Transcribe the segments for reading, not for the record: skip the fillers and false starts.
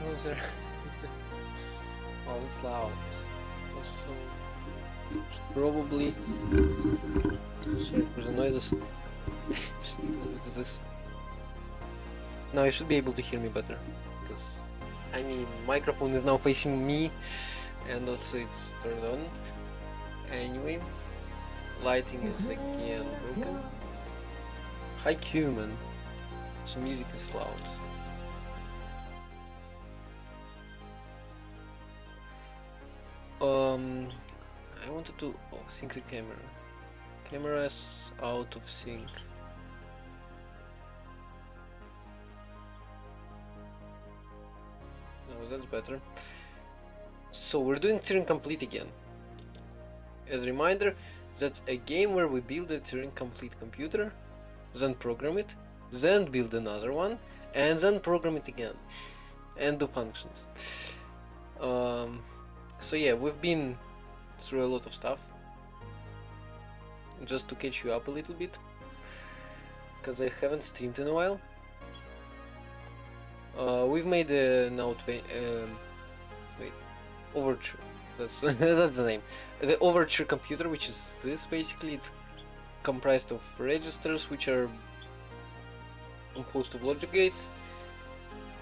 Was there? Oh, it's loud. Also, it's probably. Sorry for the noises. Just look at this. Now you should be able to hear me better, because I mean, microphone is now facing me, and also it's turned on. Anyway, lighting is again broken. Hi, human. So music is loud. I wanted to sync the camera. Camera is out of sync. No, that's better. So we're doing Turing Complete again. As a reminder, that's a game where we build a Turing Complete computer, then program it, then build another one, and then program it again, and do functions. So yeah, we've been through a lot of stuff. Just to catch you up a little bit, because I haven't streamed in a while. We've made an Overture. That's that's the name. The Overture computer, which is this basically. It's comprised of registers, which are composed of logic gates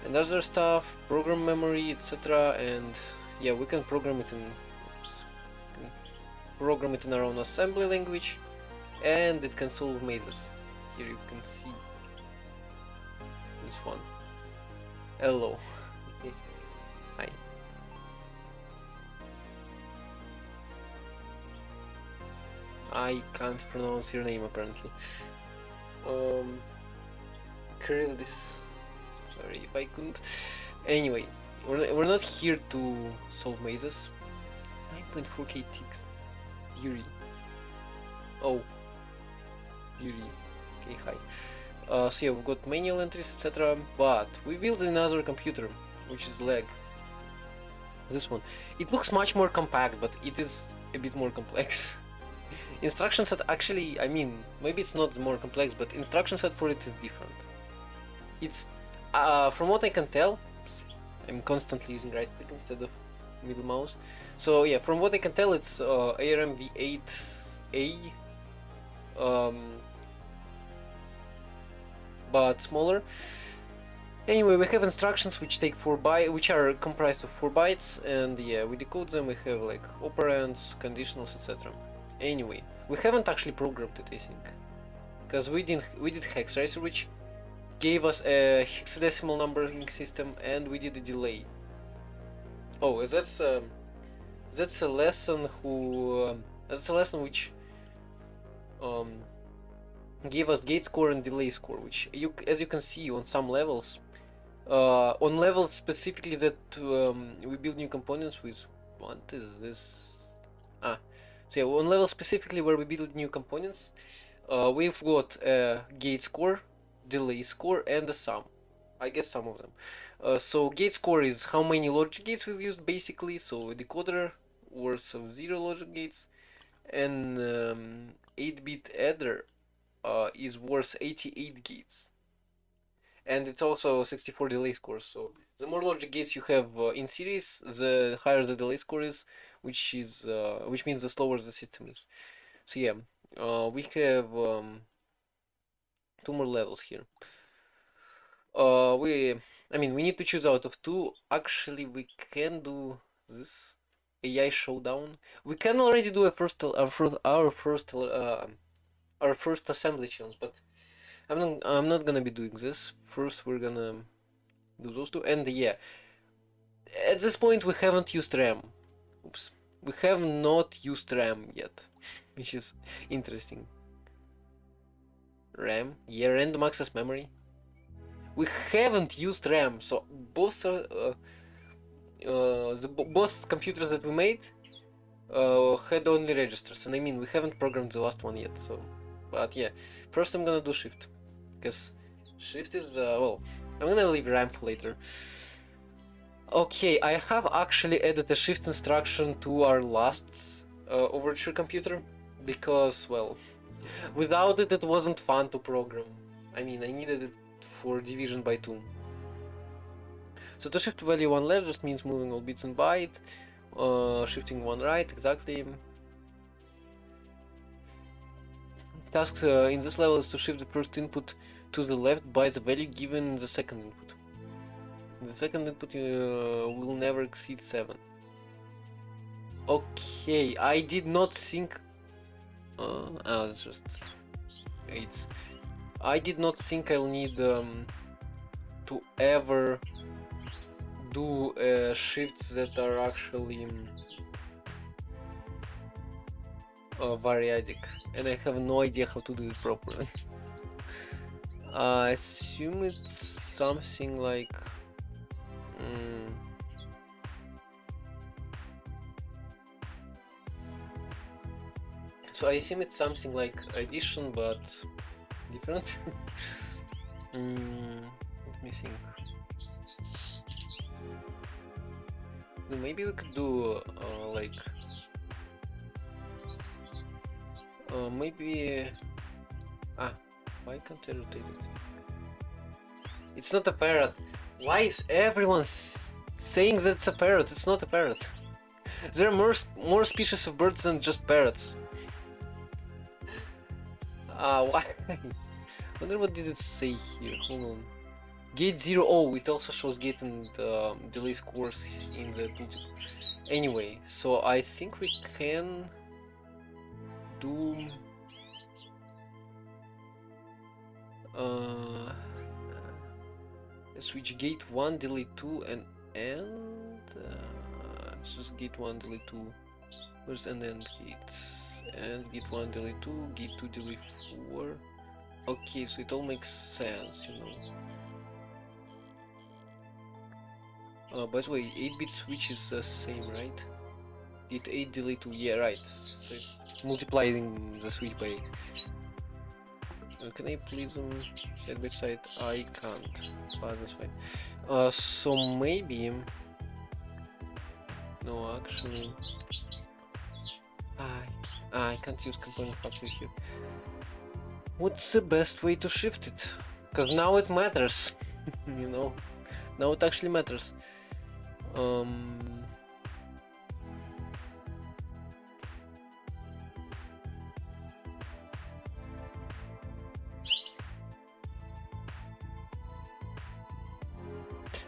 and other stuff, program memory, etc. And yeah, we can program it in our own assembly language, and it can solve mazes. Here you can see this one. Hello. Hi. I can't pronounce your name apparently. This. Sorry if I couldn't. Anyway, we're not here to solve mazes. 9.4k ticks. Yuri. Oh. Yuri. Okay, hi. So yeah, we've got manual entries, etc. But we built another computer, which is leg. This one. It looks much more compact, but it is a bit more complex. Instruction set actually, I mean, maybe it's not more complex, but instruction set for it is different. It's, from what I can tell, I'm constantly using right click instead of middle mouse. So yeah, from what I can tell, it's ARM v8A, but smaller. Anyway, we have instructions which take 4 bytes, which are comprised of 4 bytes, and yeah, we decode them. We have like operands, conditionals, etc. Anyway, we haven't actually programmed it, I think, because we did hextracer, which gave us a hexadecimal numbering system, and we did a delay. Oh, that's a lesson which gave us gate score and delay score, which as you can see on some levels, on levels specifically that we build new components with. What is this? So yeah, on level specifically where we build new components, we've got a gate score, delay score, and a sum. I guess some of them. So gate score is how many logic gates we've used basically. So a decoder worth of 0 logic gates, and 8-bit adder is worth 88 gates. And it's also 64 delay scores. So the more logic gates you have in series, the higher the delay score is, which means the slower the system is. So yeah, we have 2 more levels here. We need to choose out of 2. Actually, we can do this AI showdown. We can already do our first assembly challenge, but I'm not gonna be doing this. First, we're gonna do those 2, and yeah, at this point we haven't used RAM. Oops. We have not used RAM yet, which is interesting. RAM? Yeah, random access memory. We haven't used RAM, so both both computers that we made had only registers, and I mean we haven't programmed the last one yet. So, but yeah, first I'm gonna do shift, because shift is well, I'm gonna leave RAM for later. Okay, I have actually added a shift instruction to our last Overture computer, because, well, without it, it wasn't fun to program. I mean, I needed it for division by 2. So to shift value one left just means moving all bits in byte, shifting one right, exactly. Task in this level is to shift the first input to the left by the value given in the second input. The second input will never exceed 7. Okay, I did not think... oh, it's just 8. I did not think I'll need to ever do shifts that are actually variadic, and I have no idea how to do it properly. I assume it's something like... So I assume it's something like addition, but different. Let me think. Maybe we could do like maybe why can't I rotate it? It's not a parrot. Why is everyone saying that it's a parrot? It's not a parrot. There are more species of birds than just parrots. Why? Wonder what did it say here? Hold on. Gate 0. Oh, it also shows gate and delay scores in the tooltip. Anyway, so I think we can do switch gate 1, delay 2, and just gate 1, delay 2. Where's an end gate? And gate 1, delay 2, gate 2, delay 4. Okay, so it all makes sense, you know. By the way, 8-bit switch is the same, right? Gate 8, delay 2, yeah, right. So it's multiplying the switch by 8. Can I please side by side? I can't, but that's fine. So maybe... No, actually... I can't use component factory here. What's the best way to shift it? Because now it matters, you know? Now it actually matters. I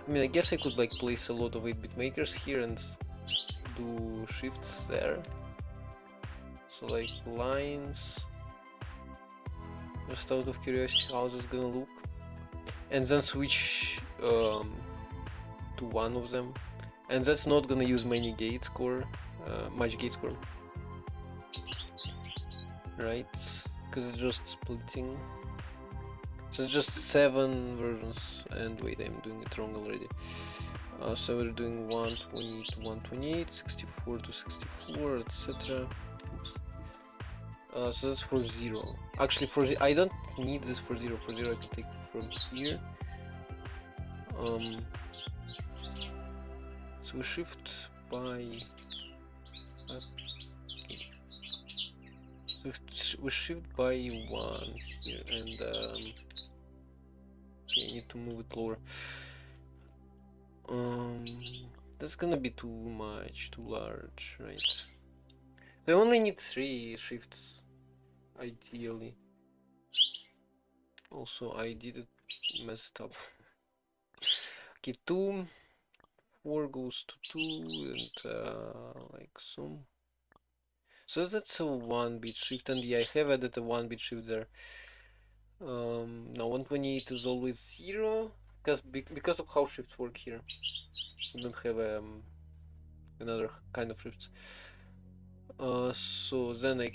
mean, I guess I could like place a lot of 8-bit makers here and do shifts there. So like lines, just out of curiosity how this is gonna look, and then switch to one of them, and that's not gonna use many gate score, much gate score, right? Because it's just splitting. So it's just 7 versions, and wait, I'm doing it wrong already. So we're doing 128 to 128, 64 to 64, etc. So that's for 0. Actually, I don't need this for 0. For 0, I can take from here. So we shift by. So we shift by 1 here, and okay, I need to move it lower. That's gonna be too much, too large, right? I only need 3 shifts, ideally. Also, I didn't mess it up. Okay, 2, 4 goes to 2, and like so. So that's a 1-bit shift, and yeah, I have added a 1-bit shift there. Now 128 is always 0, because of how shifts work here. We don't have another kind of shifts. So then I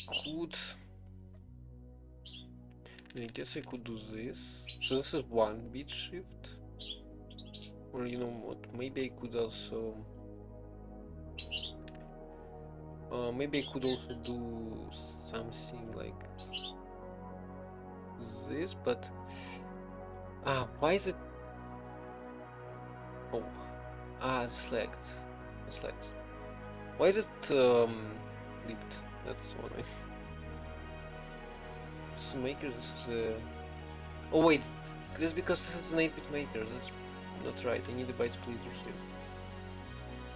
guess I could do this. So this is 1-bit shift. Or you know what, maybe I could also do something like this, but why is it... Oh, select. Why is it flipped? That's one way. This maker, this is oh wait, this is because this is an 8-bit maker. That's not right. I need a byte splitter here.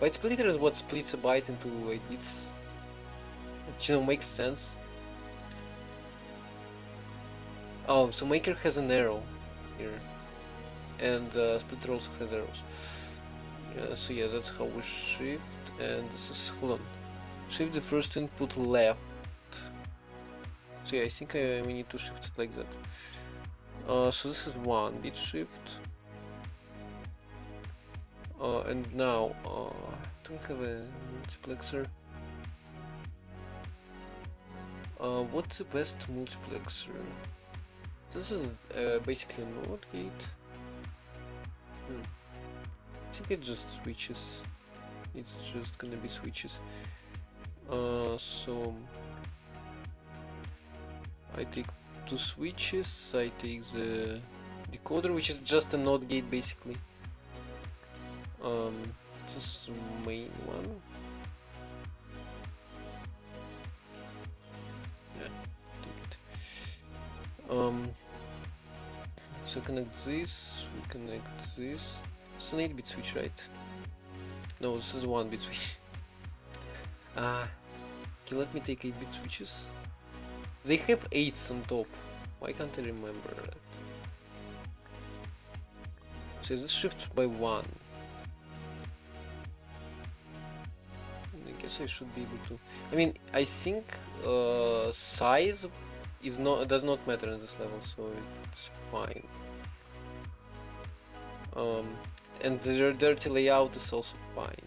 Byte splitter is what splits a byte into 8 bits. Which, you know, makes sense. Oh, so maker has an arrow here. And splitter also has arrows. So yeah, that's how we shift. And this is, hold on. Shift the first input left. So yeah, I think we need to shift it like that. So this is 1 bit shift. And now, do we have a multiplexer? What's the best multiplexer? This is basically a NOT gate. I think it just switches. It's just gonna be switches. So I take 2 switches. I take the decoder, which is just a NOT gate basically. This is the main one. Yeah, take it. So connect this, we connect this. It's an 8-bit switch, right? No, this is a 1-bit switch. Okay, let me take 8-bit switches. They have 8s on top. Why can't I remember that? So this shifts by 1. I guess I should be able to. I mean, I think size does not matter in this level, so it's fine. And the dirty layout is also fine,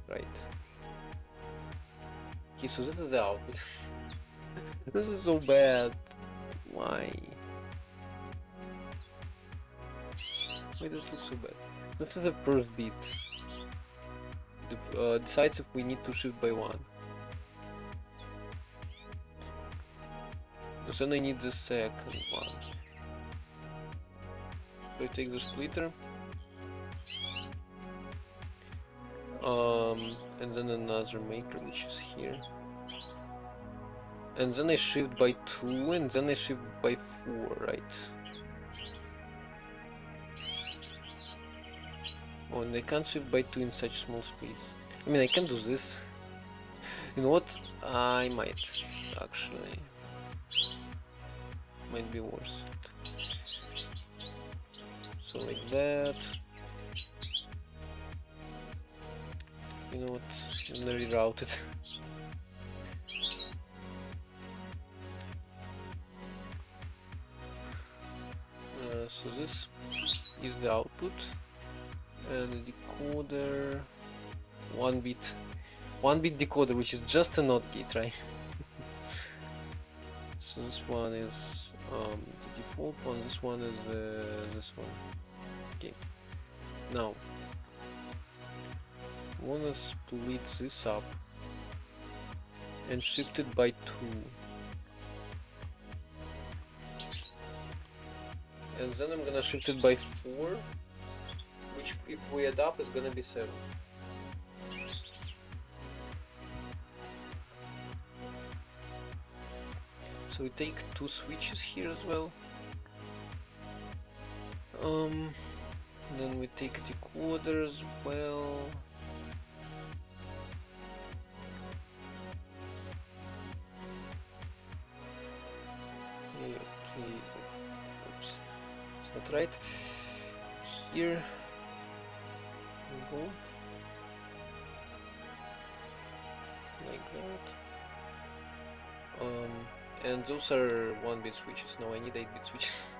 right? Okay, so this is the output. This is so bad. Why? Why does it look so bad? This is the first bit. Decides if we need to shift by 1. So then I need the second one. So I take the splitter. And then another maker, which is here. And then I shift by 2, and then I shift by 4, right? Oh, and I can't shift by 2 in such small space. I mean, I can do this. You know what? I might, actually. Might be worse. So like that. You know what? I'm gonna reroute it. So this is the output, and the decoder, 1-bit decoder, which is just a NOT gate, right? So this one is the default one. This one is this one. Okay. Now, I wanna split this up and shift it by 2. And then I'm gonna shift it by 4, which if we add up is gonna be 7. So we take 2 switches here as well. Then we take a decoder as well. Okay. Oops. It's not right. Here we go. Like that. And those are 1-bit switches. No, I need 8-bit switches.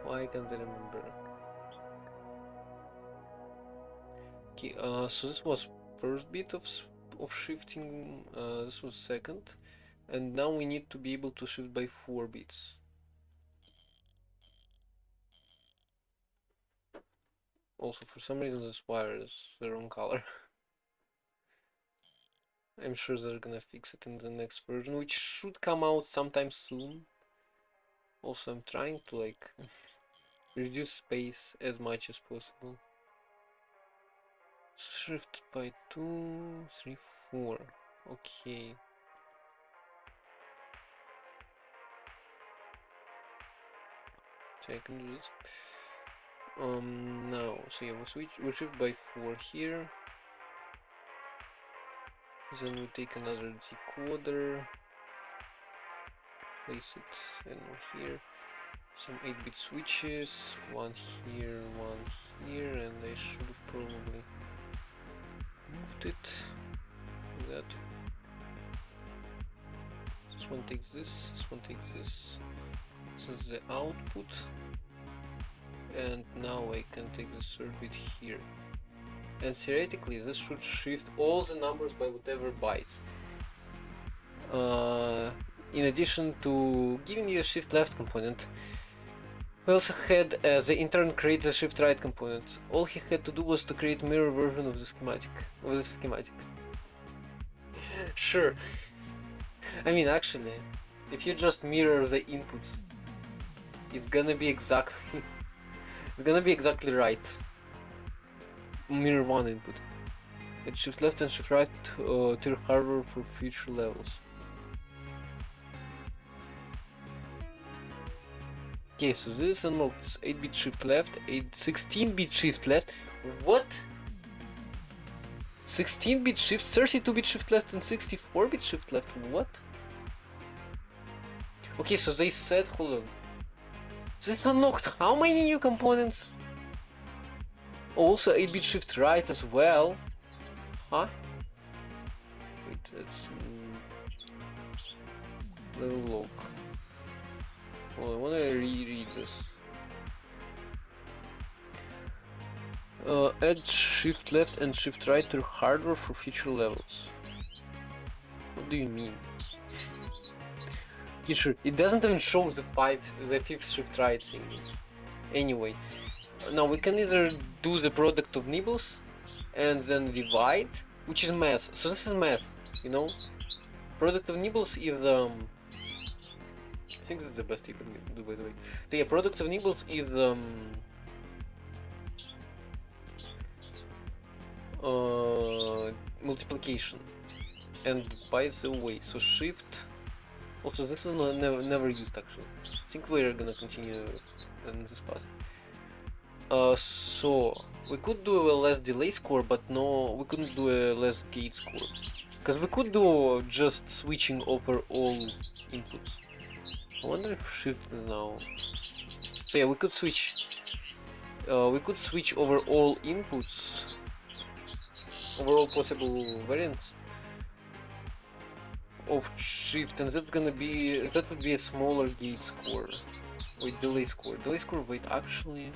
Why can't I remember? Okay, so this was first bit of shifting. This was second, and now we need to be able to shift by 4 bits. Also, for some reason, this wire is the wrong color. I'm sure they're gonna fix it in the next version, which should come out sometime soon. Also, I'm trying to like reduce space as much as possible. Shift by 2, 3, 4. Okay. So I can do this. Now, so yeah, we shift by 4 here. Then we take another decoder, place it and here. Some 8-bit switches, one here, and I should have probably moved it like that. This one takes this one takes this. This is the output, and now I can take the third bit here. And theoretically, this should shift all the numbers by whatever bytes. In addition to giving you a shift left component, we also had the intern create the shift right component. All he had to do was to create mirror version of the schematic. Sure. I mean, actually, if you just mirror the inputs, it's gonna be exactly right. Mirror one input. It's shift left and shift right to your hardware for future levels. Okay, so this unlocks 8-bit shift left, 16-bit shift left. What? 16-bit shift, 32-bit shift left, and 64-bit shift left. What? Okay, so they said, hold on. This unlocked how many new components? Also 8-bit shift right as well. Huh? Wait, that's level lock. Well, I want to reread this. Add shift left and shift right to hardware for future levels. What do you mean? Yeah, sure. It doesn't even show the fifth shift right thing. Anyway, now we can either do the product of nibbles and then divide, which is math. So this is math, you know. Product of nibbles is I think that's the best you can do, by the way. So yeah, product of nibbles is multiplication. And by the way, so shift. Also, this is never used actually. I think we're gonna continue in this path. So we could do a less delay score, but no, we couldn't do a less gate score, because we could do just switching over all inputs. I wonder if shift now. So yeah, we could switch. We could switch over all inputs, over all possible variants of shift, and that would be a smaller gate score. Wait, delay score. Wait, actually,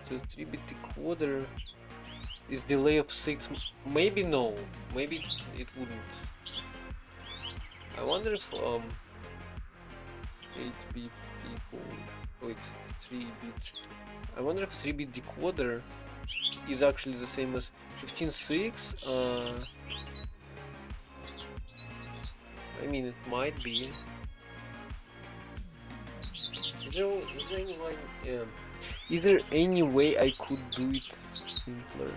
so 3-bit decoder is delay of 6. Maybe no. Maybe it wouldn't. I wonder if 8-bit decoder. Wait, 3-bit. I wonder if 3-bit decoder is actually the same as 15.6. I mean, it might be. Is there any way I could do it simpler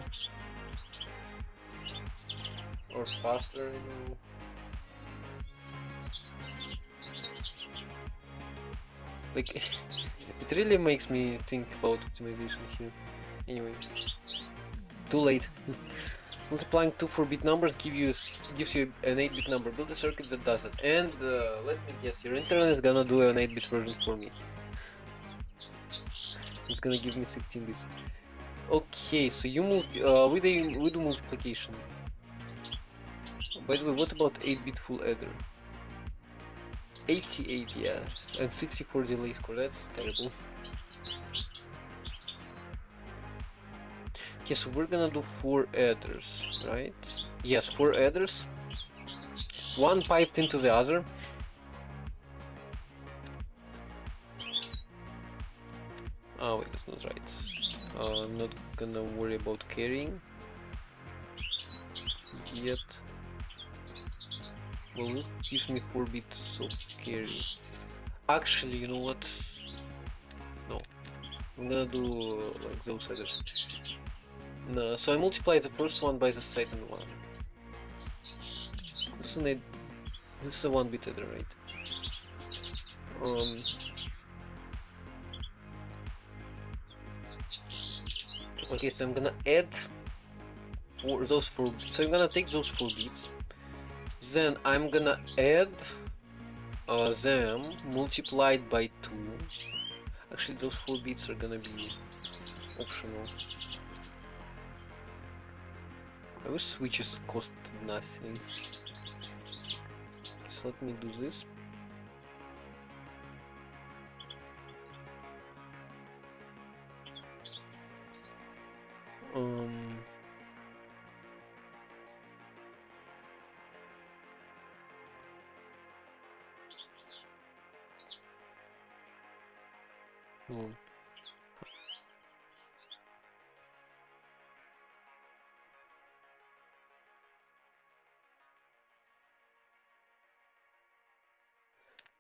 or faster? I don't know. Like, it really makes me think about optimization here. Anyway, too late. Multiplying two 4-bit numbers gives you an 8-bit number. Build a circuit that does it. And let me guess, your internet is gonna do an 8-bit version for me. It's gonna give me 16 bits. Okay, so you we do multiplication. By the way, what about 8-bit full adder? 88, yeah, and 64 delay score. That's terrible. Okay, so we're gonna do 4 adders, right? Yes, 4 adders. One piped into the other. Oh wait, that's not right. I'm not gonna worry about carrying yet. Well, this gives me 4 bits of carry. Actually, you know what? No, I'm gonna do like those adders. No, so I multiply the first one by the second one. This is a 1-bit adder, right? Okay, so I'm gonna add those 4 bits. So I'm gonna take those 4 bits. Then I'm gonna add them multiplied by 2. Actually, those 4 bits are gonna be optional. I wish switches cost nothing. So let me do this. Hmm.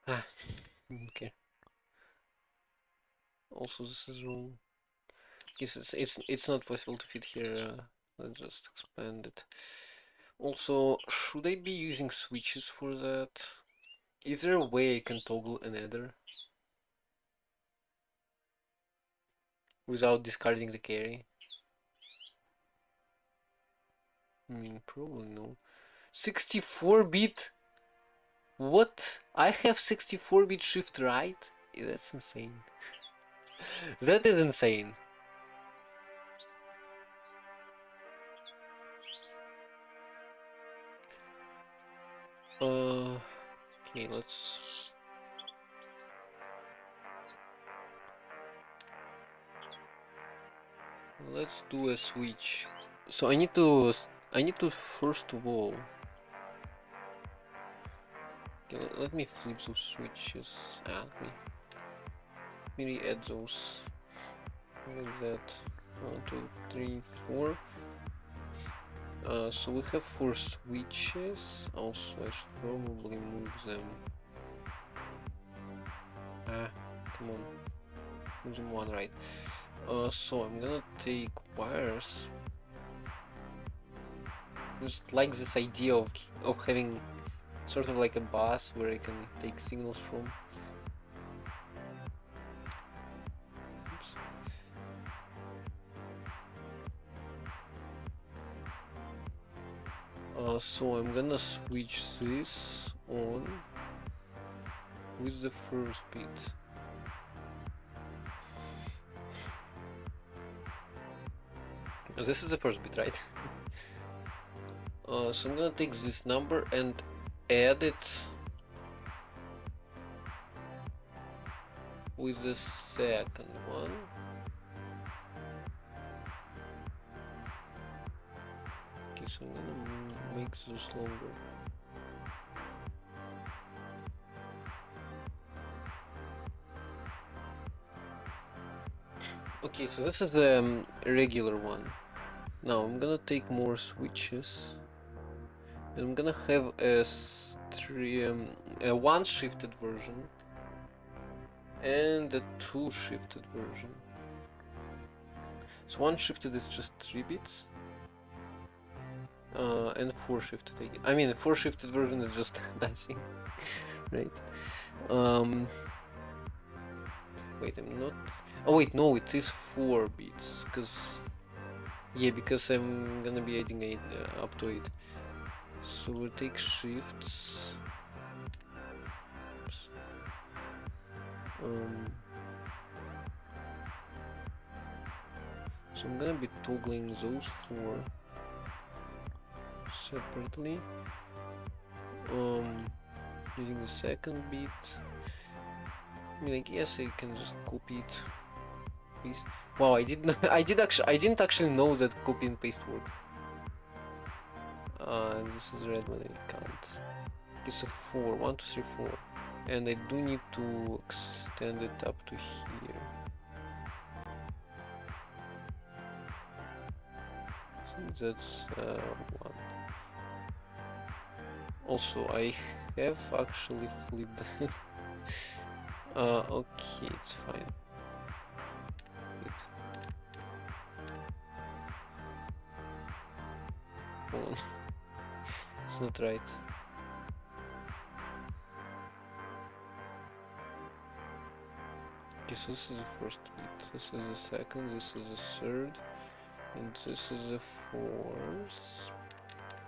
Ah, okay. Also, this is wrong. Because it's not possible to fit here. Let's just expand it. Also, should I be using switches for that? Is there a way I can toggle an adder without discarding the carry? I mean, probably no. 64-bit? What? I have 64-bit shift right? That's insane. That is insane. Okay, let's do a switch. So I need to first of all, okay, let me flip those switches. Let me add those like that. 1, 2, 3, 4. So we have 4 switches. Also, I should probably move them. Come on, move them one right. So I'm gonna take wires. Just like this idea of having sort of like a bus where I can take signals from. So I'm gonna switch this on with the first bit. This is the first bit, right? So I'm gonna take this number and add it with the second one. Okay, so I'm gonna make this longer. Okay, so this is the regular one. Now I'm gonna take more switches. And I'm gonna have a 1 shifted version and a 2 shifted version. So 1 shifted is just 3 bits. And 4 shifted again. I mean, 4 shifted version is just nothing, right? Wait, I'm not. Oh wait, no, it is 4 bits, because I'm gonna be adding 8 up to 8. So we'll take shifts. Oops. So I'm gonna be toggling those 4 separately. Using the second bit. I mean, I guess I can just copy it. Please. Wow, I didn't actually know that copy and paste worked. And this is red when I count. It's a 4, 1, 2, 3, 4. And I do need to extend it up to here. So that's 1. Also, I have actually flipped it. Okay, it's fine. Hold on. It's not right. Okay, Okay, so this is the first bit, this is the second, this is the third, and this is the fourth,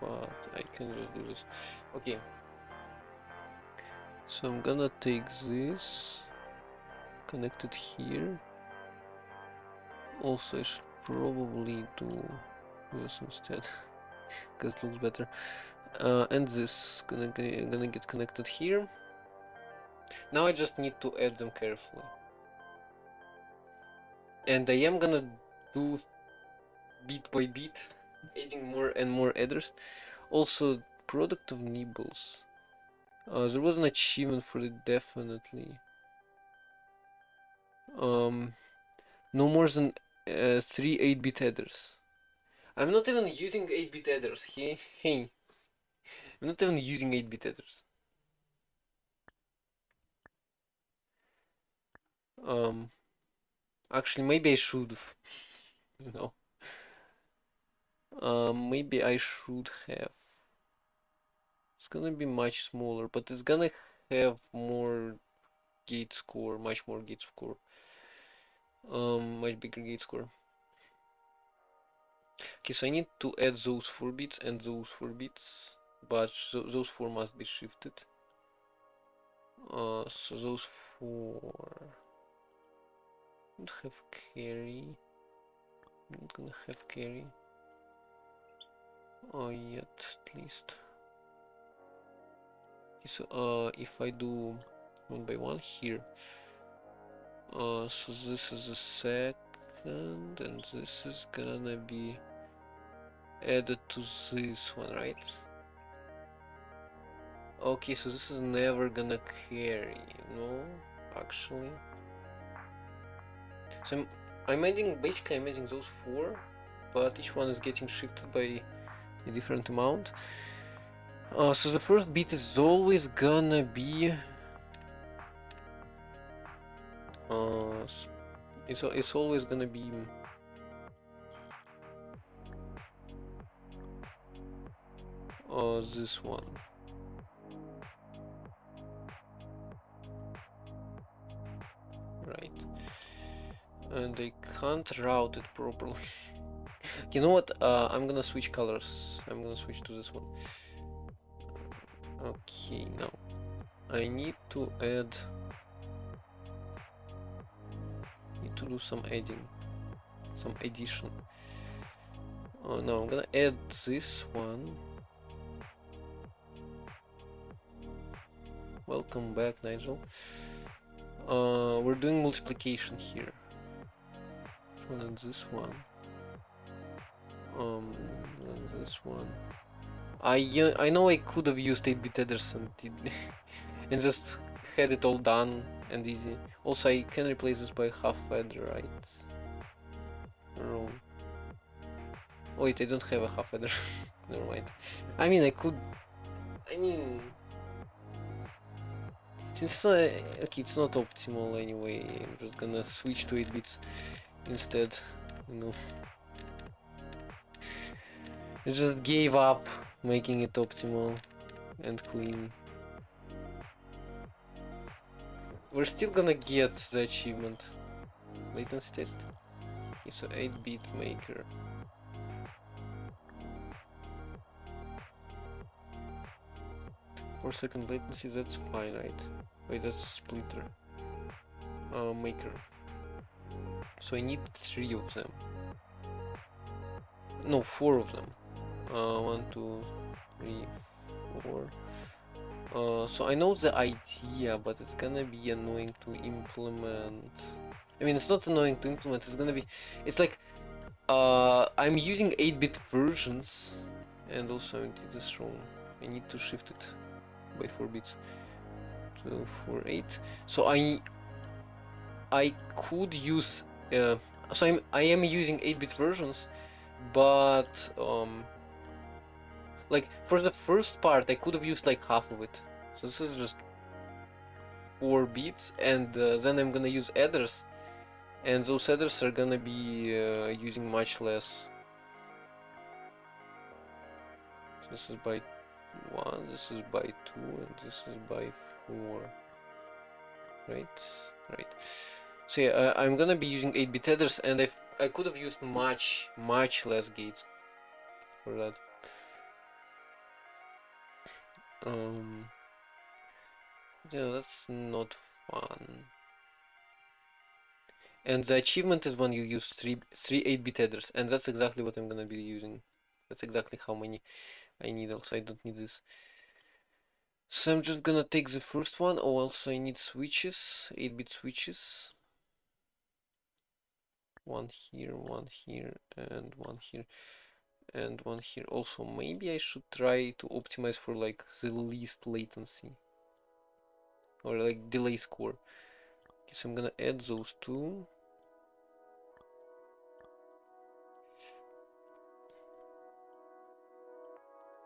but I can just do this. Okay, so I'm gonna take this, connect it here. Also, I should probably do this instead, because it looks better. And this gonna get connected here. Now I just need to add them carefully. And I am gonna do bit by bit, adding more and more adders. Also, product of nibbles. There was an achievement for it, definitely. No more than 3 8-bit adders. I'm not even using 8-bit adders. Hey, I'm not even using 8-bit adders. Actually, maybe I should have, you know. Maybe I should have. It's gonna be much smaller, but it's gonna have more gate score, much more gate score. Much bigger gate score. Okay, so I need to add those 4 bits and those 4 bits, but those 4 must be shifted. So those 4 don't have carry. I'm not gonna have carry. Yet at least. Okay, so if I do one by one here, so this is the second, and this is gonna be added to this one, right? Okay, so this is never gonna carry, no, actually. So I'm adding, basically I'm adding those 4, but each one is getting shifted by a different amount. So the first bit is always gonna be it's always gonna be this one. Right. And I can't route it properly. You know what? I'm gonna switch colors. I'm gonna switch to this one. Okay, now I need to add. Need to do some adding, some addition. Oh no, I'm gonna add this one. Welcome back, Nigel. We're doing multiplication here. This one and this one. And this one. I know I could have used 8-bit adders and just had it all done and easy. Also, I can replace this by half adder, right? Wrong. Wait, I don't have a half adder. Never mind. I mean, I could. I mean, since okay, it's not optimal anyway. I'm just gonna switch to 8 bits instead. You know, I just gave up making it optimal and clean. We're still gonna get the achievement. Latency test. Okay, so 8-bit maker. For second latency, that's fine, right? Wait, that's splitter. Maker. So I need 3 of them. No, 4 of them. 1, 2, 3, 4. So I know the idea, but it's gonna be annoying to implement. I mean, it's not annoying to implement, it's gonna be... It's like... I'm using 8-bit versions, and also I did this wrong. I need to shift it by 4 bits to 4, 8. So I could use... so I am using 8-bit versions, but... like, for the first part, I could have used like half of it. So this is just 4 bits, and then I'm gonna use adders, and those adders are gonna be using much less. So this is by 1, this is by 2, and this is by 4. Right? Right. So yeah, I'm gonna be using 8-bit headers, and I could have used much less gates for that. Yeah, that's not fun. And the achievement is when you use three 8-bit headers, and that's exactly what I'm gonna be using. That's exactly how many I need. Also, I don't need this. So I'm just gonna take the first one. Oh, also I need switches, 8-bit switches. One here, and one here, and one here. Also, maybe I should try to optimize for like the least latency or like delay score. Okay, so I'm gonna add those two.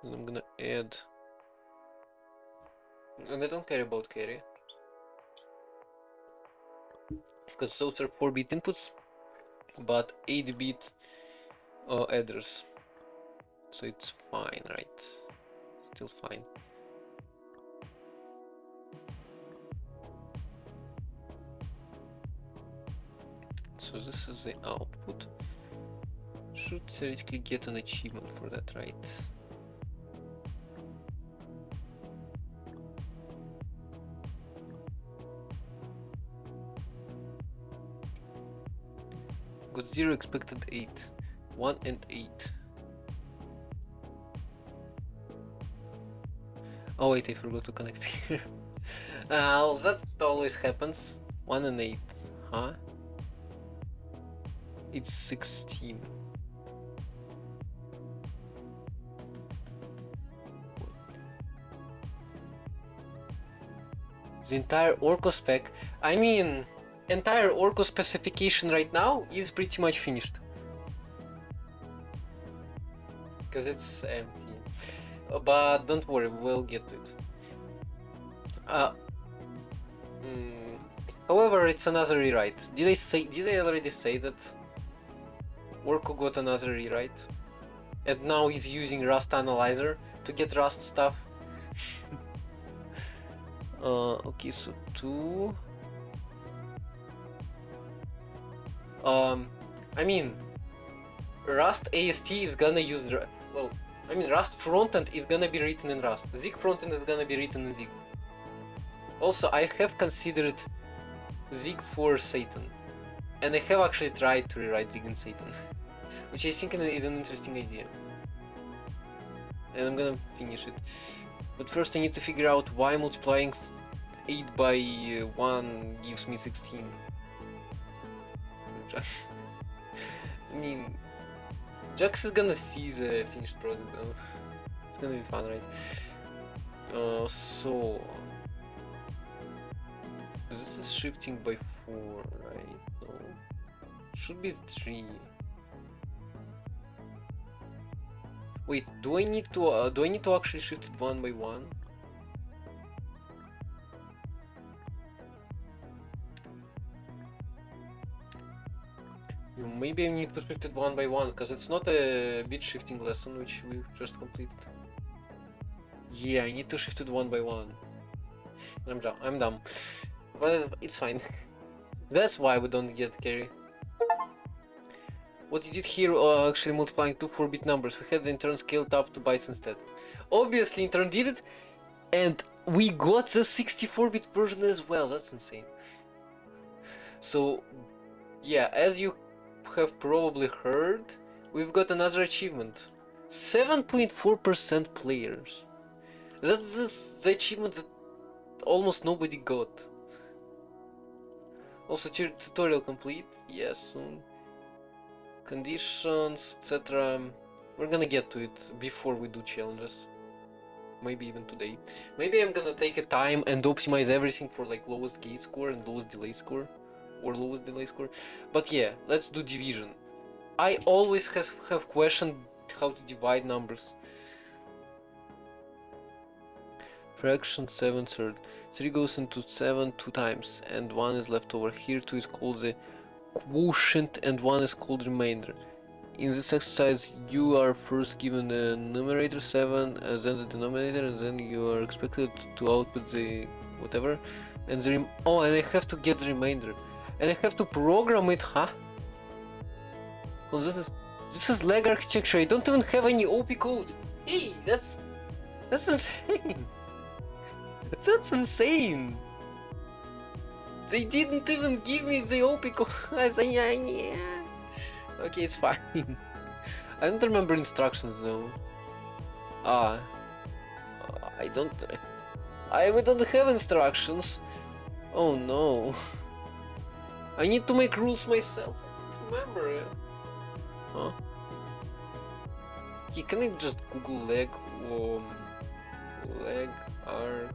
And I'm gonna add, and I don't care about carry because those are 4-bit inputs, but 8-bit adders, so it's fine, right? Still fine. So this is the output. Should theoretically get an achievement for that, right? Got 0, expected 8. 1 and 8. Oh wait, I forgot to connect here. That always happens. 1 and 8. Huh? It's 16. The entire Orco spec, I mean, entire Orco specification right now is pretty much finished. Because it's empty. But don't worry, we'll get to it. However, it's another rewrite. Did I already say that Orco got another rewrite? And now he's using Rust Analyzer to get Rust stuff. Okay, so 2. I mean, Rust AST is gonna use, well, I mean, Rust frontend is gonna be written in Rust. Zig frontend is gonna be written in Zig. Also, I have considered Zig for Satan, and I have actually tried to rewrite Zig in Satan, which I think is an interesting idea. And I'm gonna finish it. But first I need to figure out why multiplying 8 by 1 gives me 16. I mean, Jax is gonna see the finished product though. It's gonna be fun, right? So this is shifting by 4, right? No, should be 3. Wait, do I need to actually shift it 1 by 1? Maybe I need to shift it 1 by 1, because it's not a bit shifting lesson which we've just completed. Yeah, I need to shift it 1 by 1. I'm dumb. But it's fine. That's why we don't get carry. What you did here, actually multiplying two 4-bit numbers. We had the intern scaled up to bytes instead. Obviously, intern did it, and we got the 64-bit version as well. That's insane. So, yeah, as you have probably heard, we've got another achievement. 7.4% players. That's the achievement that almost nobody got. Also, tutorial complete. Yes, soon. Conditions, etc. We're gonna get to it before we do challenges. Maybe even today. Maybe I'm gonna take a time and optimize everything for like lowest gate score and lowest delay score. Or lowest delay score. But yeah, let's do division. I always have questioned how to divide numbers. Fraction 7/3. 3 goes into 7 2 times and 1 is left over. Here 2 is called the quotient and 1 is called remainder. In this exercise you are first given the numerator 7 and then the denominator, and then you are expected to output the whatever and the and I have to get the remainder. And I have to program it, huh? Well, this is lag architecture. I don't even have any OP code. Hey, that's insane. That's insane. They didn't even give me the OP code. Okay, it's fine. I don't remember instructions though. I don't have instructions. Oh no. I need to make rules myself. I don't remember it. Huh? Okay, can I just Google lag articles?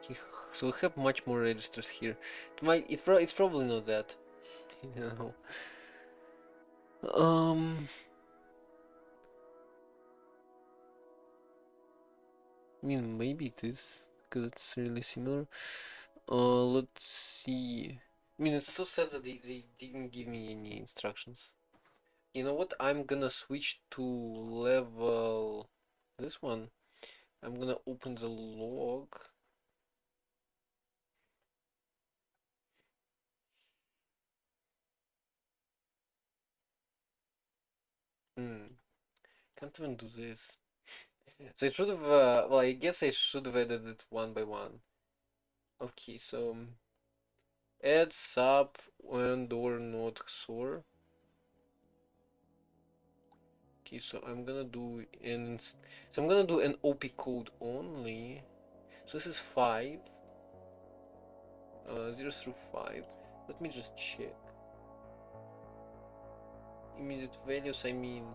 Okay, so we have much more registers here. It's probably not that. You know. I mean, maybe it is, because it's really similar. Let's see. I mean, it's so sad that they didn't give me any instructions. You know what? I'm gonna switch to level this one. I'm gonna open the log. Can't even do this. So I should have, well, I guess I should have added it one by one. Okay, so add sub and or not XOR. Okay, so I'm gonna do an OP code only. So this is 5, 0 through 5. Let me just check. Immediate values, I mean.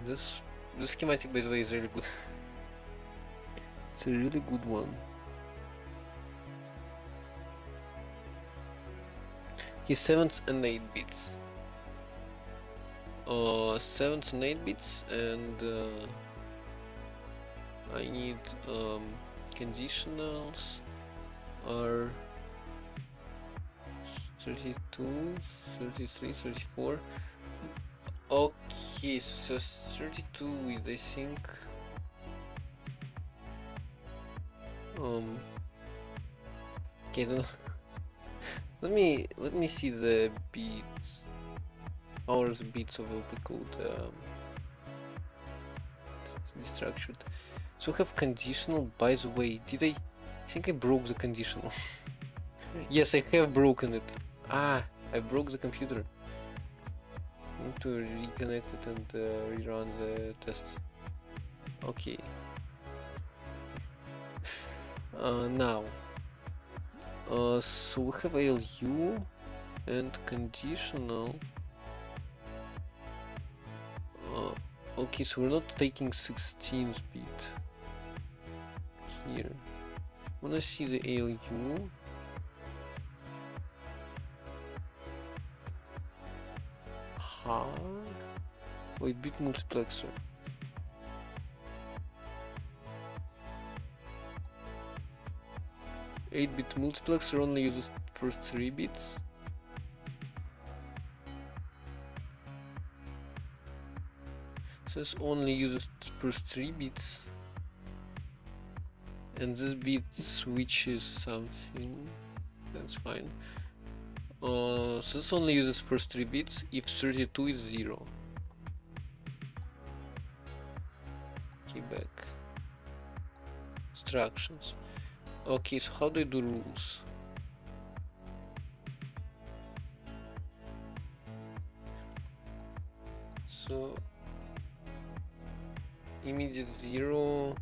This schematic, by the way, is really good. It's a really good one. He's 7th and 8 bits. 7th and 8 bits, and I need conditionals are 32, 33, 34. Okay, so 32 is, I think, okay, no. let me see the beats, hours beats of OP code. It's structured. So we have conditional. By the way, I think I broke the conditional. Yes, I have broken it. I broke the computer. Need to reconnect it and rerun the tests. Okay. Now. So we have ALU and conditional. Okay, so we're not taking 16th bit here. Wanna see the ALU? Wait, bit multiplexer. Eight-bit multiplexer only uses first 3 bits. So this only uses first 3 bits. And this bit switches something. That's fine. So this only uses first 3 bits if 32 is 0. Okay, back. Instructions. Okay, so how do I do rules? So immediate 0.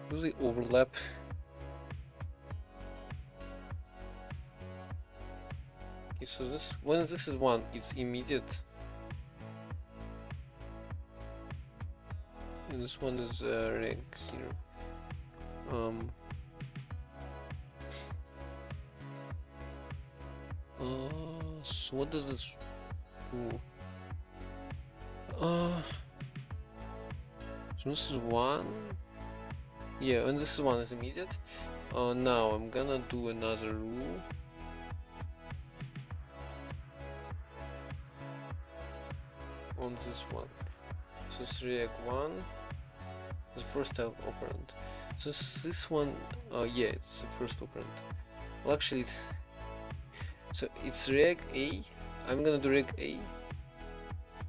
Do they overlap? Okay, so when this is 1, it's immediate. And this one is reg 0. So what does this do? So this is 1. Yeah, and this is 1 is immediate. Now I'm gonna do another rule. On this one. So it's reg 1, the first operand. So this one, yeah, it's the first operand. Well, actually, so it's reg A. I'm gonna do reg A.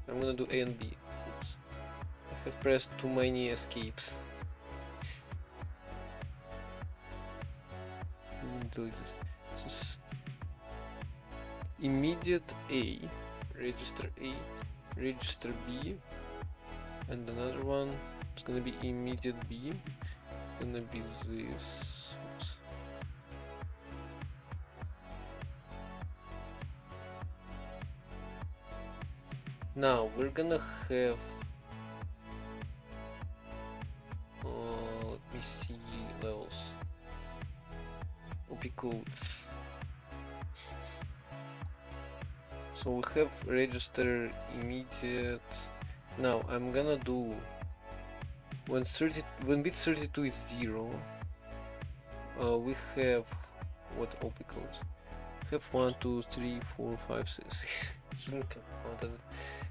I'm gonna do A and B. Oops. I have pressed too many escapes. Delete this. This is immediate A, register A, register B, and another one is gonna be immediate B. It's gonna be this. Oops. Now we're gonna have let me see levels. OP codes. So we have register immediate. Now I'm gonna do when bit 32 is 0. We have what OP codes? We have 1, 2, 3, 4, 5, 6. Shouldn't have counted.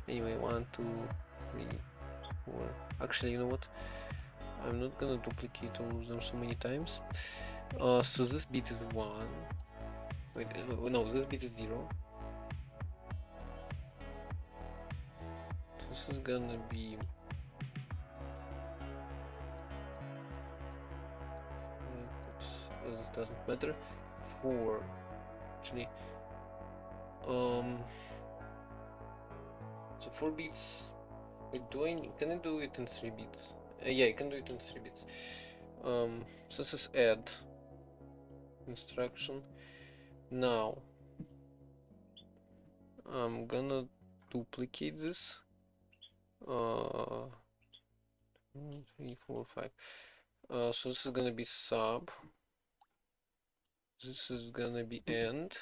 Anyway, 1, 2, 3, 4. Actually, you know what? I'm not gonna duplicate or lose them so many times. So this bit is 1. Wait, no, this bit is 0. So this is gonna be oops, this doesn't matter. 4. Actually, so 4 bits. Wait, can I do it in 3 bits? Yeah, I can do it in 3 bits. So this is add instruction. Now I'm gonna duplicate this. 3, 4, 5. So this is gonna be sub. This is gonna be end.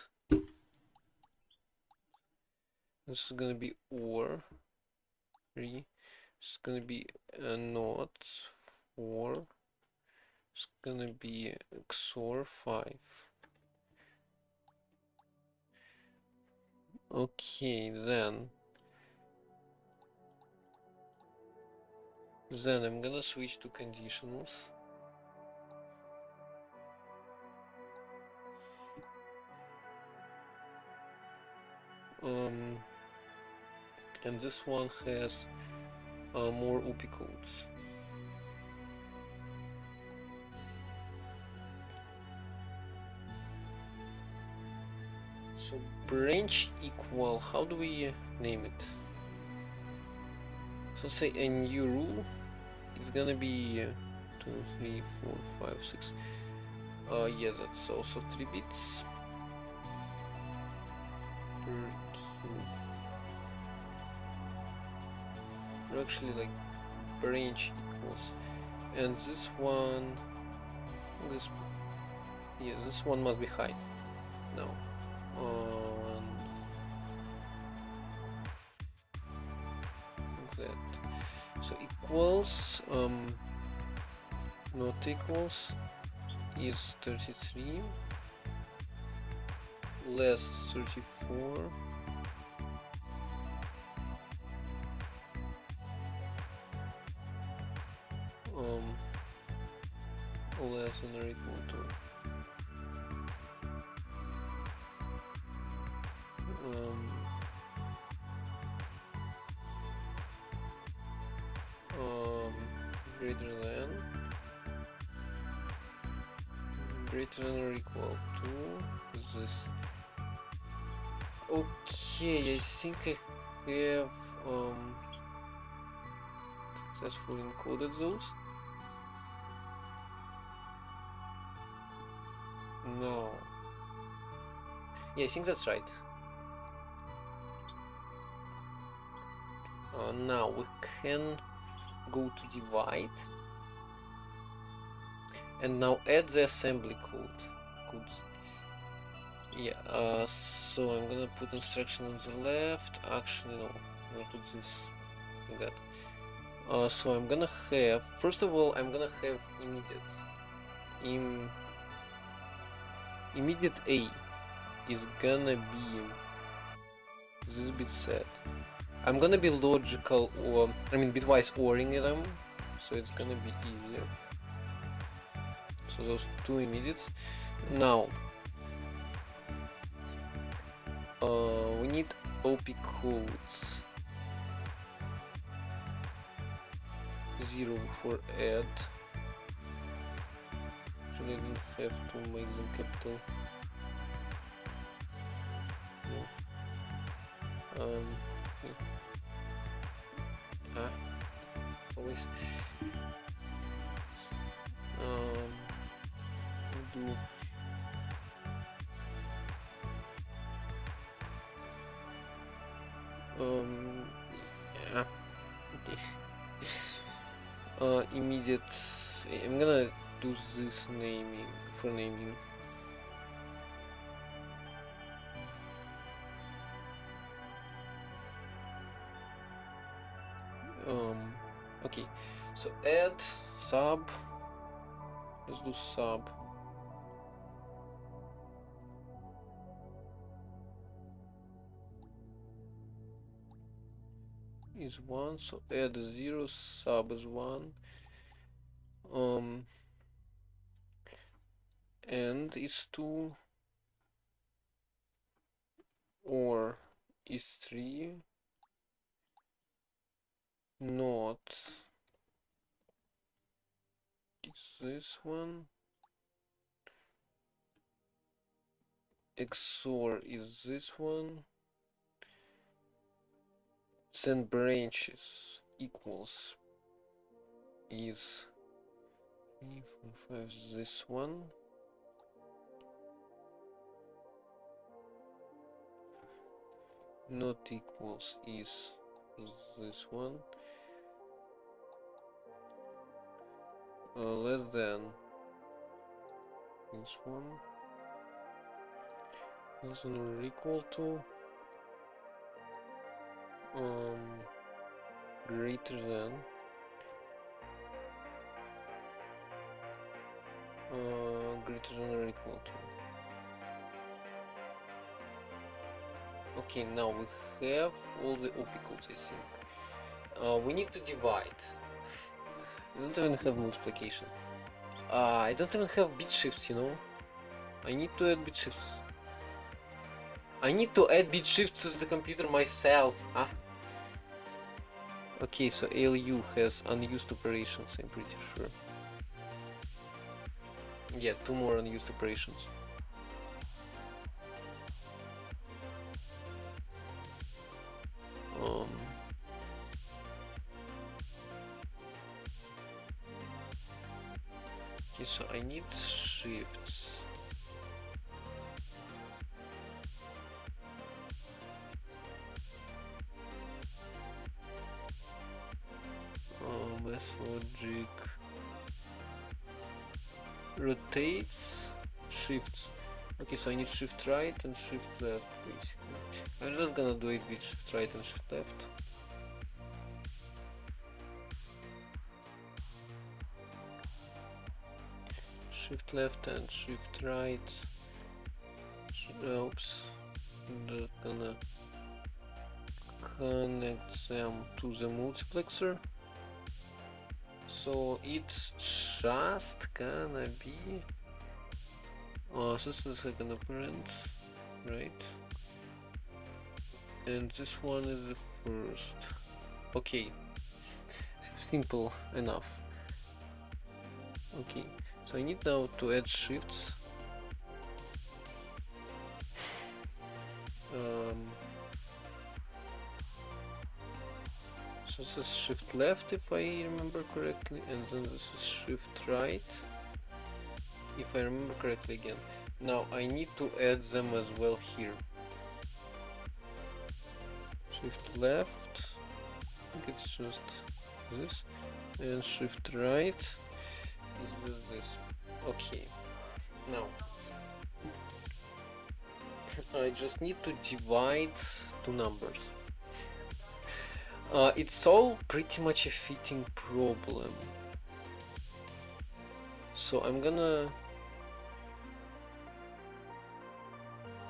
This is gonna be or 3. It's gonna be not 4. It's gonna be XOR 5. Okay, then I'm gonna switch to conditionals. And this one has more OP codes. So branch equal, how do we name it? So say a new rule, it's gonna be 2, 3, 4, 5, 6. Yeah, that's also 3 bits per cube. We're actually like branch equals, and this one, this one must be high now. That so equals not equals is 33 less 34 less than or equal to greater than or equal to this. Okay, I think I have successfully encoded those. No. Yeah, I think that's right. Now we can go to divide, and now add the assembly code. Yeah, so I'm gonna put instruction on the left. Actually, no, I'm gonna put this like that. So I'm gonna have, first of all, I'm gonna have immediate A is gonna be this bit set. I'm gonna be logical, or I mean bitwise ORing them, so it's gonna be easier. So those two immediates. Now we need OP codes. 0 for add. Actually, I didn't have to make them capital. No. It's always do yeah. Okay. Immediate. I'm gonna do this naming for naming. Okay, so add sub. Let's do sub. Is 1, so add 0, sub is 1. And is 2, or is 3, not is this one, XOR is this one, then branches equals is 3, 4, 5, this one, not equals is this one, less than this one, less than or equal to, greater than, greater than or equal to. Okay, now we have all the OP codes, I think. We need to divide. I don't even have multiplication. I don't even have bit shifts, you know? I need to add bit shifts. I need to add bit shifts to the computer myself, huh? Okay, so ALU has unused operations, I'm pretty sure. Yeah, 2 more unused operations. Okay, so I need shifts. Math logic rotates shifts. Okay, so I need shift right and shift left, basically. I'm just gonna do it with shift right and shift left. Shift left and shift right. Oops. Just gonna connect them to the multiplexer. So it's just gonna be this is the second operand, right? And this one is the first. Okay, simple enough. Okay, so I need now to add shifts. So this is shift left if I remember correctly, and then this is shift right if I remember correctly again. Now I need to add them as well here. Shift left, I think it's just this. and shift right is with this. Okay, now I just need to divide two numbers. It's all pretty much a fitting problem. So I'm gonna...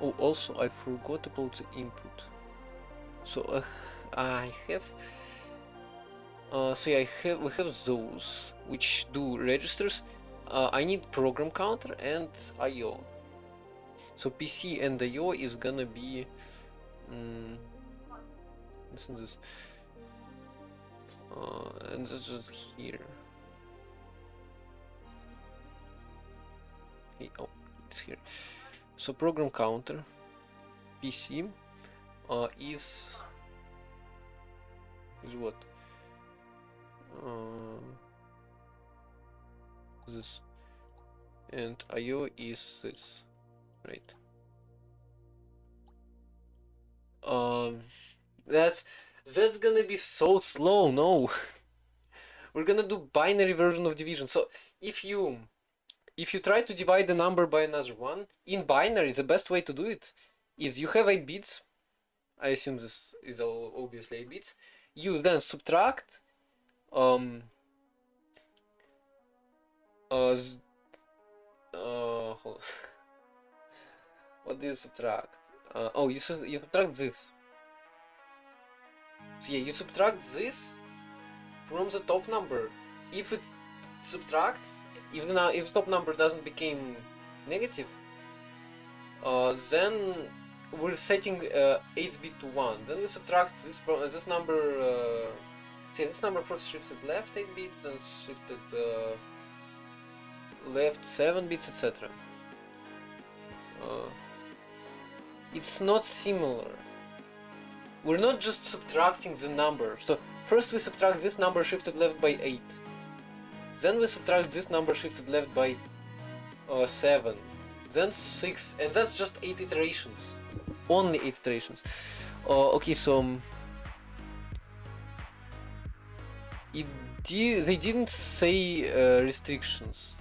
Oh, also I forgot about the input. So I have... so yeah, we have those which do registers. I need program counter and I/O. So PC and I/O is gonna be... listen to this. And that's just here. Okay, oh, it's here. So program counter PC is what? This, and I/O is this, right? That's gonna be so slow. No, we're gonna do binary version of division. So if you try to divide the number by another one in binary, the best way to do it is you have 8 bits. I assume this is all obviously 8 bits. You then subtract hold on. What do you subtract? Oh, you subtract this. So yeah, you subtract this from the top number. If it subtracts, if the top number doesn't become negative, then we're setting 8-bit to 1. Then we subtract this from this number. Say this number first shifted left 8 bits, then shifted left 7 bits, etc. It's not similar. We're not just subtracting the number. So first we subtract this number shifted left by 8. Then we subtract this number shifted left by 7. Then 6. And that's just 8 iterations. Only 8 iterations. Okay, so... they didn't say restrictions.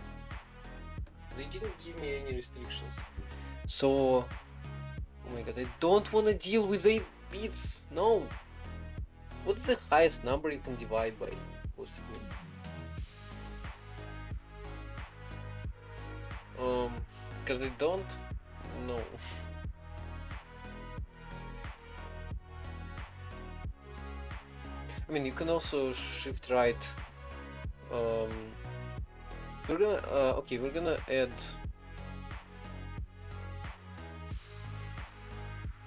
They didn't give me any restrictions. So... Oh my god, I don't want to deal with 8 bits. No. What's the highest number you can divide by, possibly? Because they don't know. I mean, you can also shift right. We're gonna okay, we're gonna add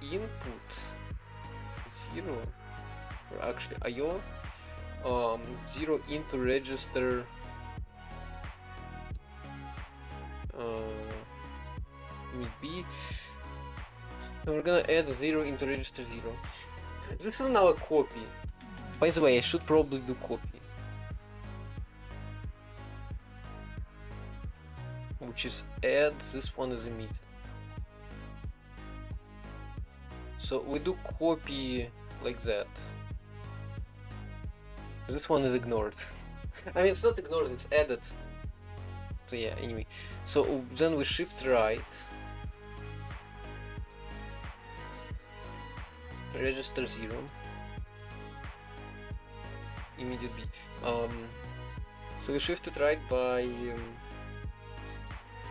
input 0, or actually I/O 0 into register B. And we're gonna add 0 into register 0. This is now a copy. By the way, I should probably do copy, which is add this one as immediate. So we do copy like that. This one is ignored. I mean, it's not ignored, it's added. So yeah, anyway. So then we shift right. Register 0. Immediate B. So we shifted right by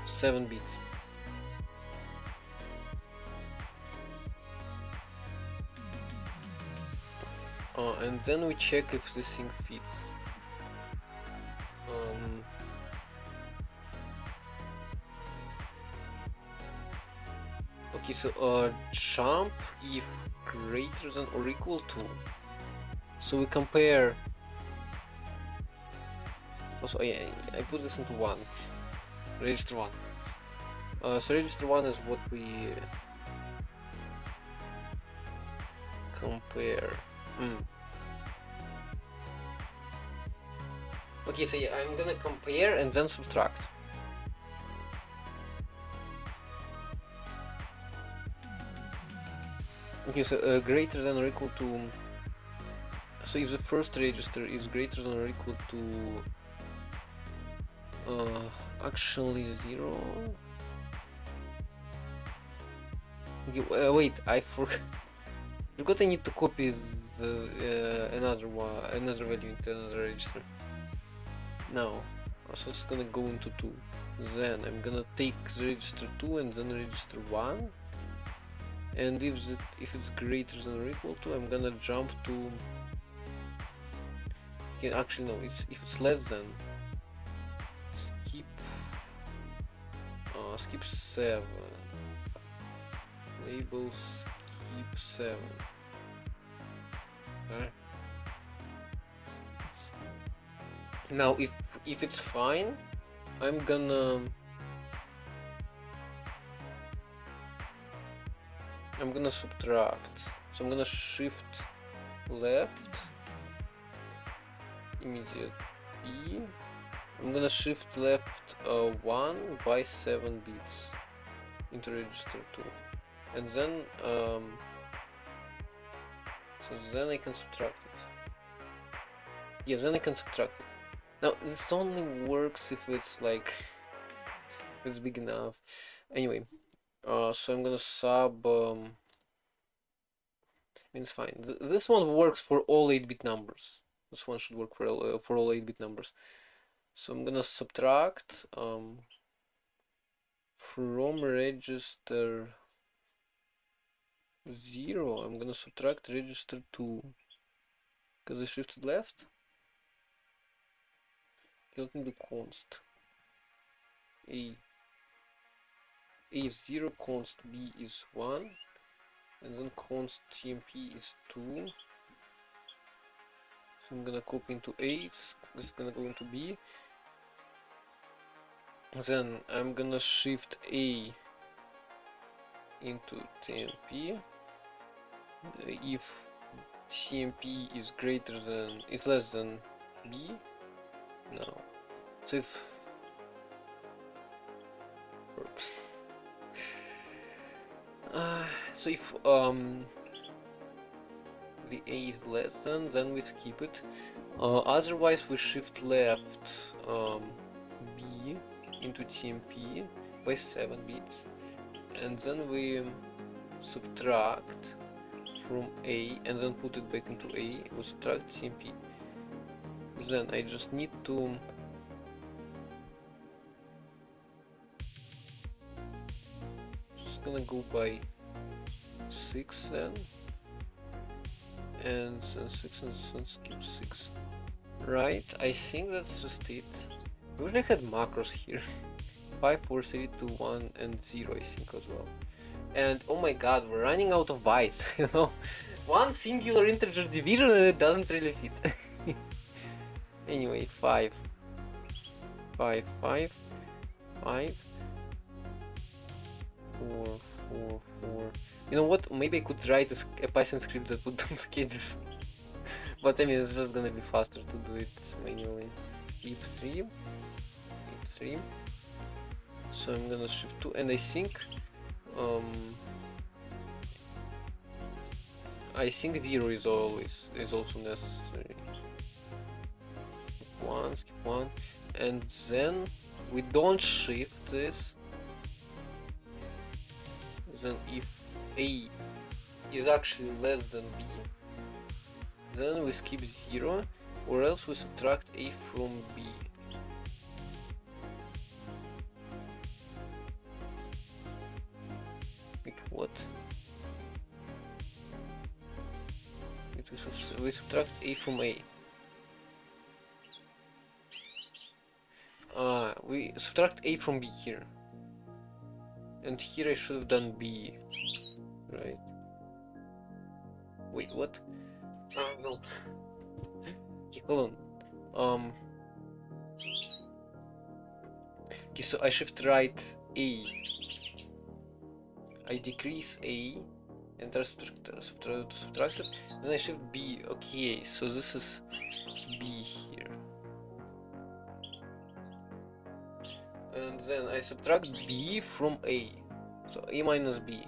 7 bits. And then we check if this thing fits. Okay, so jump if greater than or equal to. So we compare. Also, yeah, I put this into 1. Register 1. So register 1 is what we compare. Okay, so yeah, I'm gonna compare and then subtract. Okay, so greater than or equal to So if the first register is greater than or equal to actually 0. Okay, wait, I forgot I need to copy another value into another register. Now, so it's gonna go into 2. Then I'm gonna take the register 2 and then register 1. And if it's greater than or equal to, I'm gonna jump to. Okay, actually no, if it's less than, skip 7. Label skip 7. Okay. Now if it's fine, I'm gonna subtract. So I'm gonna shift left immediate B. I'm gonna shift left 1 by 7 bits into register 2, and then so then I can subtract it. Yeah, then I can subtract it. Now this only works if it's like if it's big enough. Anyway, so I'm gonna sub. Means fine. This one works for all 8-bit numbers. This one should work for all 8-bit numbers. So I'm gonna subtract from register 0. I'm gonna subtract register 2 because I shifted left. Okay, let me do const A is 0, const B is 1, and then const TMP is 2. So I'm gonna copy into A, this is gonna go into B. Then I'm gonna shift A into TMP. If TMP is less than B. No. So if so if the A is less than, then we skip it. Otherwise we shift left B into TMP by 7 bits, and then we subtract from A and then put it back into A. We subtract TMP. Then I just need to gonna go by 6 then, and then 6 and then skip 6. Right, I think that's just it. We already had macros here. 5, 4, 3, 2, 1 and 0 I think as well. And oh my god, we're running out of bytes, you know? One singular integer division and it doesn't really fit. Anyway, 5, 5, 5, 5, 4, 4, 4. You know what? Maybe I could write a Python script that would duplicate this. But I mean, it's just gonna be faster to do it manually. Skip 3. Skip 3. So I'm gonna shift 2, and I think 0 is also necessary. Skip 1, and then we don't shift this. Then if A is actually less than B, then we skip 0, or else we subtract A from B. Wait, what? We subtract A from A. We subtract A from B here. And here I should have done B. Right. Wait, what? No. Okay, hold on. Okay, so I shift right A. I decrease A and subtract it. Then I shift B. Okay, so this is B here. And then I subtract B from A. So A minus B.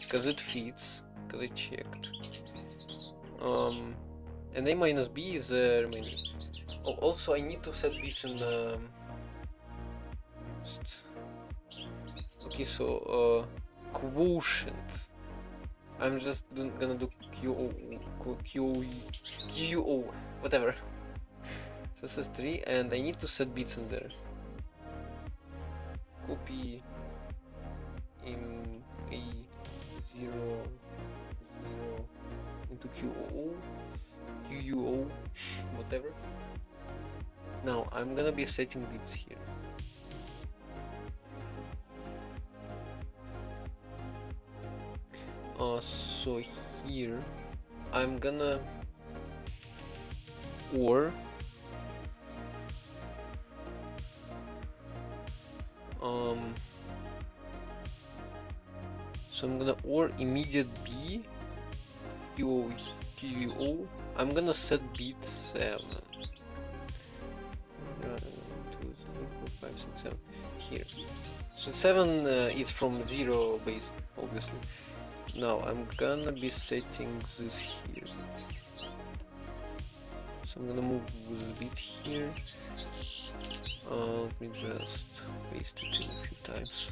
Because it fits. Because I checked. And a minus b is remaining. Oh, also I need to set bits in okay, so quotient. I'm just gonna do QO, whatever. So this is 3, and I need to set bits in there. Copy in A0, 0 into QUO, whatever. Now I'm gonna be setting bits here. So here I'm gonna or so I'm gonna or immediate B QO. I'm gonna set bit 7. 1, 2, 3, 4, 5, 6, 7 here. So 7 is from 0 base, obviously. Now I'm gonna be setting this here. So I'm gonna move with a bit here. Let me just paste it in a few times.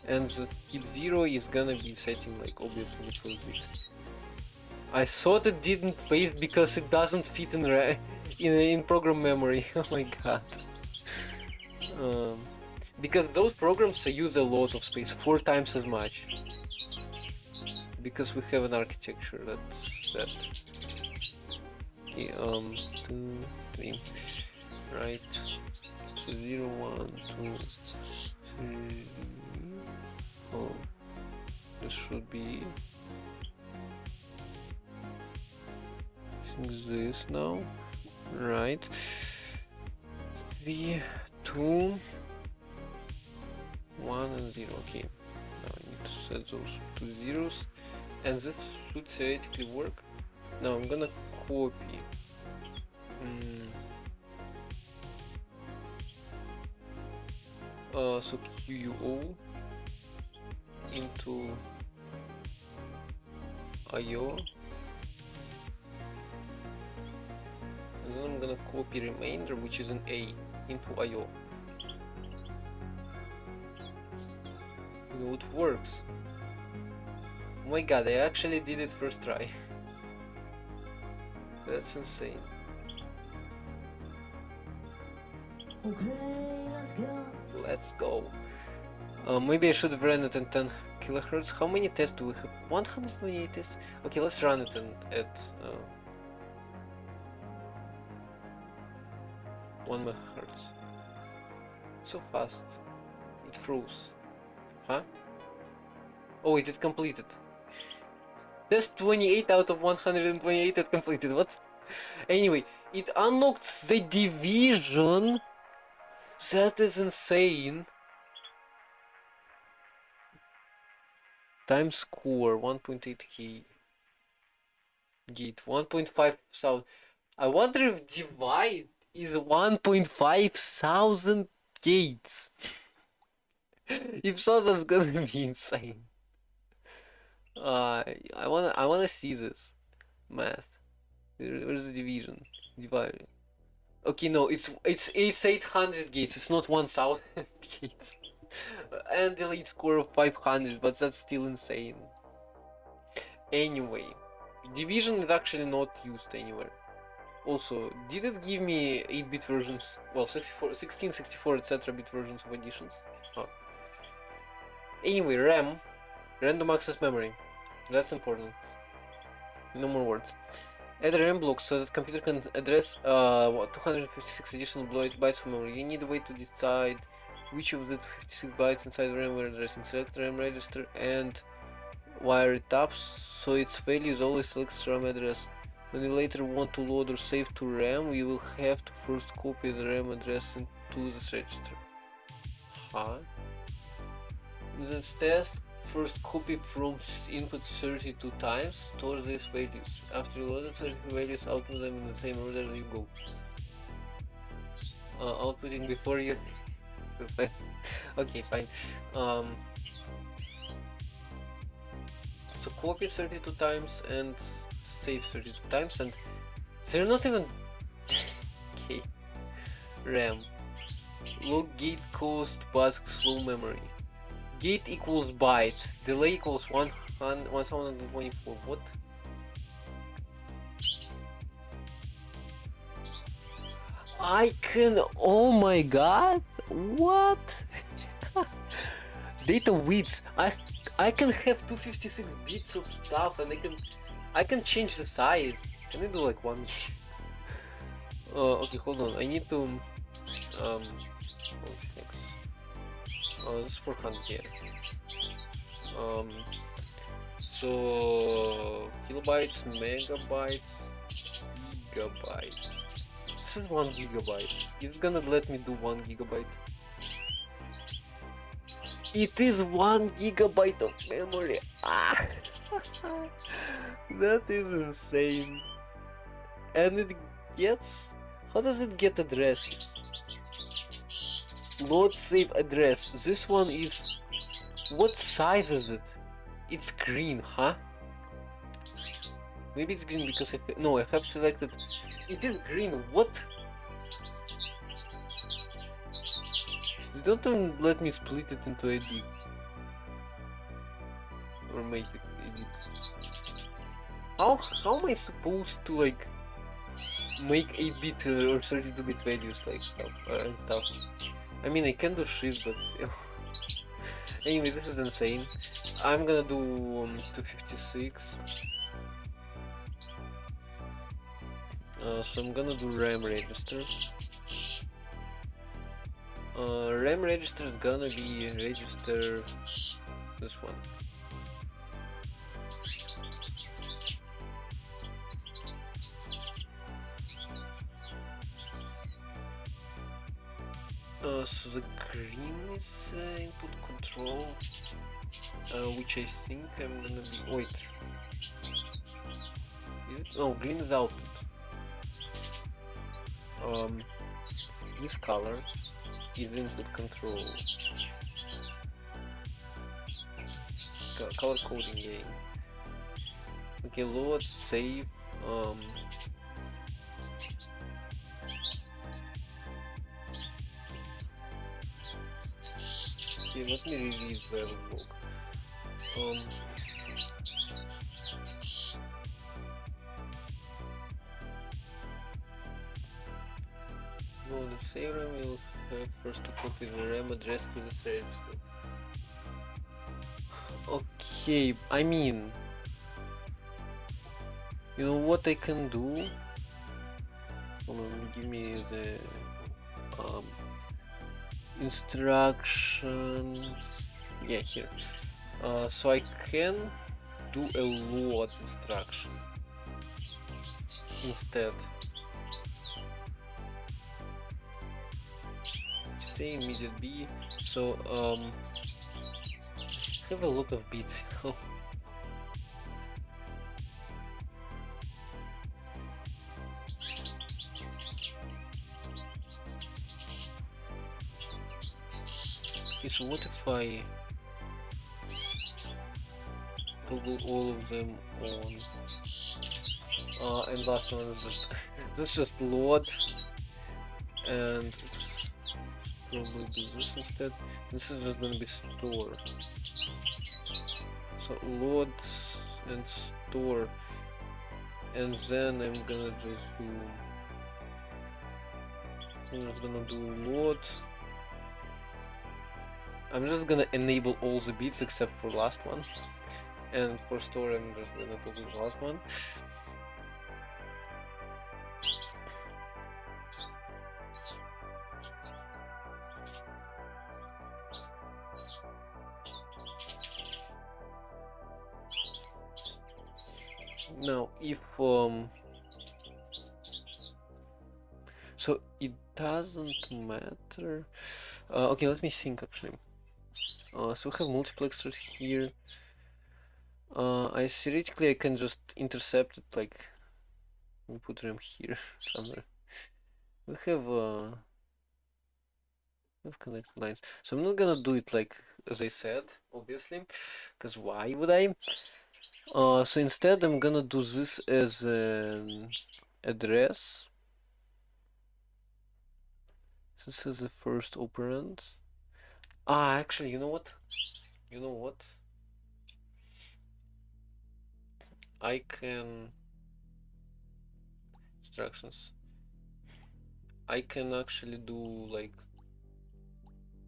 And the skip 0 is gonna be setting like obviously the first bit. I thought it didn't paste because it doesn't fit in program memory. Oh my god. Because those programs use a lot of space, 4 times as much. Because we have an architecture that's that. Okay, 2, 3, right, 0, 1, 2, 3. Oh, this should be this now, right? 3, 2, 1, and 0. Okay, now I need to set those 2 zeros, and this should theoretically work. Now I'm gonna copy. So QUO into IO, and then I'm gonna copy remainder, which is an A, into IO. You know, it works. Oh my god, I actually did it first try. That's insane. Okay, Let's go. Maybe I should have ran it in 10 kilohertz. How many tests do we have? 128 tests? Okay, let's run it at 1 megahertz. So fast. It froze. Huh? Oh, it did completed. Test 28 out of 128 it completed. What? Anyway, it unlocked the division. That is insane. Time score 1.8k. Gate 1.5 thousand. I wonder if divide is 1.5 thousand gates. If so, that's gonna be insane. I wanna see this math. Where's the division? Divide. Okay, no, it's 800 gates. It's not 1000 gates. And delete score of 500, but that's still insane. Anyway, division is actually not used anywhere. Also, did it give me 8-bit versions? Well, 64, 16, 64, etc. bit versions of additions? Oh. Anyway, RAM, random access memory. That's important. No more words. Add a RAM block so that computer can address 256 additional bytes from memory. You need a way to decide which of the 56 bytes inside the RAM we're addressing. Select RAM register and wire it up so its values always selects RAM address. When you later want to load or save to RAM, you will have to first copy the RAM address into this register. Huh? This test, first copy from input 32 times, store these values. After you load the 32 values, output them in the same order you go. Outputting before you... Okay, fine. So copy 32 times and save 30 times, and they're not even. Okay. RAM. Log gate cost but slow memory. Gate equals byte. Delay equals 1024. What? I can. Oh my god! What? Data widths. I can have 256 bits of stuff, and I can change the size. Can I do like one? Okay, hold on. I need to oh, thanks. This is 400 here. So kilobytes, megabytes, gigabytes. This is 1 gigabyte. It's gonna let me do 1 gigabyte. It is 1 gigabyte of memory. Ah, that is insane. And it gets. How does it get addresses? Load save address. This one is. What size is it? It's green, huh? Maybe it's green because no, I have selected. It is green. What? They don't even let me split it into a bit or make it a bit. How am I supposed to like make 8-bit or 32-bit values like stuff and stuff? I mean, I can do shift, but still. Anyway, this is insane. I'm gonna do 256. So I'm gonna do RAM register. RAM register is gonna be register this one. So the green is input control, which I think I'm gonna be. Wait, is it? Oh, green is output. This color is input control. Color coding game. Okay, load, save. Okay, let me release the log. No, the save RAM will have first to copy the RAM address to this register. Okay, I mean, you know what I can do? Hold on, give me the instructions. Yeah, here. So I can do a load instruction instead. Stay immediate B. So have a lot of bits, you know. Okay, so what if I toggle all of them on? And last one is just let's just load and oops, probably do this instead. This is just gonna be store. So load and store, and then I'm gonna just do. I'm just gonna do load. I'm just gonna enable all the bits except for last one, and for store I'm just gonna toggle the last one. Now, if so it doesn't matter. Okay, let me think actually. So we have multiplexers here. Theoretically I can just intercept it, like we put them here somewhere. We have connected lines. So I'm not gonna do it like as I said, obviously, because why would I? So instead I'm gonna do this as an address. This is the first operand. Actually, you know what? You know what? I can instructions. I can actually do like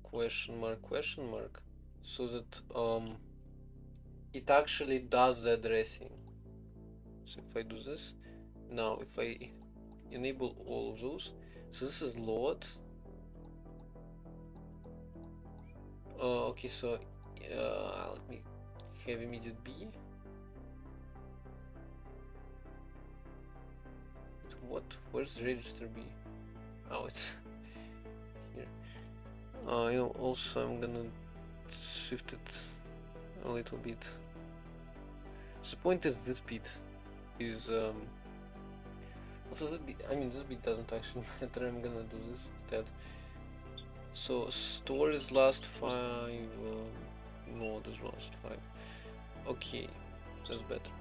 question mark, so that it actually does the addressing. So if I do this now, if I enable all of those, so this is load. Okay, so let me have immediate B. What? Where's register B? Oh, it's here. You know, also I'm gonna shift it a little bit. So the point is this bit is also this bit, I mean this bit doesn't actually matter. I'm gonna do this instead. So store is last 5, node is last 5. Okay, that's better.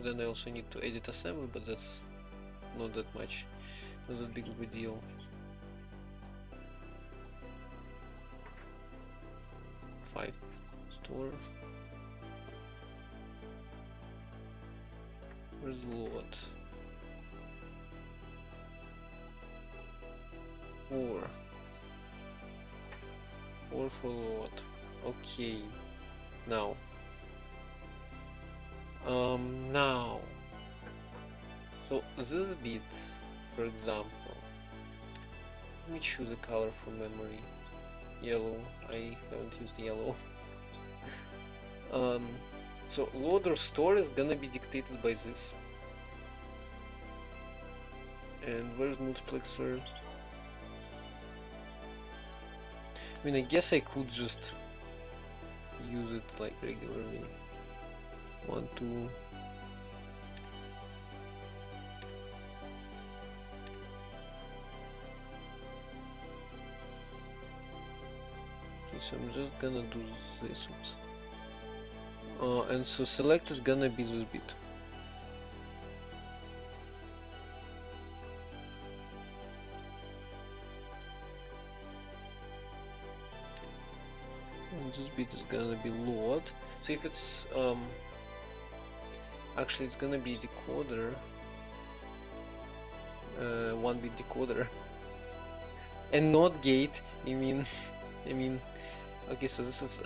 Then I also need to edit assembly, but that's not that much, not that big of a deal. Five store. Where's the load? 4. 4 for load. Okay. Now. Now. So this bit, for example, let me choose a color for memory. Yellow. I haven't used yellow. So load or store is gonna be dictated by this. And where's multiplexer? I mean, I guess I could just use it like regularly. 1, 2. Okay, so I'm just gonna do this. And so select is gonna be this bit. And this bit is gonna be load. So if it's actually it's gonna be decoder, 1-bit decoder, and not gate. I mean, okay. So this is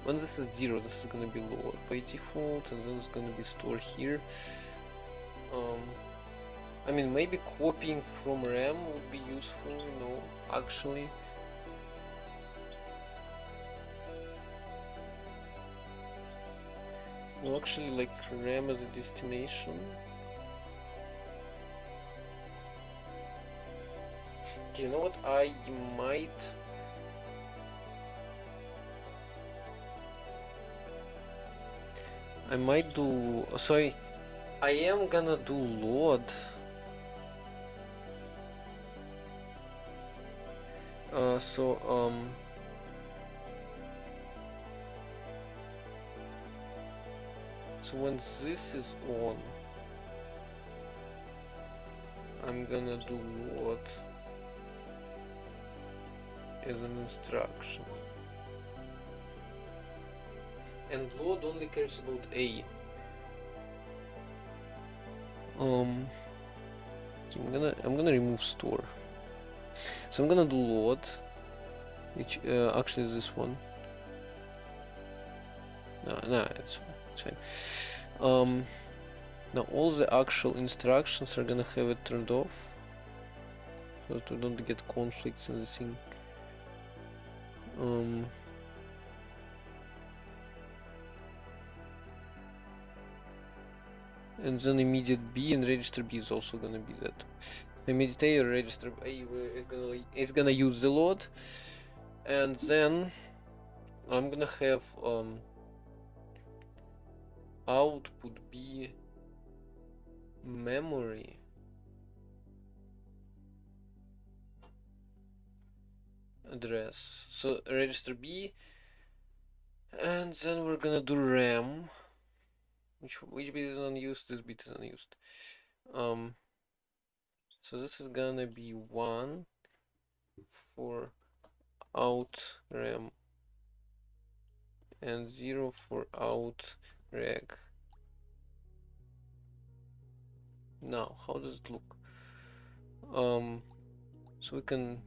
when this is 0, this is gonna be load by default, and then it's gonna be store here. I mean, maybe copying from RAM would be useful, you know, actually. No, actually, like RAM as a destination. Okay, you know what? I might. Do. Sorry, I am gonna do load. So when this is on, I'm gonna do load as an instruction. And load only cares about A. I'm gonna remove store. So I'm gonna do load, which actually is this one. No, it's fine. Now all the actual instructions are gonna have it turned off, so that we don't get conflicts in the thing. And then immediate B and register B is also gonna be that. Immediate A or register A is gonna use the load, and then I'm gonna have output B memory address. So register B And then we're gonna do RAM. Which bit is unused? This bit is unused. So this is gonna be 1 for out RAM and 0 for out reg. Now, how does it look? So we can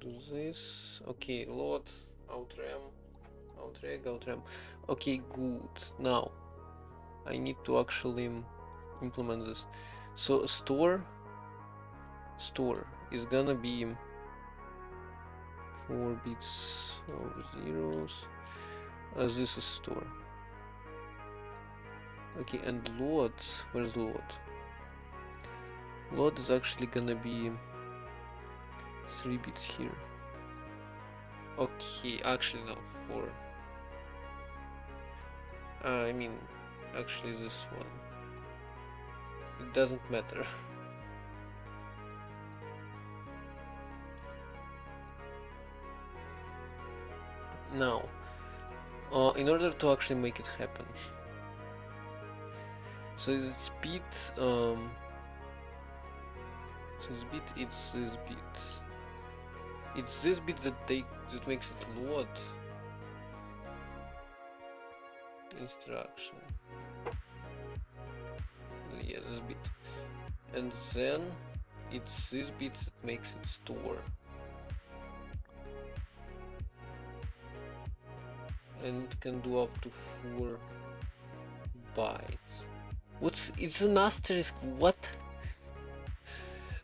do this. Okay, load out RAM, out reg, out RAM. Okay, good. Now I need to actually implement this. So store is gonna be 4 bits of zeros. As this is store. Okay, and load, where's load? Load is actually gonna be 3 bits here. Okay, actually no, 4. I mean, actually this one. It doesn't matter. Now, in order to actually make it happen, so it's bit, so this bit, it's this bit. It's this bit that makes it load instruction. Yeah, this bit. And then it's this bit that makes it store. And it can do up to 4 bytes. It's an asterisk, what?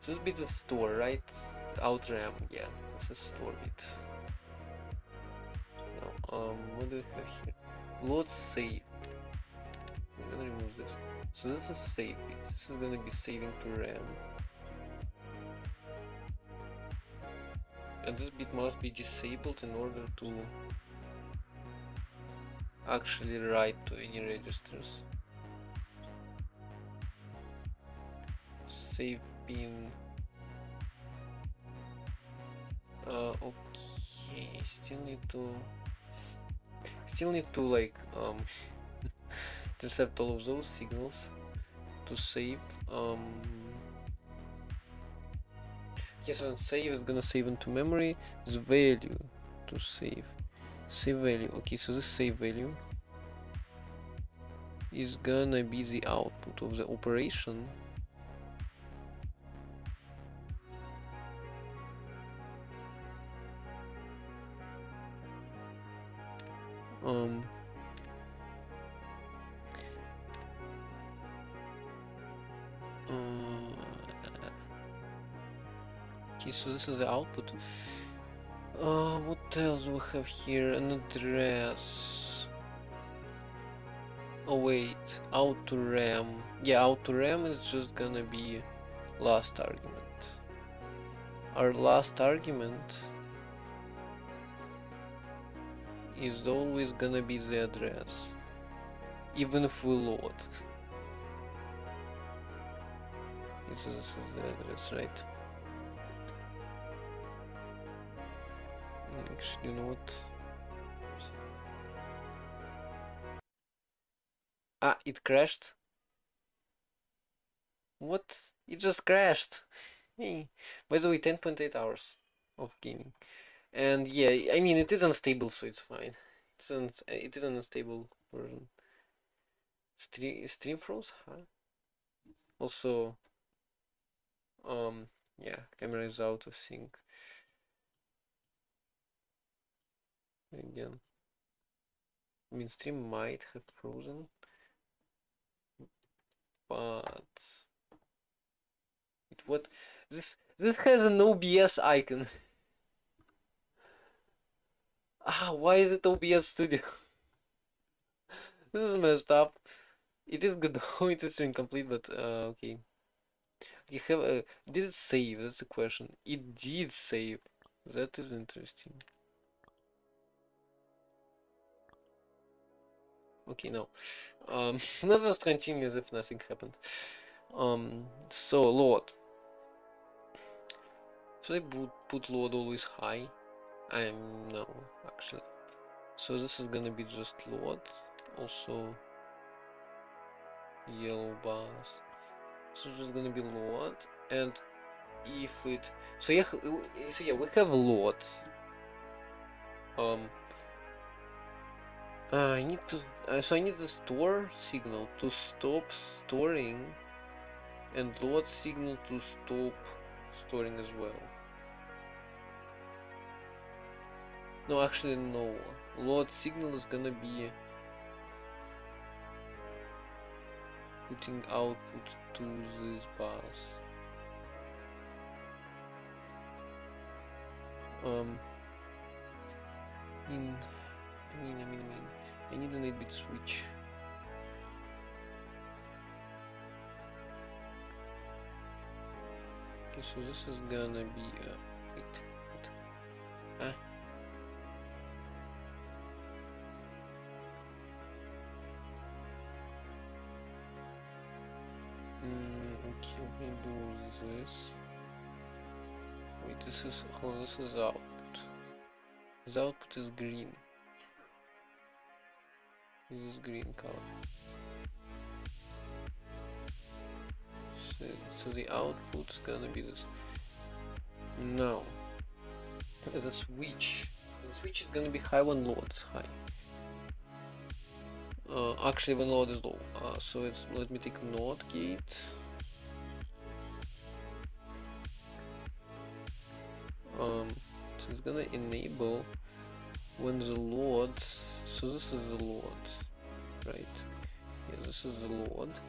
This bit is store, right? Out RAM, yeah, this is store bit. Now, what do we have here? Load save. I'm gonna remove this. So this is save bit. This is gonna be saving to RAM. And this bit must be disabled in order to actually write to any registers. Save pin. Okay, still need to like intercept all of those signals to save. Yes, and save is gonna save into memory. The value to save value. Okay, so this save value is gonna be the output of the operation. Okay, so this is the output. What else do we have here? An address. Oh wait, out to RAM. Yeah, out to RAM is just gonna be last argument. Our last argument is always gonna be the address, even if we load. So this is the address, right? Actually, you know what? Ah, it crashed. What? It just crashed. Hey. By the way, 10.8 hours of gaming. And yeah, I mean, it is unstable, so it's fine. It is an unstable version. Stream froze? Huh? Also, yeah, camera is out of sync. Again. I mean, stream might have frozen, but what? This has an OBS icon. Ah, why is it OBS Studio? This is messed up. It is good though. It is incomplete, but okay. You have a. Did it save? That's the question. It did save. That is interesting. Okay, no. Let's just continue as if nothing happened. So load. Should I put load always high? No, actually. So this is gonna be just load, also yellow bars. So it's just gonna be load, and if it so yeah, we have loads. I need to so I need the store signal to stop storing, and load signal to stop storing as well. No, actually no. Load signal is gonna be putting output to this bus. I need an 8-bit switch. Okay, so this is gonna be wait. Ah. Okay, let me do this. Wait, this is output. This output is green. This is green color. So the output is gonna be this. Now, the switch is gonna be high when load is high. Actually, when load is low. So it's let me take NOT gate. So it's gonna enable when the load. So this is the load, right? Yeah, this is the load.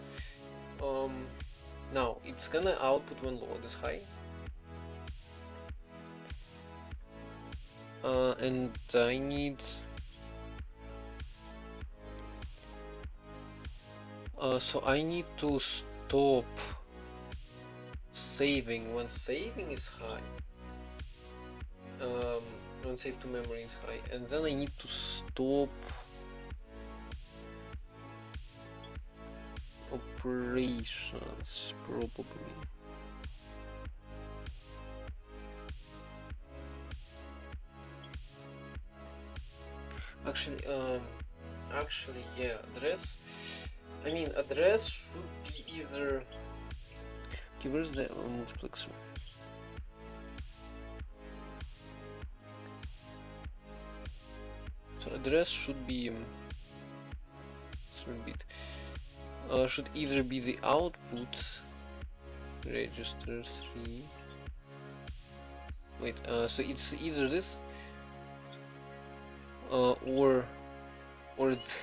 Now it's gonna output when load is high. And I need so I need to stop saving when saving is high. When save to memory is high, and then I need to stop operations probably. Actually, yeah, address. I mean, address should be either. Okay, where's the multiplexer? So address should be 3-bit. Should either be the output register 3. Wait, so it's either this or it's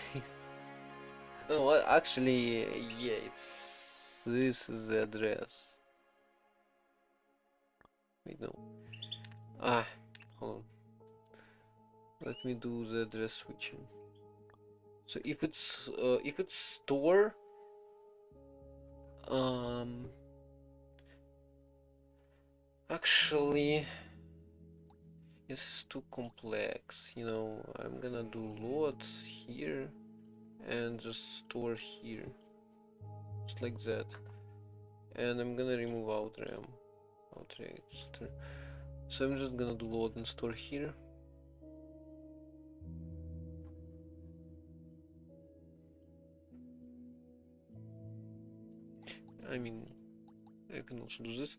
no, well, actually, yeah, it's this is the address. Wait, no. Hold on. Let me do the address switching. So if it's store, actually, it's too complex. You know, I'm gonna do load here and just store here, just like that. And I'm gonna remove outram, outregister. So I'm just gonna do load and store here. I mean, I can also do this.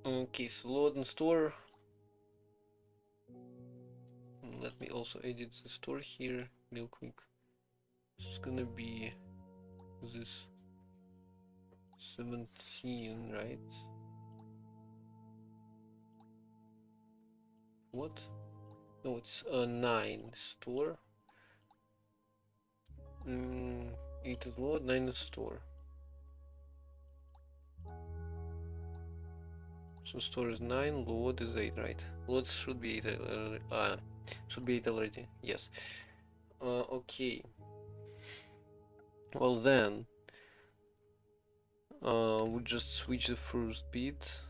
Okay, so load and store. Let me also edit the store here real quick. It's gonna be this 17, right? What? No, it's a 9 store. 8 is load, 9 is store. So store is 9, load is 8, right? Load should be 8, should be 8 already, yes. Okay. Well then, we just switch the first bit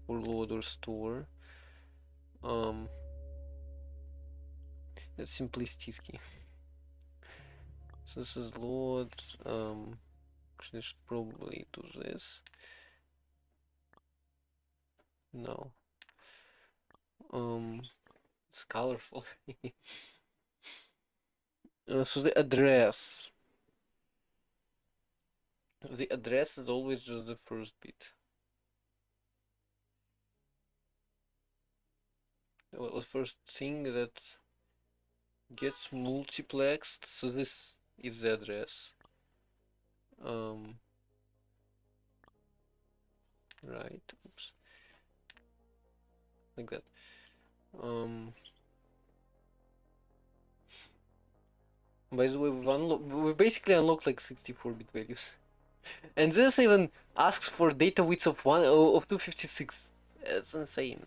for load or store. It's simplistic. So this is load. Actually, I should probably do this. No. It's it's colorful. So the address. The address is always just the first bit. Well, the first thing that gets multiplexed. So this is the address. Right. Oops. Like that. By the way, we basically unlocked like 64-bit values, and this even asks for data widths of 256. It's insane.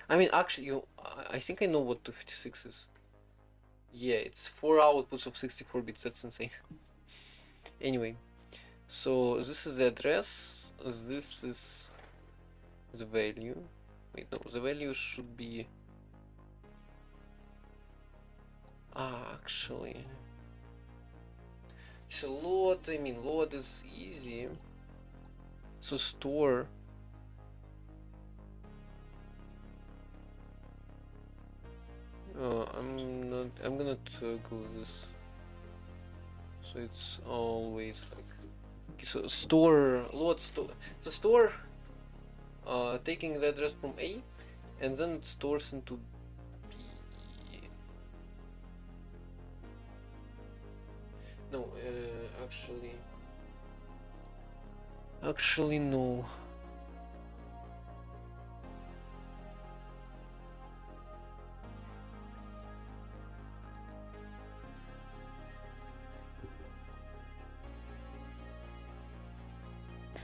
I mean, actually, I think I know what 256 is. Yeah, it's 4 outputs of 64 bits. That's insane. Anyway, so this is the address. This is the value. Wait, no, the value should be. Actually, it's a load. I mean, load is easy. So store. I'm gonna toggle this. So it's always like. Okay, so store, load store. It's a store taking the address from A and then it stores into B. No, actually no.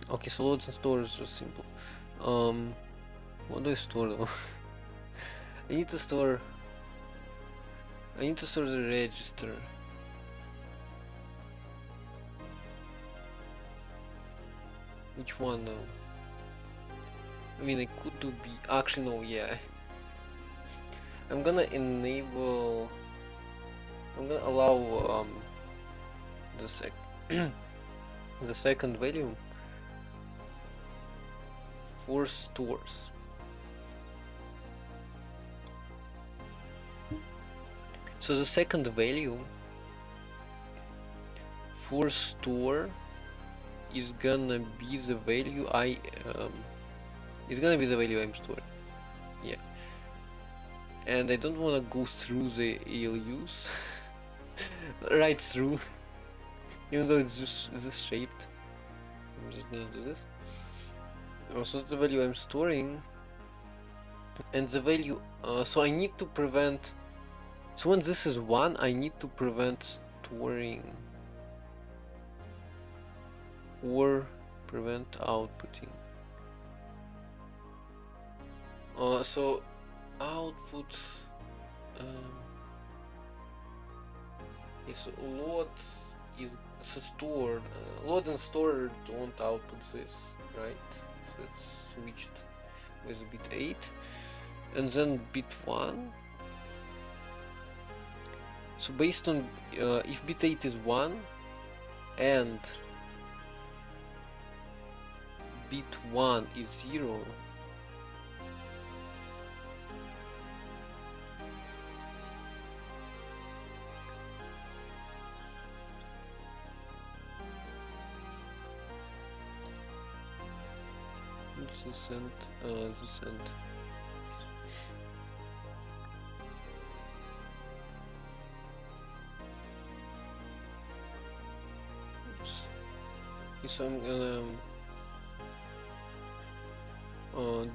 Okay, so loads and store is just simple. What do I store though? I need to store the register. Which one though? I mean, I could do B. Actually, no, yeah. I'm gonna allow the second value for stores. So the second value for store is gonna be the value I'm storing. Yeah. And I don't wanna go through the ALUs. Right through. Even though it's just this shaped. I'm just gonna do this. Also the value I'm storing. And the value so I need to prevent. So when this is 1, I need to prevent storing or prevent outputting. So output so load is so stored. Load and store don't output this, right? So it's switched with bit 8 and then bit 1. So based on if bit 8 is 1 and bit 1 is 0, this and this and oops. Okay, so I'm gonna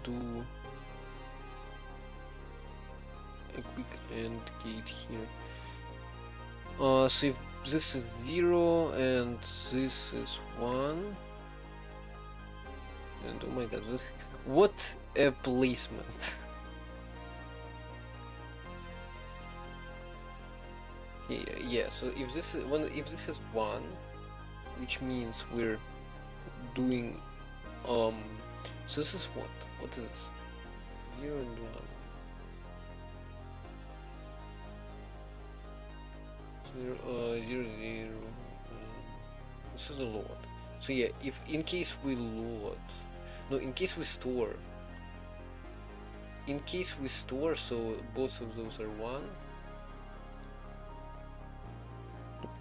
do a quick AND gate here. So if this is 0 and this is 1, and oh my god, what a placement. Okay, yeah, so if this is 1, which means we're doing so this is what is this? 0 and 1. 0 0. This is a load. So yeah, if in case we load, no, in case we store, in case we store, so both of those are 1,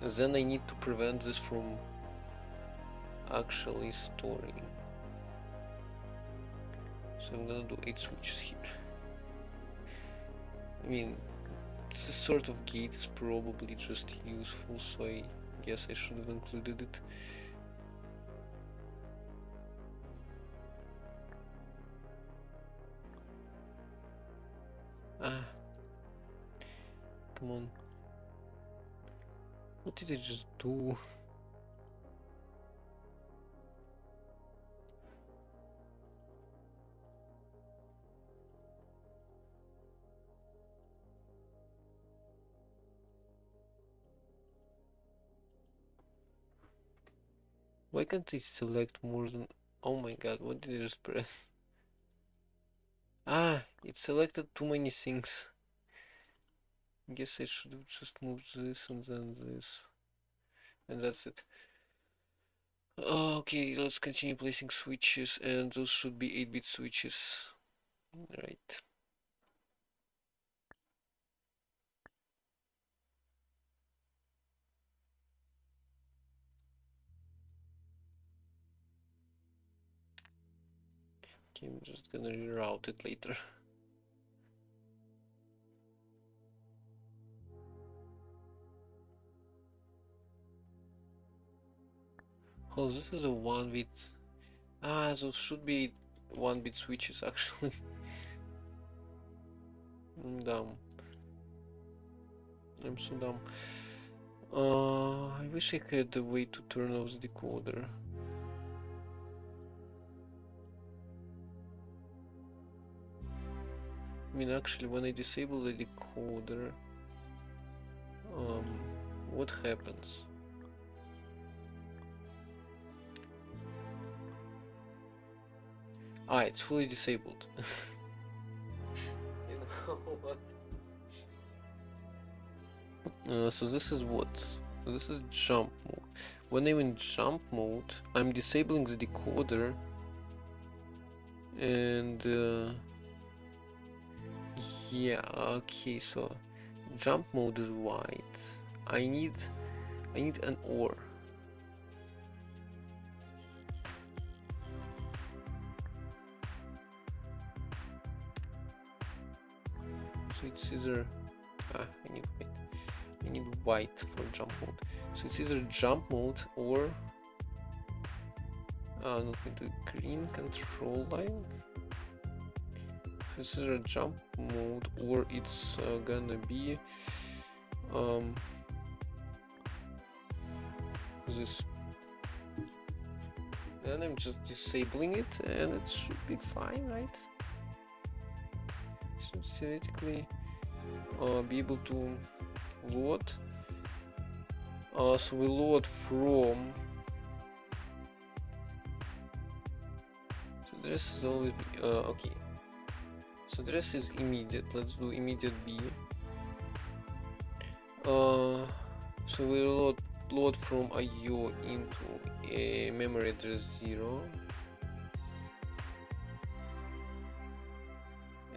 then I need to prevent this from actually storing. So I'm gonna do 8 switches here. I mean, this sort of gate is probably just useful, so I guess I should have included it. Ah, come on. What did I just do? Why can't I select more than... Oh my god, what did I just press? Ah, it selected too many things. Guess I should have just moved this and then this. And that's it. Okay, let's continue placing switches, and those should be 8-bit switches. Right. Okay, I'm just gonna reroute it later. Oh, this is a 1-bit. Ah, those should be 1-bit switches actually. I'm dumb. I'm so dumb. I wish I had a way to turn off the decoder. I mean, actually, when I disable the decoder, what happens? Ah, it's fully disabled. You know what? So this is what? This is jump mode. When I'm in jump mode, I'm disabling the decoder, and yeah, okay, so jump mode is white. I need an OR. So it's either I need white for jump mode. So it's either jump mode or not going to green control line. So it's either jump mode or it's gonna be this. Then I'm just disabling it and it should be fine, right? Should theoretically be able to load. So we load from. So this is always okay. So this is immediate. Let's do immediate B. So we load from IO into a memory address 0.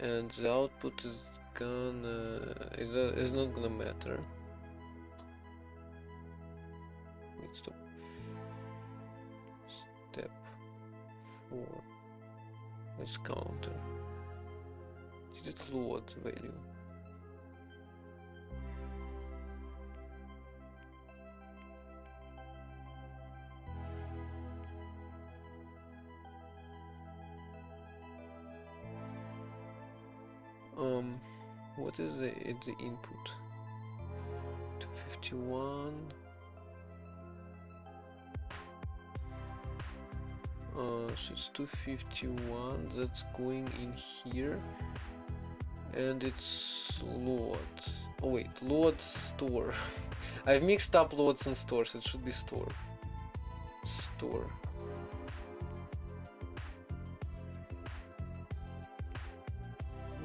And the output is not gonna matter. Wait, stop. Step 4. Let's counter. Did it load value? What is the input? 251. So it's 251. That's going in here, and it's load. Oh wait, load store. I've mixed up loads and stores. It should be store. Store.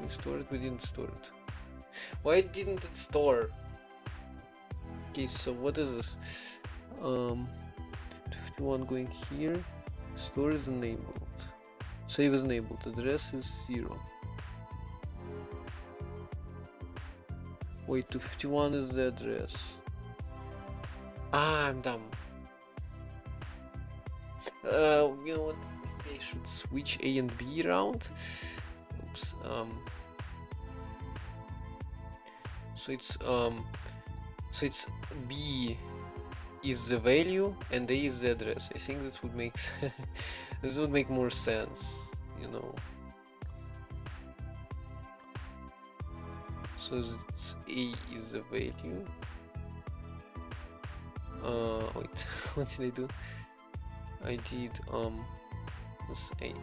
We stored it. We didn't store it. Why didn't it store? Okay, so what is this? 251 going here. Store is enabled. Save is enabled. Address is 0. Wait, 251 is the address. Ah, I'm dumb. You know what? Maybe I should switch A and B around. Oops. So it's B is the value and A is the address. I think this would make this would make more sense, you know. So it's A is the value. Wait, what did I do? I did this A.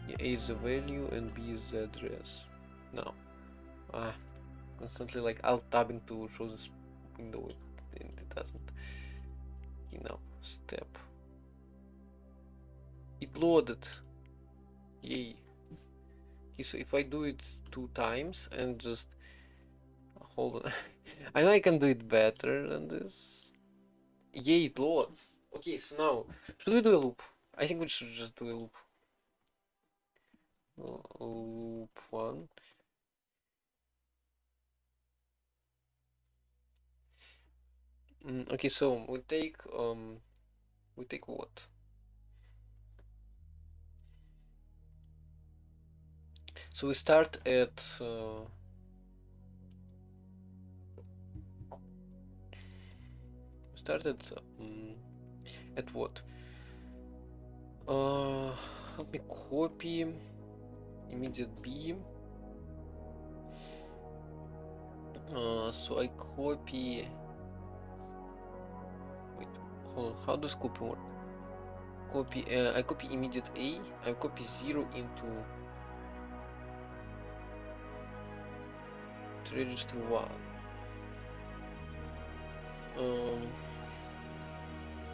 Yeah, A is the value and B is the address. Now, constantly like alt tabbing to show this window and it doesn't. You know, step. It loaded. Yay. Okay, so if I do it 2 times and just hold on. I know I can do it better than this. Yay, it loads. Okay, so now should we do a loop? I think we should just do a loop. Loop 1. Okay, so we take what? So we start at at what? Let me copy immediate B. So I copy. Wait, hold on. How does copy work? Copy. I copy immediate A. I copy 0 into register 1.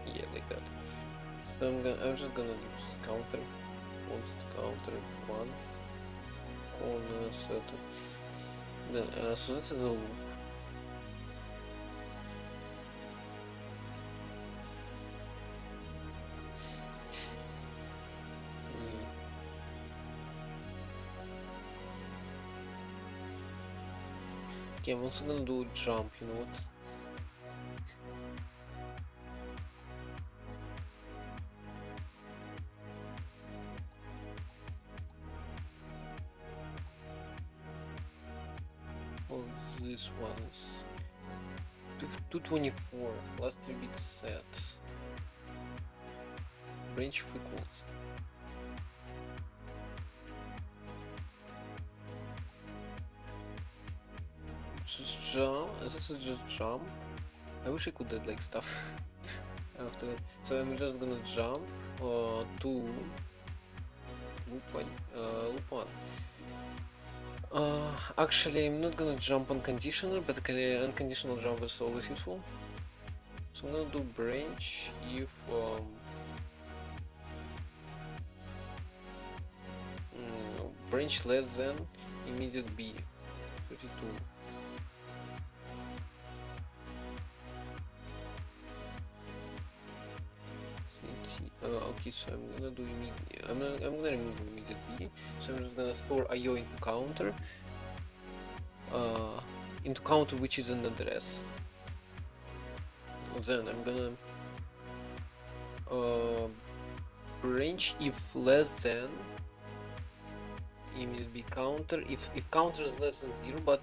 Yeah, like that. So I'm just gonna use counter. Const counter 1. Colon set. Then so that's the loop. Okay, I'm also gonna do jump, you know what? Oh, this one is 224, last 3 bits set. Branch of equals. Just jump, this is just jump. I wish I could add like stuff after that. So I'm just gonna jump to loop 1. Actually, I'm not gonna jump unconditional, but unconditional jump is always useful. So I'm gonna do branch if branch less than immediate B 32. Okay, so I'm gonna do I'm gonna remove immediate B. So I'm just gonna store IO into counter which is an address. Then I'm gonna branch if less than immediate B counter if counter is less than 0, but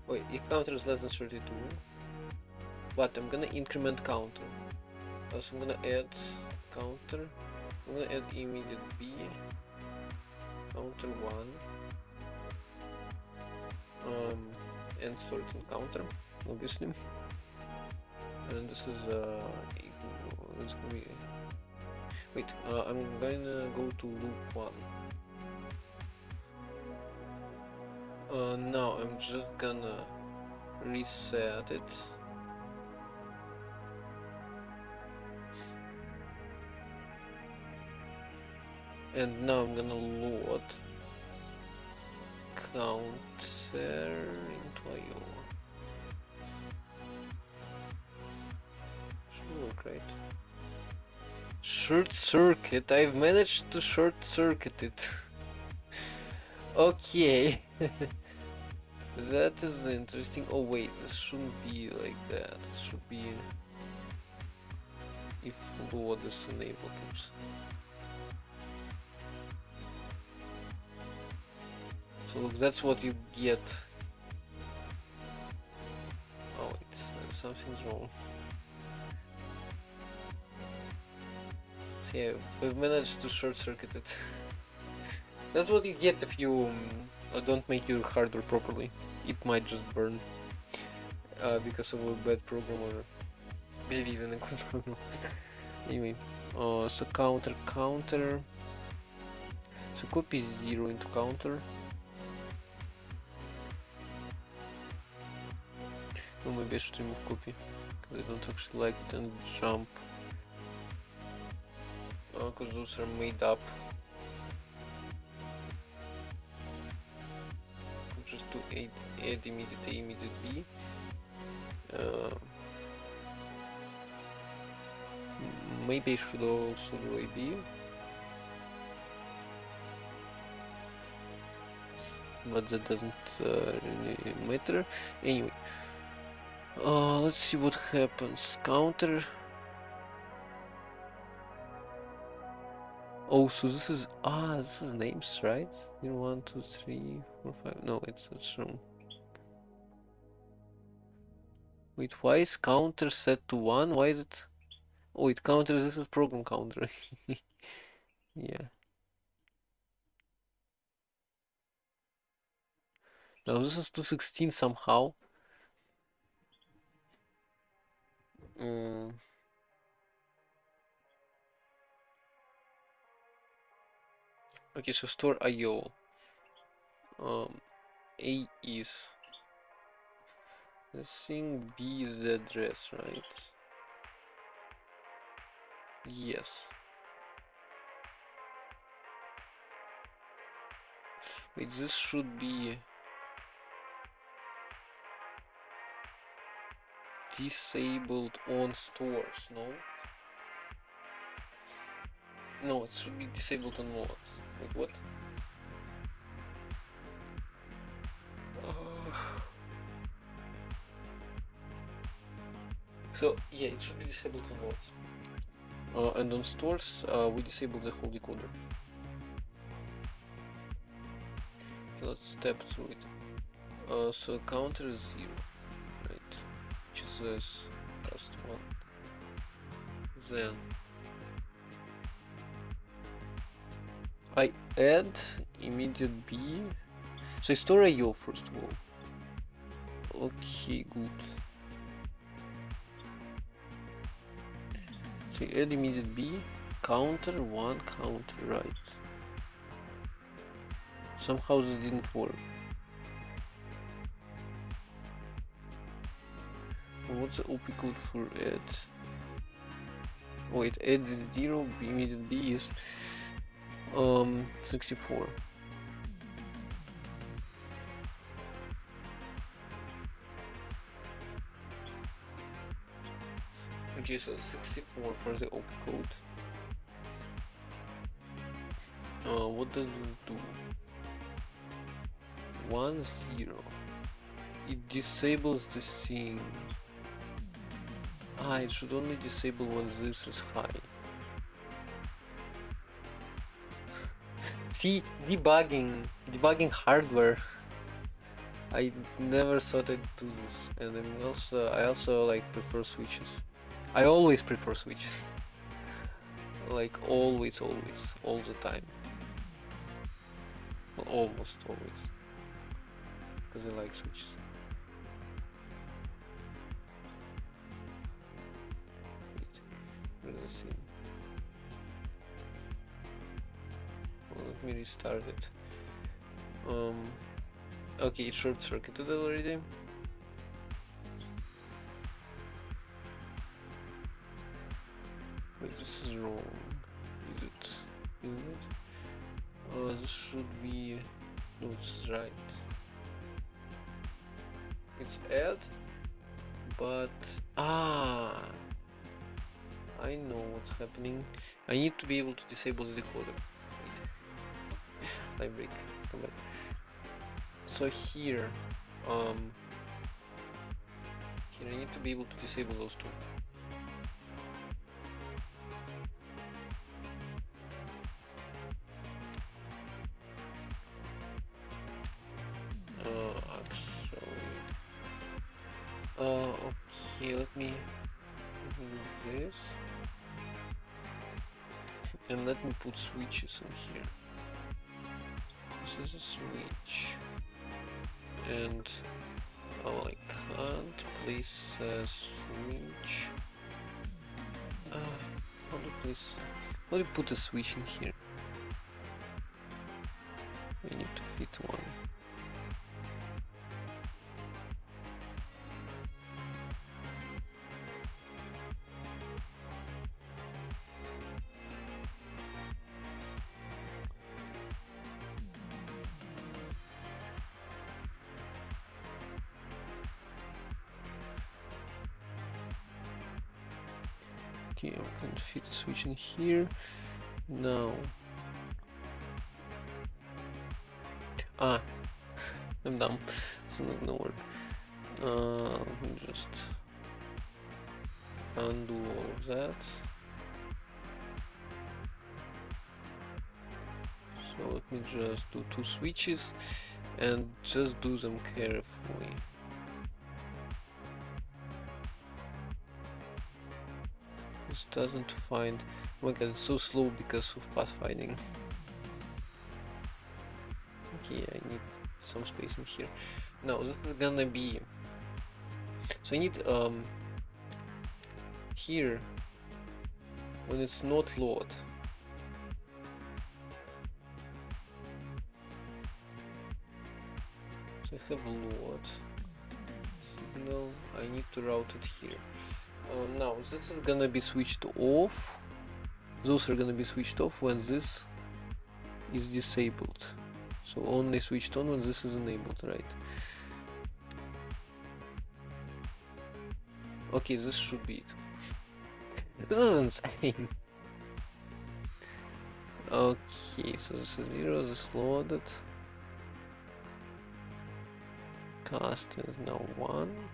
wait, if counter is less than 32, but I'm gonna increment counter. So I'm gonna add counter. I'm gonna add immediate B counter 1 and store it in counter, obviously. And this is it's gonna be. Wait, I'm gonna go to loop 1. Now I'm just gonna reset it. And now I'm gonna load counter into IO. Should work, right? Short circuit. I've managed to short circuit it. Okay. That is interesting. Oh wait, this shouldn't be like that. It should be if load is enabled. Oops. So look, that's what you get. Oh wait, something's wrong. So yeah, we've managed to short circuit it. That's what you get if you don't make your hardware properly. It might just burn because of a bad program or maybe even a good program. Anyway, so counter. So copy 0 into counter. No, maybe I should remove copy because I don't actually like it, and jump because those are made up. Just to add immediate A, immediate B. Maybe I should also do AB, but that doesn't really matter. Anyway, let's see what happens. Counter. Oh, so this is names, right? 0, 1, 2, 3, 4, 5. No, it's wrong. Wait, why is counter set to 1? Why is it? Oh, it counters. This is program counter. Yeah. Now this is 216 somehow. Okay, so store IO. A is the thing, B is the address, right? Yes. Wait, this should be disabled on stores, no? No, it should be disabled on mods. Wait, what? So, yeah, it should be disabled on mods. And on stores, we disable the whole decoder. Okay, let's step through it. So counter is 0, right? Which is this cast 1. Then I add immediate B. So I store IO first of all. Okay, good. So I add immediate B, counter 1, counter, right? Somehow that didn't work. What's the OP code for add? Wait, add is 0, immediate B is 64. Okay, so 64 for the OP code. What does it do? 1, 0. It disables this thing. It should only disable when this is high. See, debugging hardware. I never thought I'd do this, and I also like prefer switches. I always prefer switches. Like always, all the time. Well, almost always. Because I like switches. Wait, where is it? Well, let me restart it. Okay, it short circuited already. Wait, this is wrong. Is it? This should be. No, it's right. It's add, but I know what's happening. I need to be able to disable the decoder. Wait. Line break. Come back. So here here I need to be able to disable those two. Actually, okay, let me do this, and let me put switches in here. This is a switch, and oh, I can't place a switch. How do you put a switch in here? We need to fit one. Okay, I can fit a switch in here. Now. I'm dumb. It's not gonna work. Let me just undo all of that. So let me just do two switches and just do them carefully. This doesn't find. Oh my god, it's so slow because of pathfinding. Okay, I need some space in here. Now this is gonna be. So I need here when it's not load. So I have load signal. I need to route it here. Now this is gonna be switched off. Those are gonna be switched off when this is disabled. So only switched on when this is enabled, right? Okay, this should be it. This is insane. Okay, so this is 0, this loaded. Cast is now 1.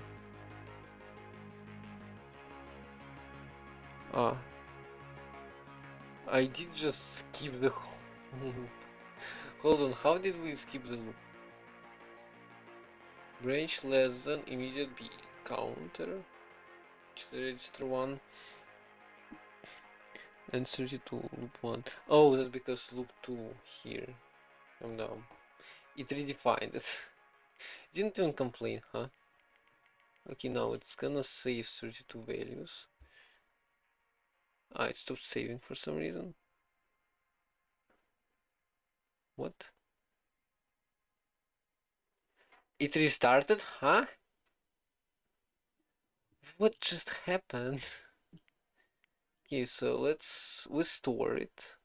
I did just skip the loop. Hold on, how did we skip the loop? Branch less than immediate B. Counter. Register 1. And 32, loop 1. Oh, that's because loop 2 here. I'm down. It redefined it. Didn't even complain, huh? Okay, now it's gonna save 32 values. It stopped saving for some reason. What? It restarted, huh? What just happened? Okay, so let's restore it.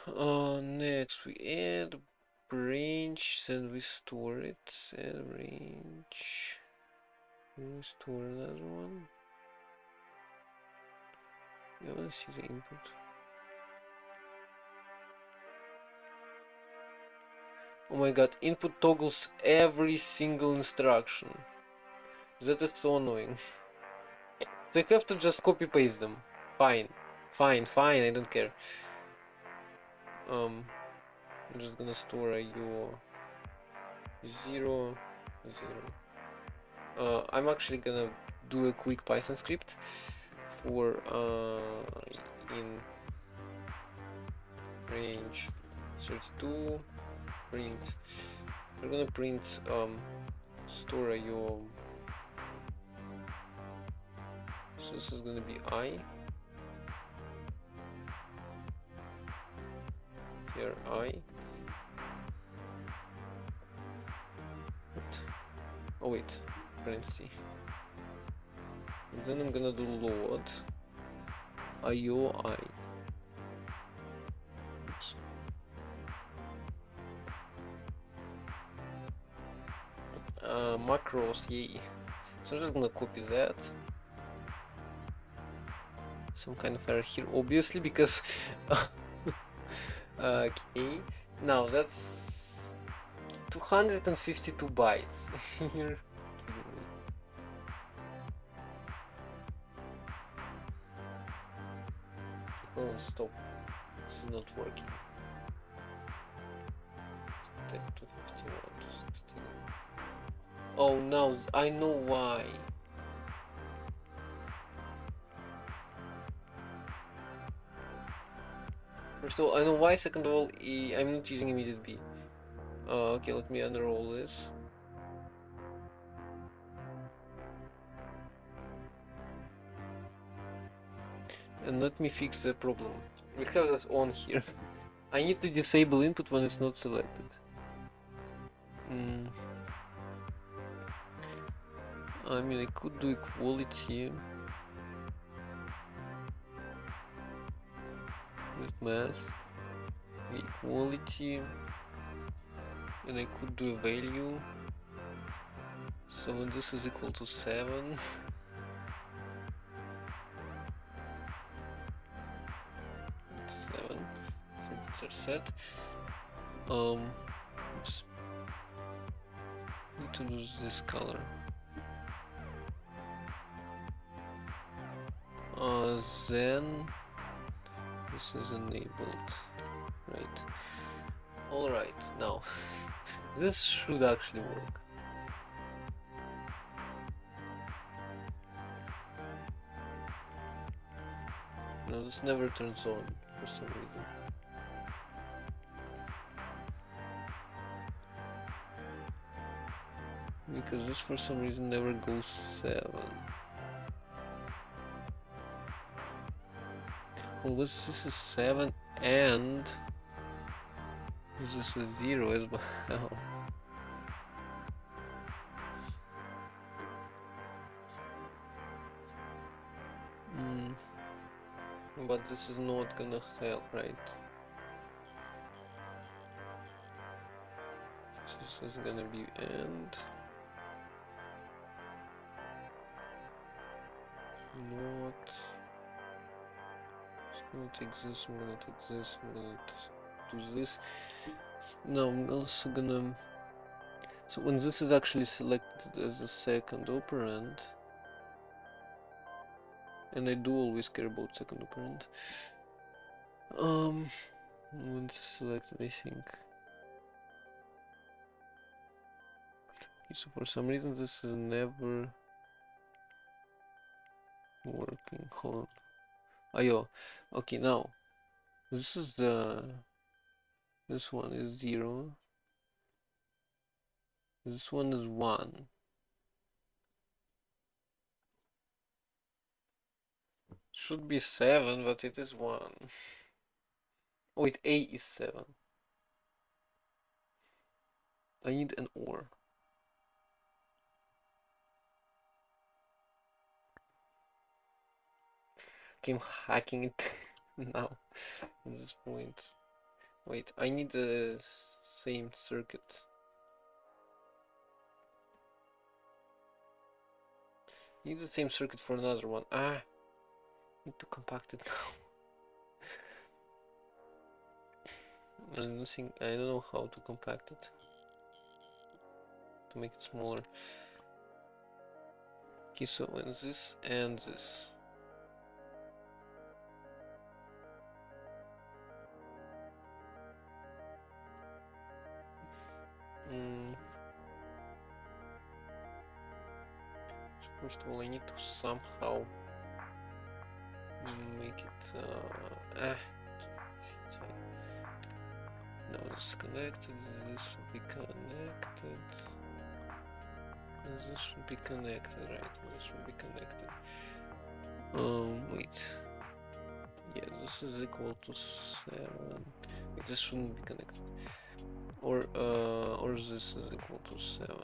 Next we add branch, then we store it. Add branch. Restore another one. I wanna see the input. Oh my god, input toggles every single instruction. That is so annoying. They have to just copy paste them. Fine, I don't care. I'm just gonna store IO 0, 0. I'm actually gonna do a quick Python script for in range 32 print. We're gonna print store IO. So this is gonna be I. Here I. What? Oh wait, print C. And then I'm gonna do load IOI. Oops. Macros, yay. So I'm just gonna copy that. Some kind of error here, obviously, because okay. Now that's 252 bytes. You're kidding me. Hold on, stop. This is not working. Step 251 to 16. Oh no, I know why. First of all, I know why. Second of all, I'm not using immediate B. Okay, let me unroll this. And let me fix the problem. We have this on here. I need to disable input when it's not selected. I mean, I could do equality with math. Equality. And I could do a value. So when this is equal to 7. 7. So it's set. Oops. Need to lose this color. Then this is enabled, right? All right, now this should actually work. No, this never turns on for some reason. Because this for some reason never goes 7. Well, this is 7 and this is 0 as well. But this is not gonna help, right? This is gonna be end. Not. I'm gonna take this, I'm gonna take this, I'm gonna do this. Now I'm also gonna... So when this is actually selected as a second operand, and I do always care about second operand, when this is selected, I think... Okay, so for some reason this is never working. Hold on. Ayo. Okay, now this is this one is 0. This one is 1. Should be 7, but it is 1. Oh, wait, A is 7. I need an OR. Okay, I'm hacking it now at this point. Wait, I need the same circuit. Need the same circuit for another one. Need to compact it now. I don't know how to compact it. To make it smaller. Okay, so when this and this. First of all, I need to somehow make it. It's fine. Now this is connected. This should be connected. And this should be connected, right? This should be connected. Wait. Yeah, this is equal to 7. Wait, this shouldn't be connected. Or this is equal to 7.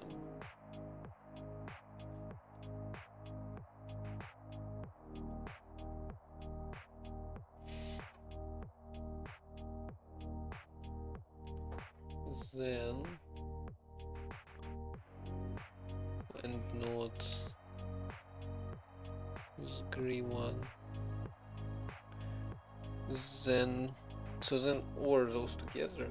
Then and not this gray one. Then so then or those together.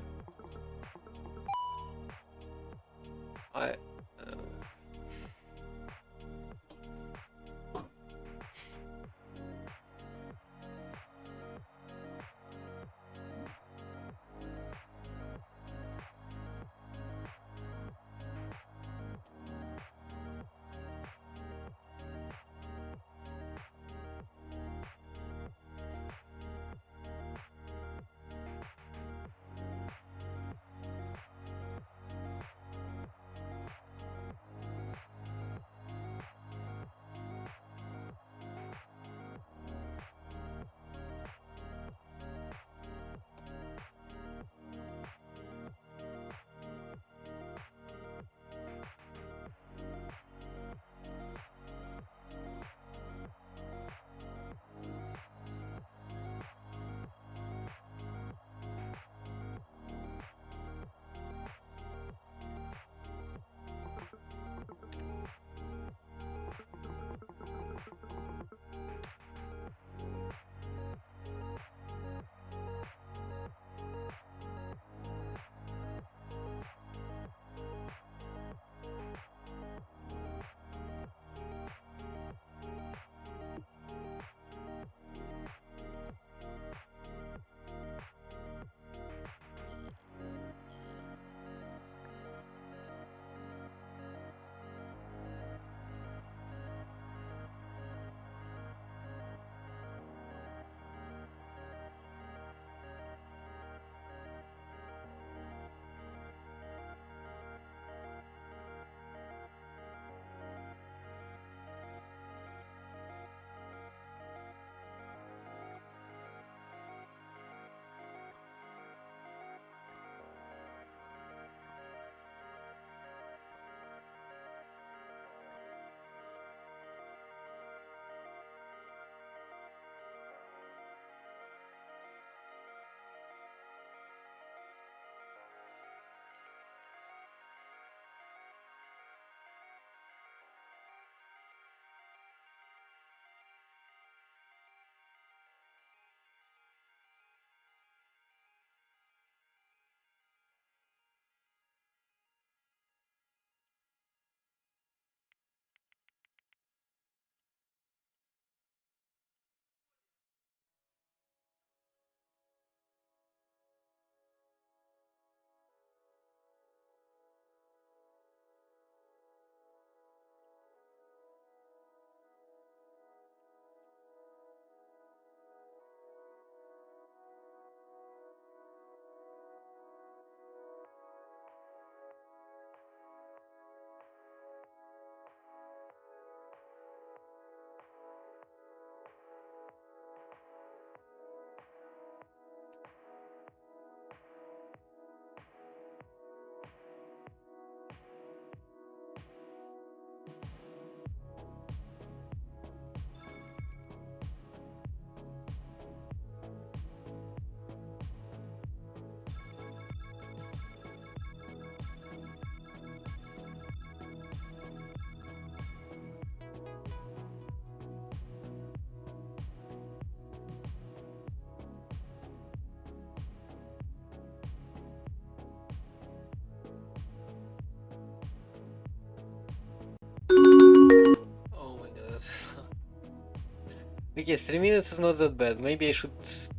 Okay, 3 minutes is not that bad. Maybe I should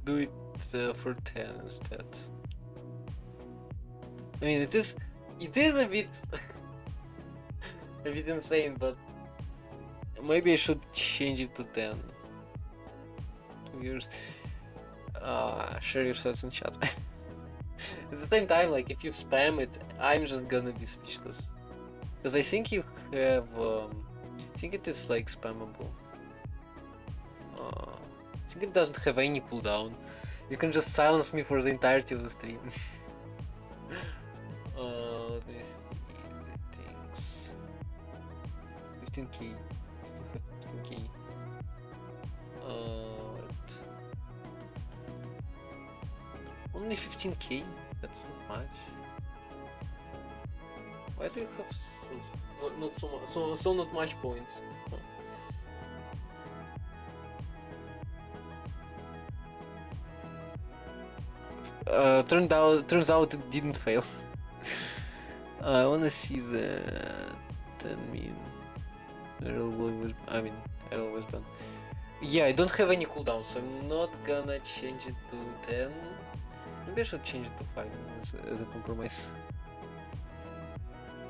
do it for 10 instead. I mean, it is a bit insane, but maybe I should change it to 10. 2 years. Share your thoughts in chat. At the same time, like, if you spam it, I'm just gonna be speechless. Because I think you have, I think it is, like, spammable. I think it doesn't have any cooldown. You can just silence me for the entirety of the stream. This is the things. 15k. Still have 15k. Right. Only 15k? That's not much. Why do you have not so much, so not much points? Turns out it didn't fail. I wanna see the 10 meme. I'll always ban. Yeah, I don't have any cooldown, so I'm not gonna change it to 10. Maybe I should change it to 5 as a compromise.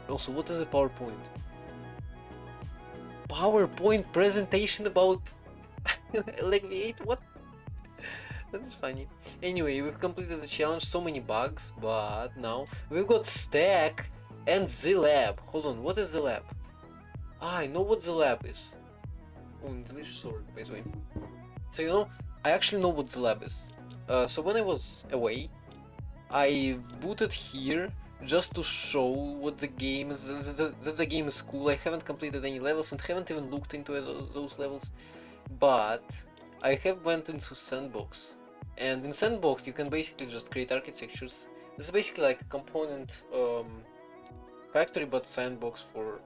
Also, what is a PowerPoint? PowerPoint presentation about like V8? What? That is funny. Anyway, we've completed the challenge, so many bugs, but now we've got Stack and the lab. Hold on, what is the lab? I know what the lab is. Oh, delicious sword, by the way. So I actually know what the lab is. So when I was away, I booted here just to show what the game is, that the game is cool. I haven't completed any levels and haven't even looked into those levels, but I have went into Sandbox, and in Sandbox you can basically just create architectures. This is basically like a component factory, but sandbox for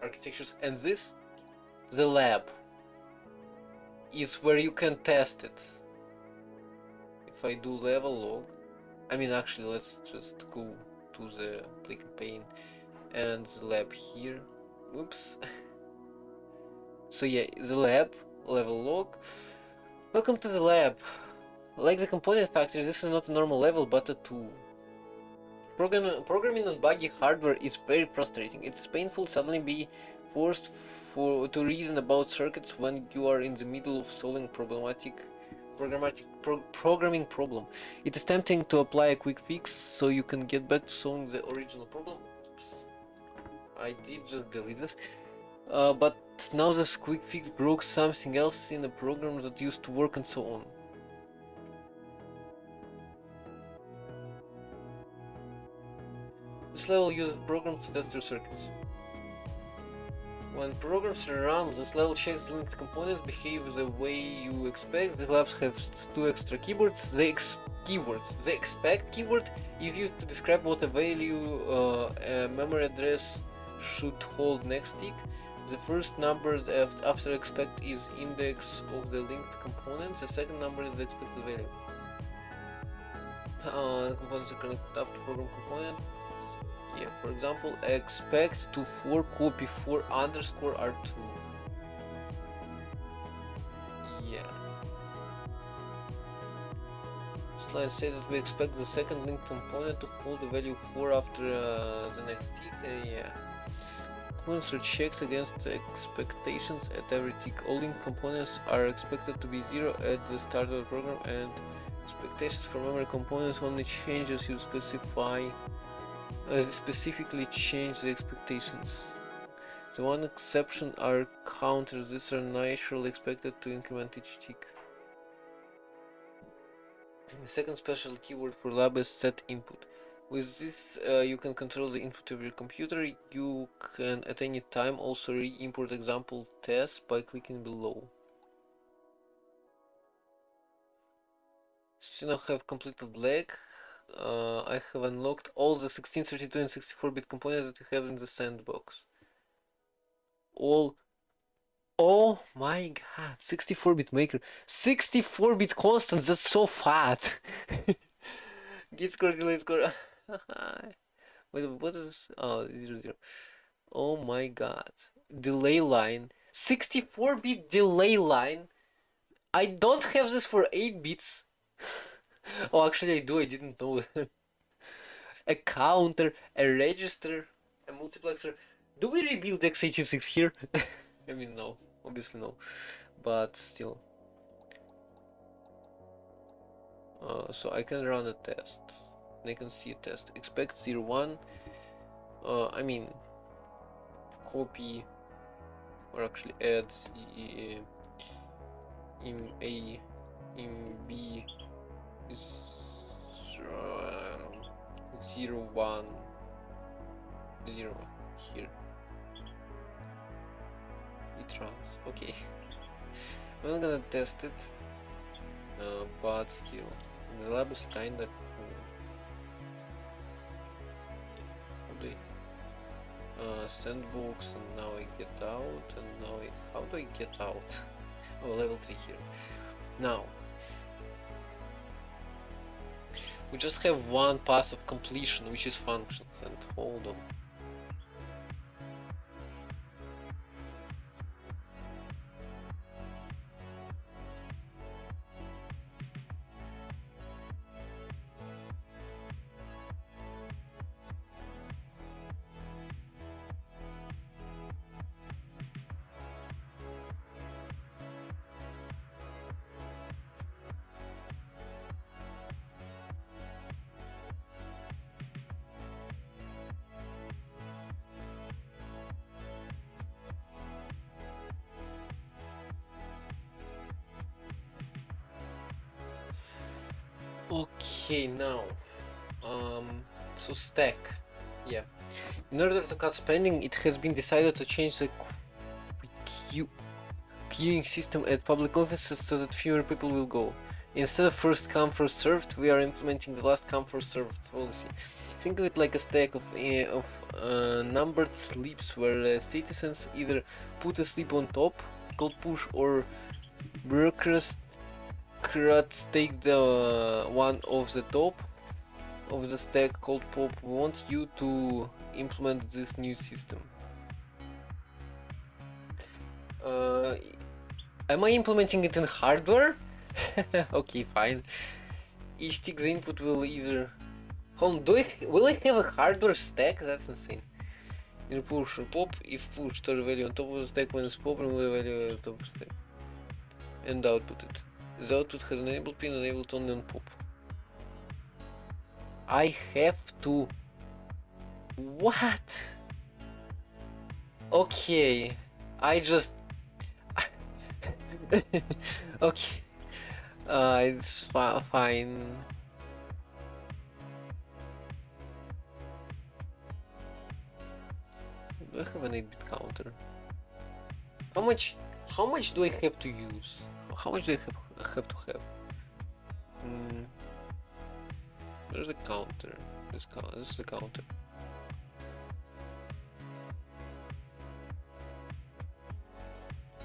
architectures. And the lab, is where you can test it. If I do level log, actually let's just go to the play campaign and the lab here. Oops. So yeah, the lab, level log. Welcome to the lab. Like the component factory, this is not a normal level, but a tool. Programming on buggy hardware is very frustrating. It's painful suddenly be forced to reason about circuits when you are in the middle of solving programming problem. It is tempting to apply a quick fix so you can get back to solving the original problem. Oops. I did just delete this. But now this quick fix broke something else in the program that used to work and so on. This level uses programs to test your circuits. When programs run, this level checks the linked components behave the way you expect. The labs have 2 extra keywords. The expect keyword is used to describe what a value a memory address should hold next tick. The first number after expect is index of the linked components. The second number is the expected value. The components are connected up to program component. Yeah, for example, expect to 4 copy 4 underscore R2. Yeah. This line says that we expect the second linked component to hold the value 4 after the next tick. Yeah. Components are checked against expectations at every tick. All linked components are expected to be 0 at the start of the program, and expectations for memory components only change as you specifically change the expectations. The one exception are counters. These are naturally expected to increment each tick. The second special keyword for lab is set input. With this you can control the input of your computer. You can at any time also re-import example tests by clicking below. So now I have completed leg. I have unlocked all the 16, 32 and 64-bit components that you have in the sandbox. Oh my god, 64-bit maker, 64-bit constant, that's so fat. Git score, delay score. Wait, what is this? Oh, 0, 0. Oh my god. Delay line. 64-bit delay line. I don't have this for 8 bits. Oh, actually I do, I didn't know. A counter, a register, a multiplexer. Do we rebuild x86 here? I mean, no, obviously no, but still. So I can run a test. I can see a test. Expect 01. I mean, copy or actually add in A in B is 01 0 here. It runs. Okay. I'm not gonna test it, but still, the lab is kinda cool. Sandbox, and now I get out, and now how do I get out? Oh, level 3 here. Now, we just have one path of completion, which is functions, and hold on. Okay, now, so stack, yeah. In order to cut spending, it has been decided to change the queuing system at public offices so that fewer people will go. Instead of first come first served, we are implementing the last come first served policy. Think of it like a stack of numbered sleeps where citizens either put a sleep on top, called push, or bureaucrats take the one off the top of the stack called pop. We want you to implement this new system. Am I implementing it in hardware? Okay, fine. Each tick the input will either... Hold on, will I have a hardware stack? That's insane. Either push or pop. If push, store the value on top of the stack. When it's pop, remove the value on top of the stack. And output it. The output has an enable pin enabled only on pop. I have to... What? Okay. I just... Okay. It's fine. Do I have an 8-bit counter? How much do I have to use? How much do I have to have? There's a counter. This is the counter.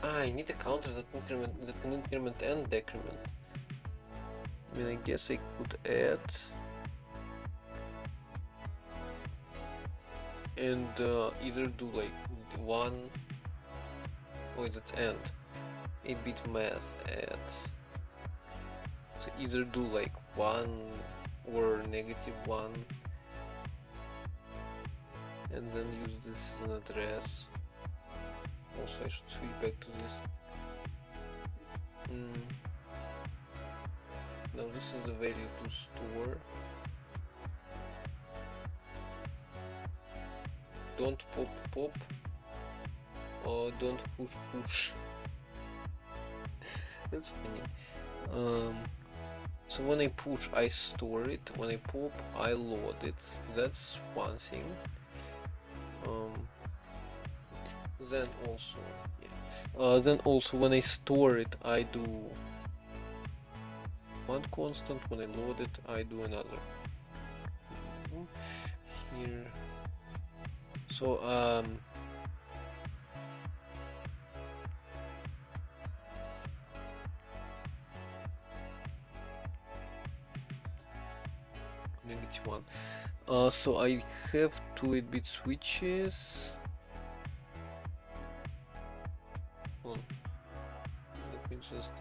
I need a counter that can increment and decrement. I mean, I guess I could add and either do like one. Wait, that's end. 8-bit math add. So either do like 1 or -1, and then use this as an address. Also, I should switch back to this. Now this is the value to store. Don't pop, or don't push. That's funny. So when I push, I store it. When I pop, I load it. That's one thing. Then also, yeah. Then also when I store it, I do one constant. When I load it, I do another. Here. So -1. So I have 2 8-bit switches. Let me just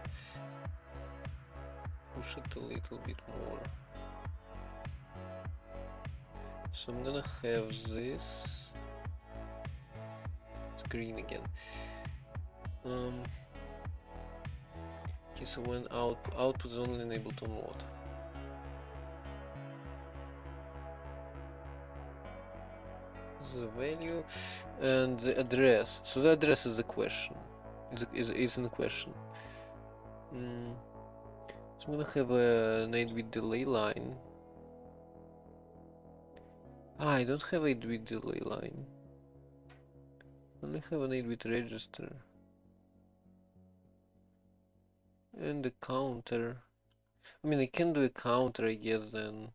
push it a little bit more. So I'm gonna have this. It's green again. Okay, so when output is only enabled on what? The value and the address. So the address is the question. Is in the question. So I'm gonna have an 8-bit delay line. I don't have 8-bit delay line. I only have an 8-bit register. And a counter. I mean, I can do a counter, I guess, then.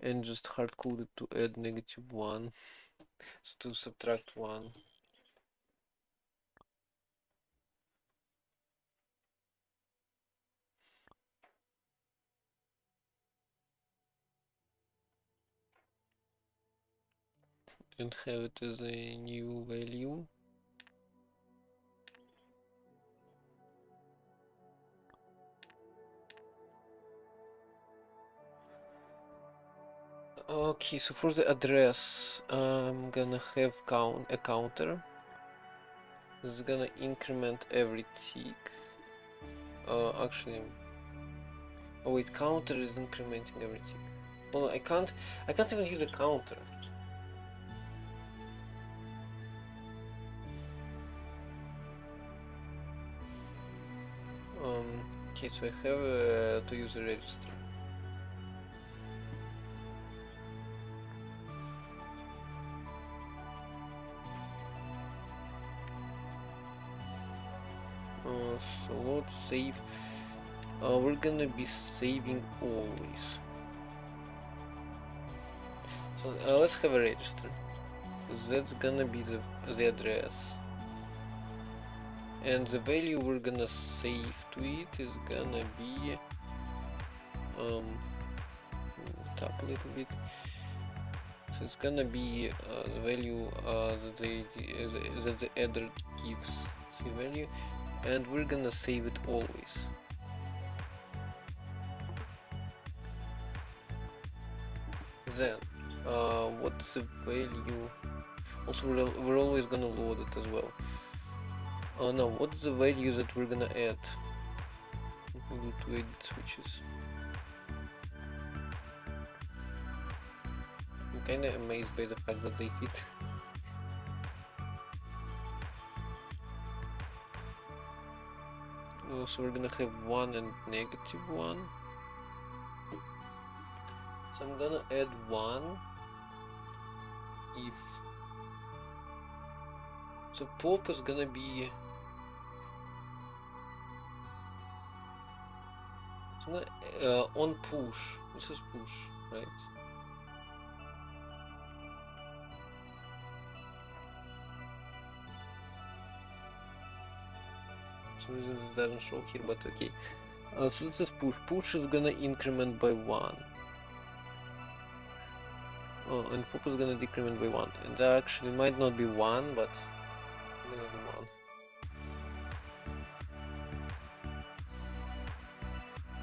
And just hard code it to add -1. So to subtract 1. And have it as a new value. Okay, so for the address, I'm gonna have a counter. This is gonna increment every tick. Actually, oh wait, counter is incrementing every tick. Hold on, I can't even use the counter. Okay, so I have to use a register. So let's save. We're gonna be saving always. So let's have a register. That's gonna be the address. And the value we're gonna save to it is gonna be tap a little bit. So it's gonna be the value that the adder gives the value, and we're gonna save it always. Then what's the value? Also, we're always gonna load it as well. Now, what's the value that we're gonna add? We'll do 2 8 switches. I'm kinda amazed by the fact that they fit. So we're gonna have 1 and -1. So I'm gonna add 1 if so pop is gonna be on push. This is push, right? So this doesn't show here, but okay. So this is push. Push is gonna increment by 1. Oh, and pop is gonna decrement by 1. And that actually might not be 1, but I'm gonna do 1.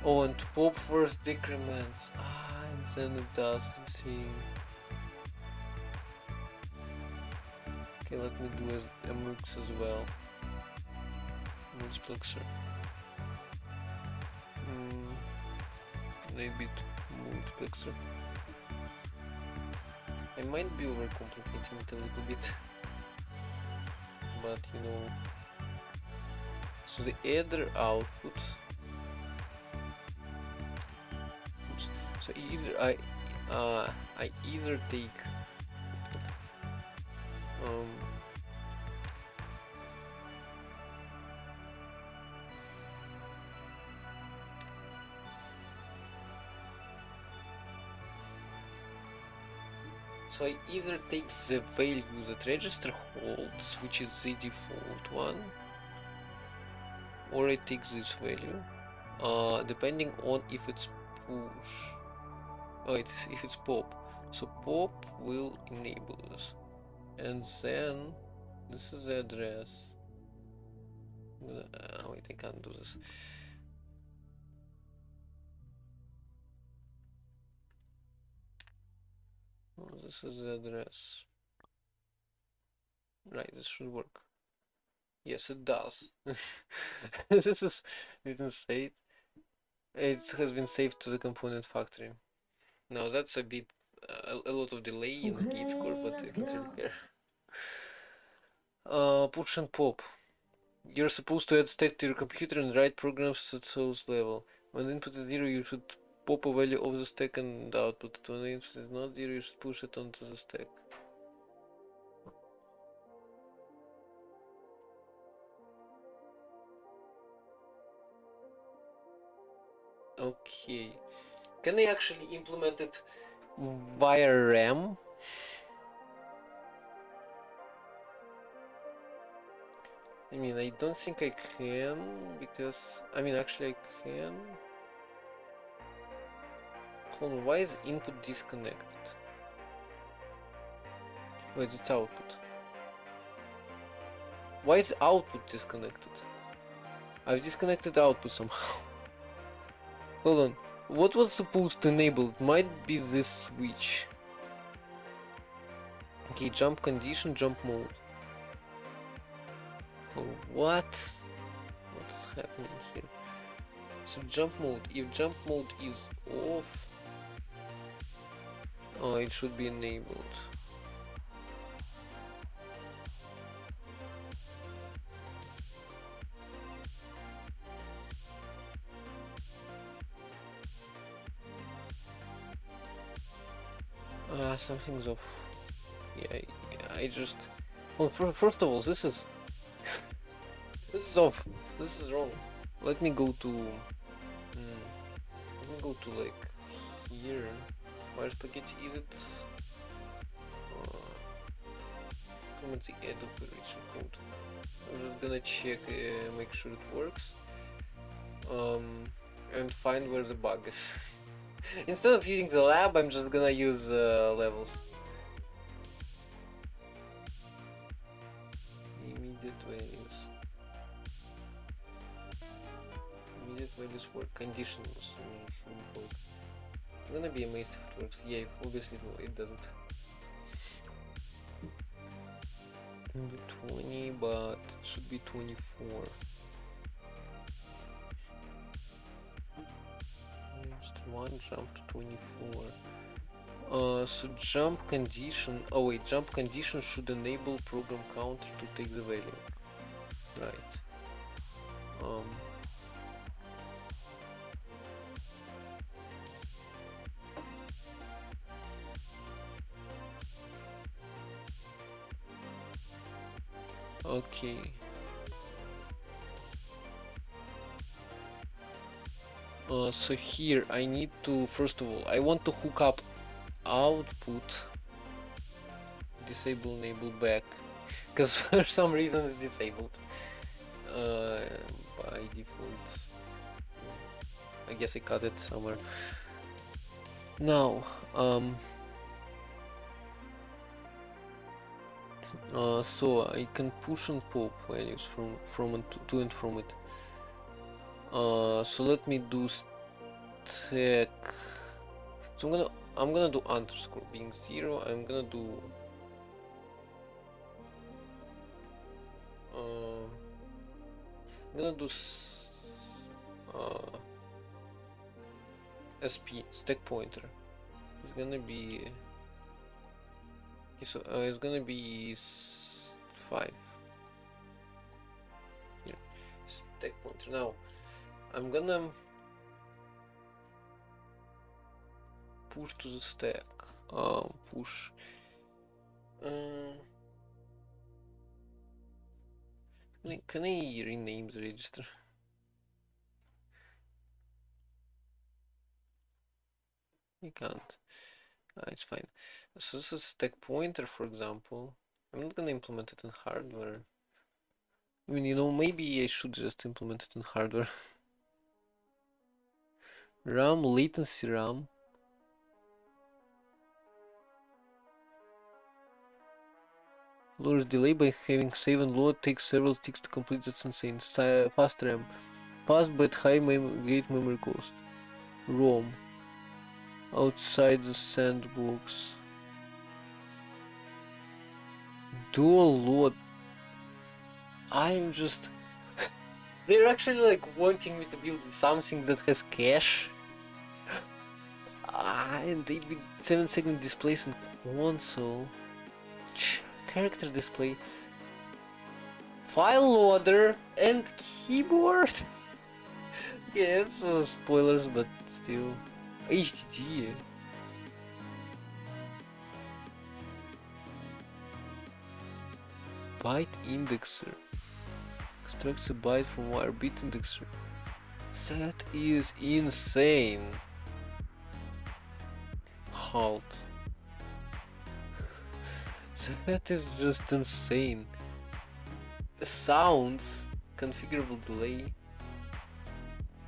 Oh, and pop first decrements. And then it does the thing. Okay, let me do a mux as well. Multiplexer. 8-bit multiplexer. I might be overcomplicating it a little bit, but you know. So the adder output. Oops. So either I either take so I either take the value that register holds, which is the default one, or I take this value, depending on if it's push. Oh, if it's pop. So pop will enable this, and then this is the address. Wait, I can't do this. this is the address. Right, this should work. Yes, it does. This is didn't say it. It has been saved to the component factory. Now that's a bit a lot of delay in gate score, but I don't really care. Push and pop. You're supposed to add stack to your computer and write programs at source level. When the input is 0, you should pop a value of the stack and output it. When the input is not 0, you should push it onto the stack. Okay. Can I actually implement it via RAM? I mean, I don't think I can, because, I mean, actually I can. Hold on, why is input disconnected? Wait, it's output. Why is output disconnected? I've disconnected output somehow. Hold on, what was supposed to enable? It might be this switch. Okay, jump condition, jump mode. Oh, what? What's happening here? So jump mode, if jump mode is off, oh, it should be enabled. Something's off. Yeah, I just. Well, first of all, this is off. This is wrong. Let me go to. Let me go to like here. Where spaghetti is it? Come at the add operation code. I'm just gonna check, make sure it works. And find where the bug is. Instead of using the lab, I'm just gonna use levels. Immediate values. Immediate values for conditions. I'm gonna be amazed if it works. Yeah, obviously it doesn't. Maybe 20, but it should be 24. Just one jump to 24. So jump condition. Oh wait, jump condition should enable program counter to take the value. Right. Okay. So here I need to, first of all, I want to hook up output, disable, enable back, because for some reason it's disabled by default. I guess I cut it somewhere. Now, so I can push and pop values from and to and from it. So let me do stack. So I'm gonna do underscore being 0. I'm gonna do SP stack pointer. It's gonna be okay, so it's gonna be 5 here. Stack pointer. Now I'm gonna push to the stack. Push. Can I rename the register? You can't. It's fine. So this is stack pointer, for example. I'm not gonna implement it in hardware. I mean, you know, maybe I should just implement it in hardware. RAM, latency RAM. Lowers delay by having save and load, takes several ticks to complete. That's insane. Fast RAM. Fast but high gate memory cost. ROM. Outside the sandbox. Dual load. I'm just. They're actually like wanting me to build something that has cache. And 8-bit 7-second displays and console. Character display. File loader and keyboard. Yeah, it's spoilers, but still. HDD. Byte indexer. Extracts a byte from wire bit indexer. That is insane. Halt. That is just insane. Sounds. Configurable delay.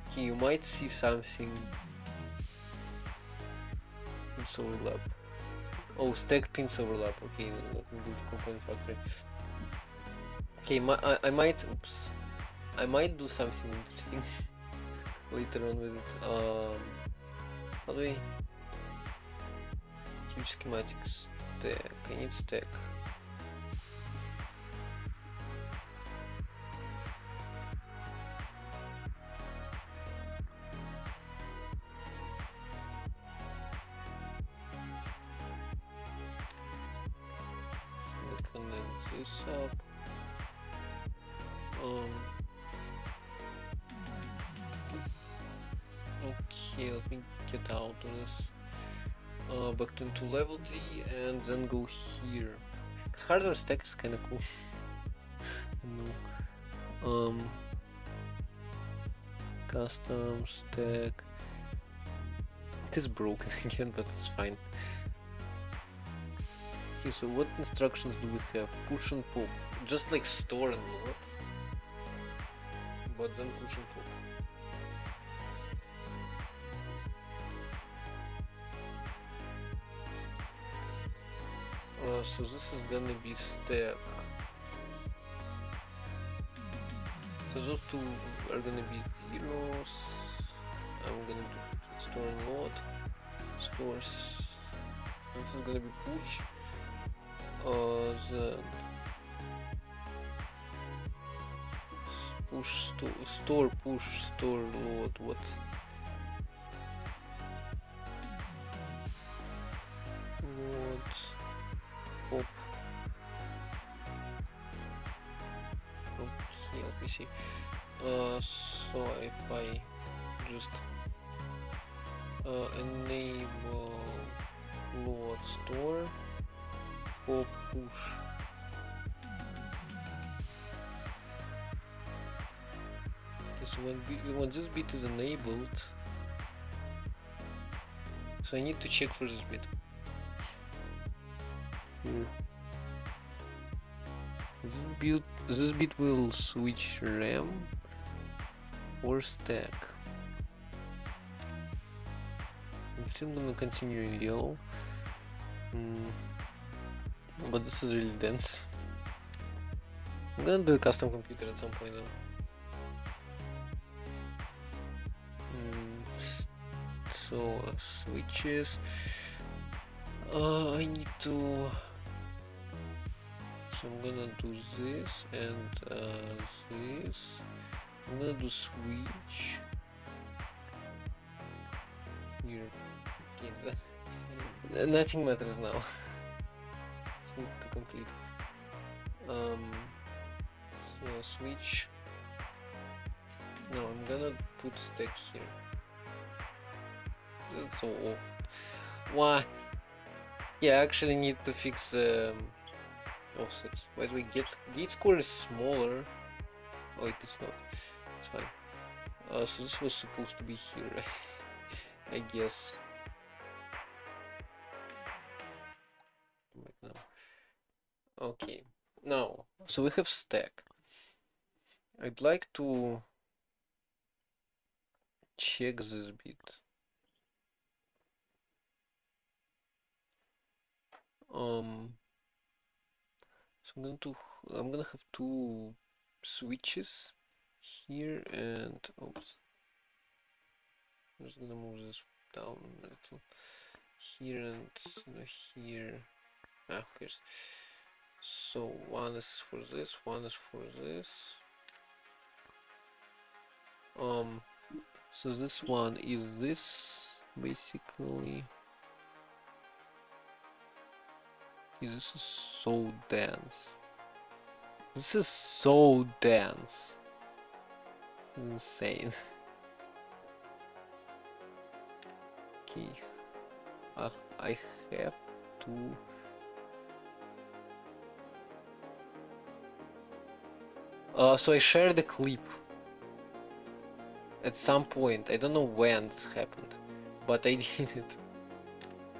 Okay, you might see something. Pins overlap. Oh, stack pins overlap. Okay, let me go to component factory. Okay, I might. Oops. I might do something interesting later on with it. How do I? Huge schematics. Stack. I need stack. Condense this up. Okay, let me get out of this. Back into level D and then go here. Hardware stack is kinda cool. No. Custom stack. It is broken again, but it's fine. Okay, so what instructions do we have? Push and pop. Just like store and load. But then push and pop. So this is gonna be stack. So those two are gonna be zeros. I'm gonna do store and load. Stores. This is gonna be push. Then push store push store load. What? Load pop. Okay, let me see. So if I just enable load store pop push. Okay, so when this bit is enabled, so I need to check for this bit. Here. This bit will switch RAM for stack. I'm still gonna continue in yellow. But this is really dense. I'm gonna do a custom computer at some point though. So switches. I need to. So I'm gonna do this and this. I'm gonna do switch here. Okay, nothing matters now. Just need to complete it. So switch. No, I'm gonna put stack here. That's so off. Why? Yeah, I actually need to fix offsets. By the way, gate score is smaller. Oh, it is not. It's fine. So this was supposed to be here, I guess. Right now. Okay. Now, so we have stack. I'd like to check this bit. So I'm gonna have two switches here and oops. I'm just gonna move this down a little. Here and here. Ah, who cares? So one is for this, one is for this. So this one is this basically. This is so dense. This is so dense. Insane. Okay. I have to. So I shared the clip at some point. I don't know when this happened, but I did it.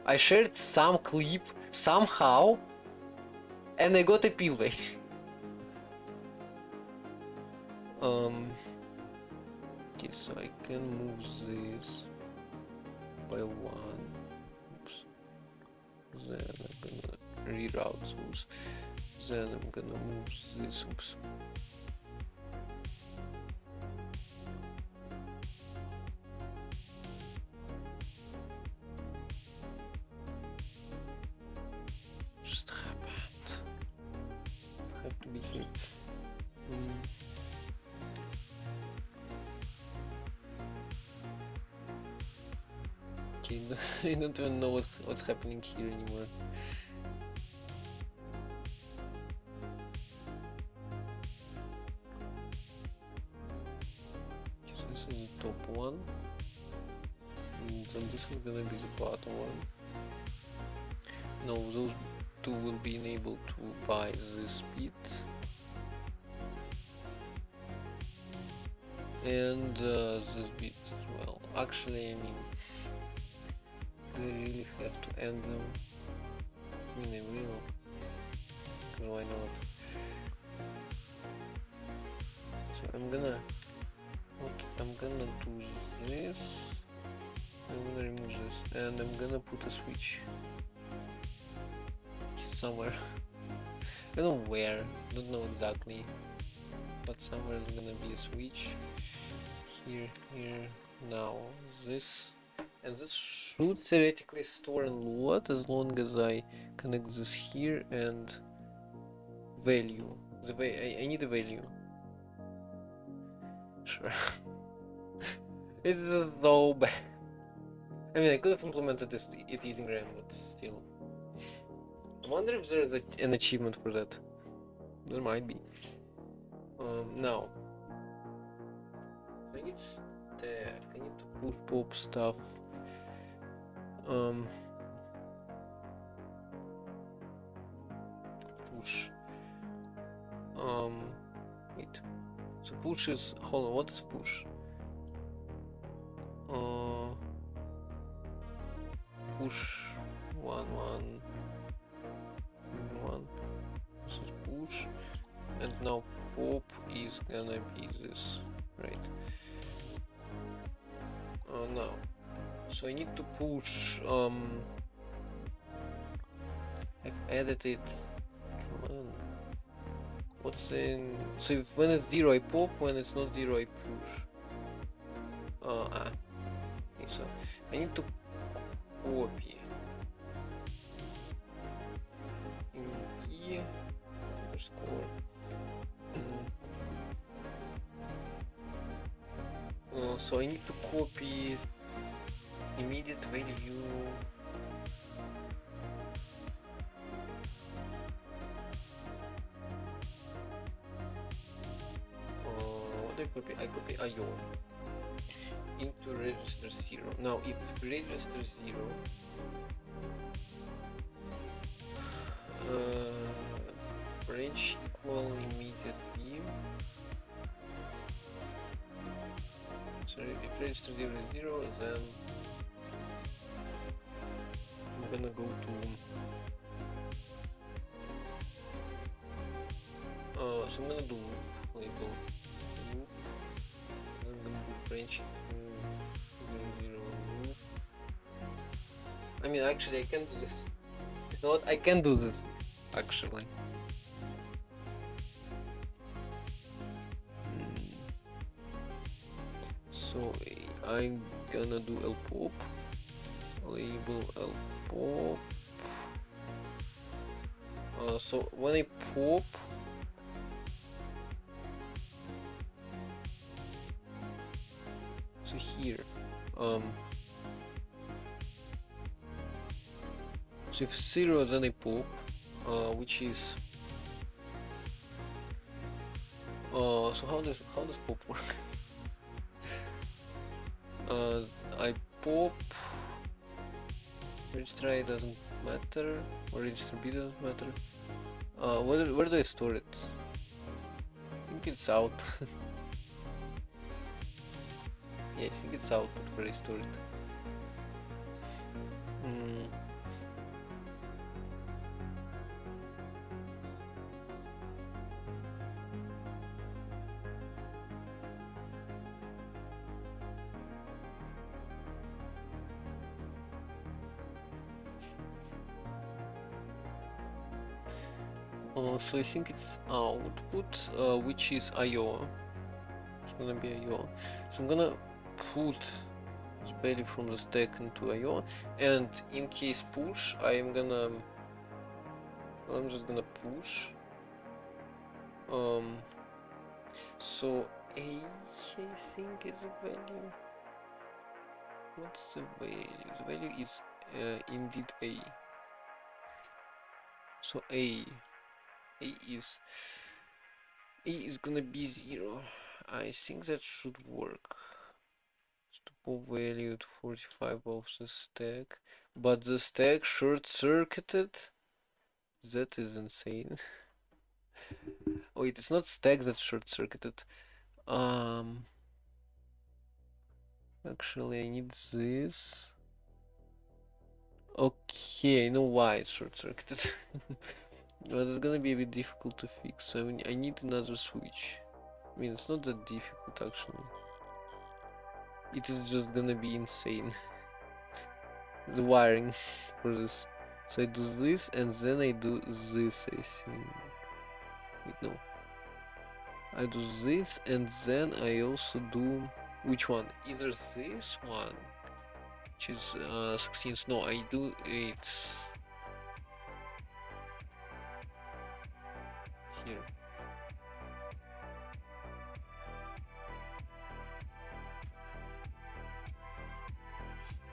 I shared some clip somehow, and I got a pillway. Okay, so I can move this by one. Oops. Then I'm gonna reroute those. Then I'm gonna move this. Oops. Just happened. Have to be here. Okay, I don't even know what's happening here anymore. So this is the top one, and then this is gonna be the bottom one. No, those two will be enabled to buy this bit. And this bit as well. Actually, I mean, do I really have to end them? I mean, I will. Because why not? So I'm gonna do this. I'm gonna remove this, and I'm gonna put a switch somewhere. I don't know where. Don't know exactly. But somewhere there's gonna be a switch. Here, now this, and this should theoretically store in load as long as I connect this here and value. I need a value. Sure. It's just so bad. I mean, I could have implemented it using RAM, but still. I wonder if there's an achievement for that. There might be. Now. I need stack. I need to push pop stuff. Push. Wait. So push is. Hold on. What is push? Push 1 1 1. This is push, and now pop is gonna be this, right? Now, so I need to push. I've added it. Come on. What's in? So if when it's 0 I pop, when it's not 0 I push. Okay, so I need to copy in underscore. So I need to copy immediate value. What do I copy? I copy IO into register 0. Now if register 0 branch equal immediate beam. So if register 0 is 0, then I'm gonna go to so I'm gonna do label loop, and I'm gonna do branch 0 loop. I mean, actually I can do this. You know what? I can do this actually. So I'm gonna do lpop, label lpop, So when I pop, so here, so if 0 then I pop, which is so how does pop work? I pop, register I doesn't matter, or register B doesn't matter. Where do I store it? I think it's out. Yeah, I think it's output where I store it. So I think it's output, which is IO. It's gonna be IO. So I'm gonna put this value from the stack into IO, and in case push, I'm just gonna push. So A, I think is a value. What's the value? The value is indeed A. So A is gonna be 0. I think that should work. To pop value to 45 of the stack, but the stack short-circuited. That is insane. Wait, it's not stack that's short-circuited. Actually, I need this. Okay, I know why it's short-circuited. But it's gonna be a bit difficult to fix, so I need another switch. I mean, it's not that difficult actually. It is just gonna be insane. The wiring for this. So I do this and then I do this, I think. Wait, no. I do this and then I also do... Which one? Either this one, which is 16th. No, I do it here.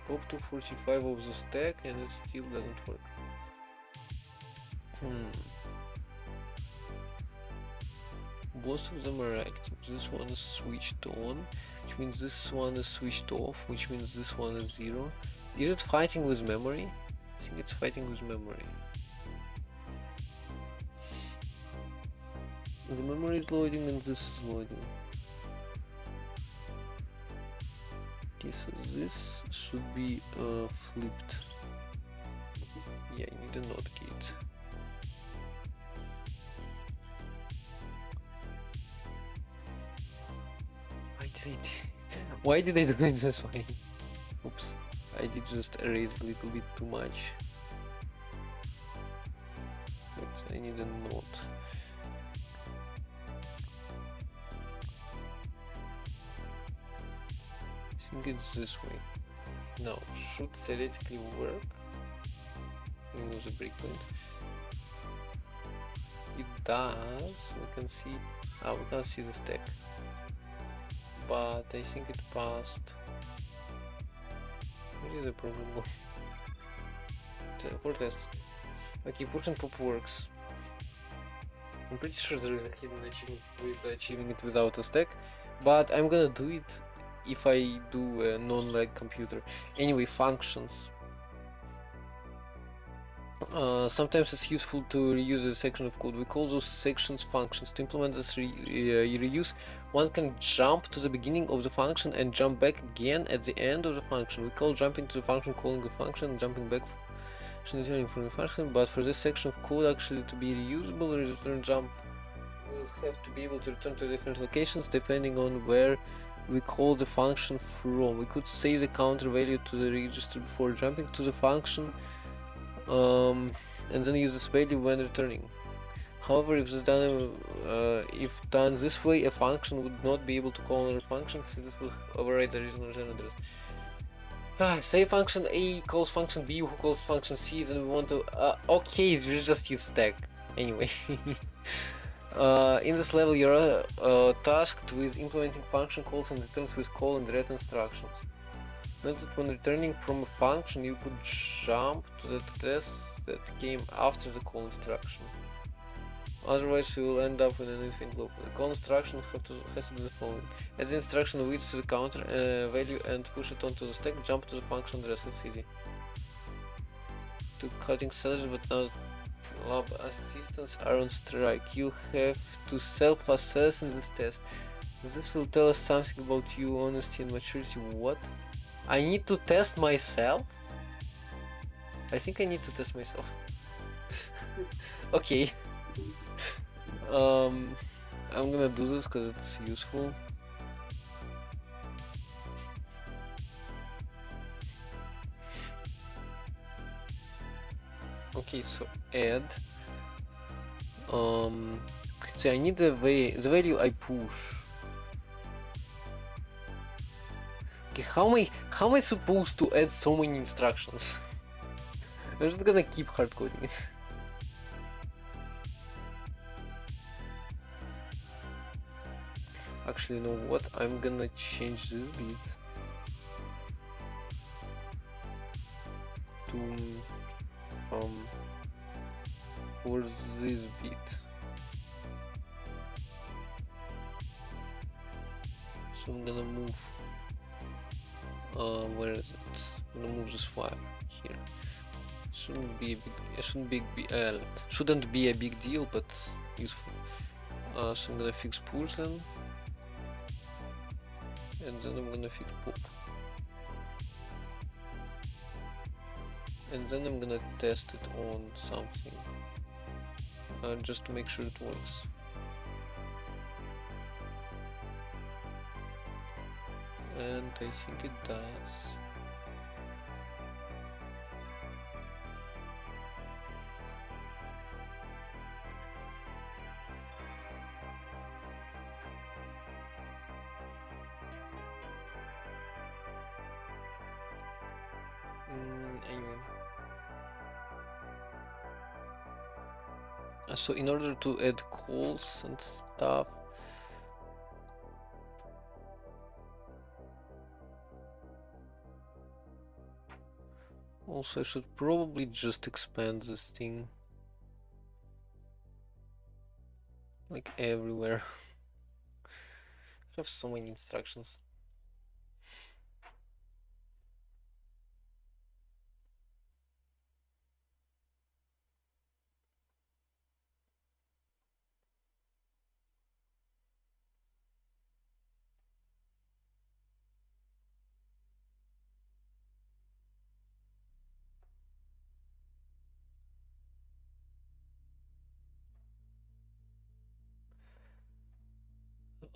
Pop to 45 of the stack and it still doesn't work. Both of them are active. This one is switched on, which means this one is switched off, which means this one is 0. Is it fighting with memory? I think it's fighting with memory. The memory is loading and this is loading. Okay, so this should be flipped. Yeah, I need a NOT gate. Why did I do it this way? Oops, I did just erase a little bit too much. But I need a NOT. I think it's this way. Now, should theoretically work. Use a breakpoint. It does. We can see. We can't see the stack. But I think it passed. Where did the problem go? For tests. Okay, push and pop works. I'm pretty sure there is a hidden achievement with achieving it without a stack, but I'm gonna do it if I do a non-lag computer. Anyway, functions. Sometimes it's useful to reuse a section of code. We call those sections functions. To implement this reuse, one can jump to the beginning of the function and jump back again at the end of the function. We call jumping to the function calling the function and jumping back returning from the function, but for this section of code actually to be reusable, the return jump will have to be able to return to different locations depending on where we call the function from. We could save the counter value to the register before jumping to the function, and then use this value when returning. However, if done this way, a function would not be able to call another function, so this will override the original return address. Say function A calls function B, who calls function C, then we want to... okay, we just use stack. Anyway. In this level, you're tasked with implementing function calls and returns with call and read instructions. Note that when returning from a function, you could jump to the test that came after the call instruction. Otherwise, you will end up with an infinite loop. The call instruction has to be the following: add the instruction width to the counter value and push it onto the stack. Jump to the function address. It's easy. To cutting salaries, but not lab assistants are on strike. You have to self-assess in this test. This will tell us something about you, honesty and maturity. What? I need to test myself? I think I need to test myself. Okay. I'm gonna do this because it's useful. Okay, so add. So I need the value I push. Okay, how am I supposed to add so many instructions? I'm just gonna keep hard coding it. Actually, you know what? I'm gonna change this bit to for this bit. So I'm gonna move. Where is it? I'm gonna move this file here. Shouldn't be a big deal, but useful. So I'm gonna fix push then, and then I'm gonna fix pop, and then I'm gonna test it on something, just to make sure it works. And I think it does. Anyway. So in order to add calls and stuff, also I should probably just expand this thing like everywhere. I have so many instructions.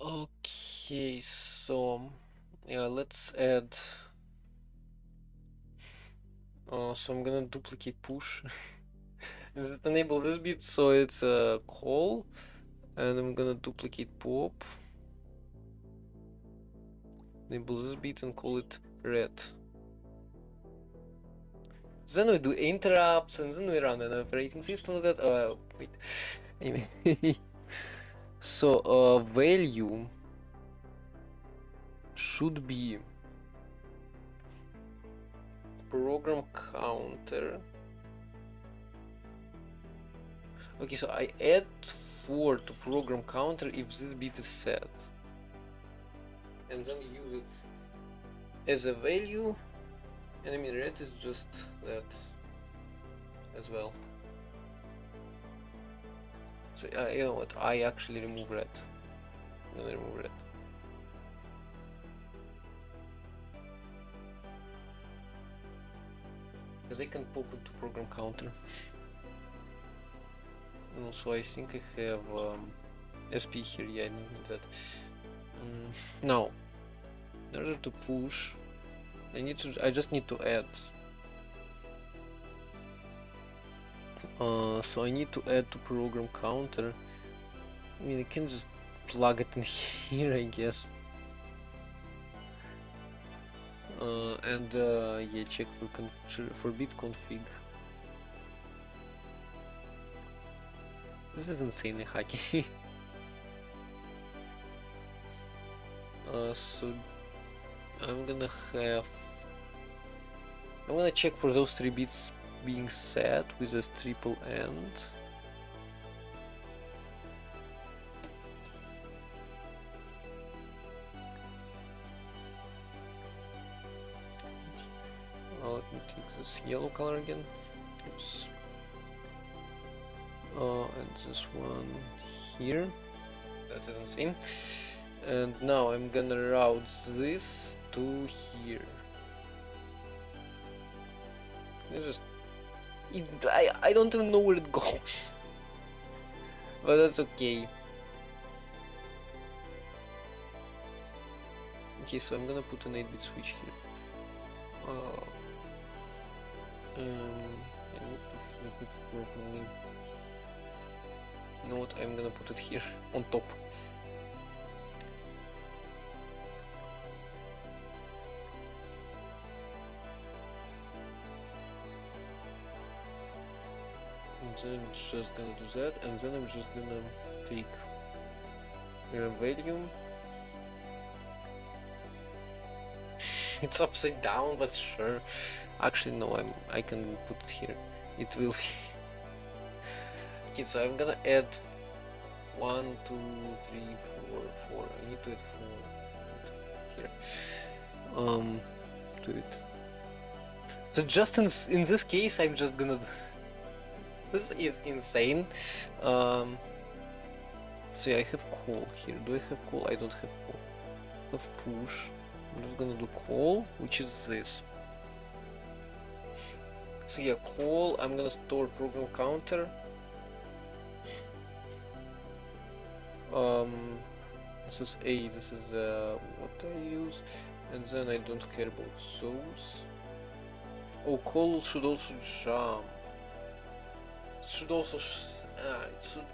Okay, so yeah, let's add. So I'm gonna duplicate push. Let enable this bit so it's a call, and I'm gonna duplicate pop. Enable this bit and call it red. Then we do interrupts, and then we run an operating system with that. Wait. Anyway. So value should be program counter. Okay, so I add 4 to program counter if this bit is set, and then use it as a value, and I mean red is just that as well. So you know what, I actually remove red. I'm gonna remove red. Because I can pop into program counter. And also I think I have SP here, yeah, I need that. Now, in order to push, I just need to add. So I need to add to program counter. I mean, I can just plug it in here, I guess. And yeah, check for bit config. This is insanely hacky. So I'm gonna check for those 3 bits being set with a triple end. Let me take this yellow color again. Oops. And this one here. That is insane. And now I'm gonna route this to here. I don't even know where it goes. But that's okay. Okay, so I'm gonna put an 8-bit switch here. I need to flip it properly. You know what? I'm gonna put it here on top. And then I'm just gonna do that, and then I'm just gonna take a value. It's upside down, but sure. Actually, no, I can put it here. It will. Okay, so I'm gonna add 1, 2, 3, 4, 4. I need to add 4 here. To it. So just in this case, I'm just gonna. This is insane. So yeah, I have call here. Do I have call? I don't have call. I have push. I'm just gonna do call, which is this. So yeah, call. I'm gonna store program counter. This is A. This is what I use, and then I don't care about those. Oh, call should also jump. It should also. It should.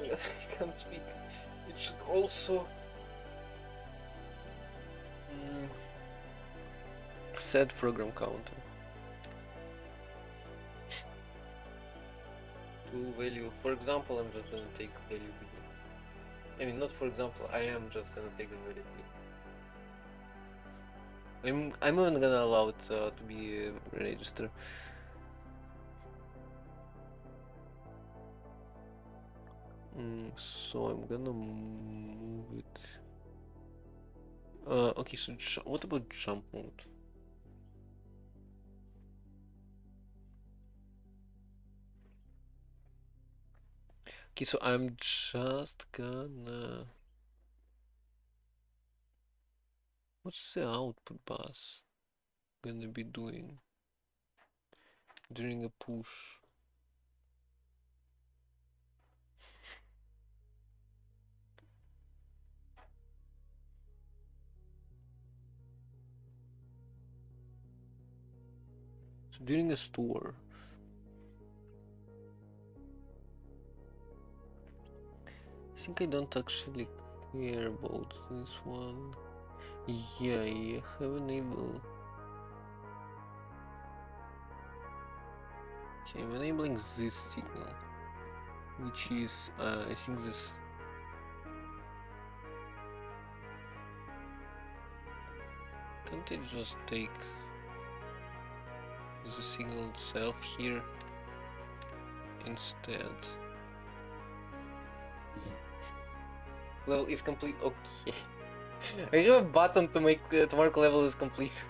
I can't speak. It should also. Set program counter to value. For example, I'm just gonna take value B. I mean, not for example. I am just gonna take the value B. I'm even gonna allow it to be a register. So I'm gonna move it. Okay, so what about jump mode? Okay, so I'm just gonna... What's the output bus gonna be doing during a push? So during a store. I think I don't actually care about this one. Yeah, I have enabled. Okay, I'm enabling this signal, which is I think this. Can't I just take the signal itself here instead? Level is complete. Okay. I have a button to make to mark level is complete.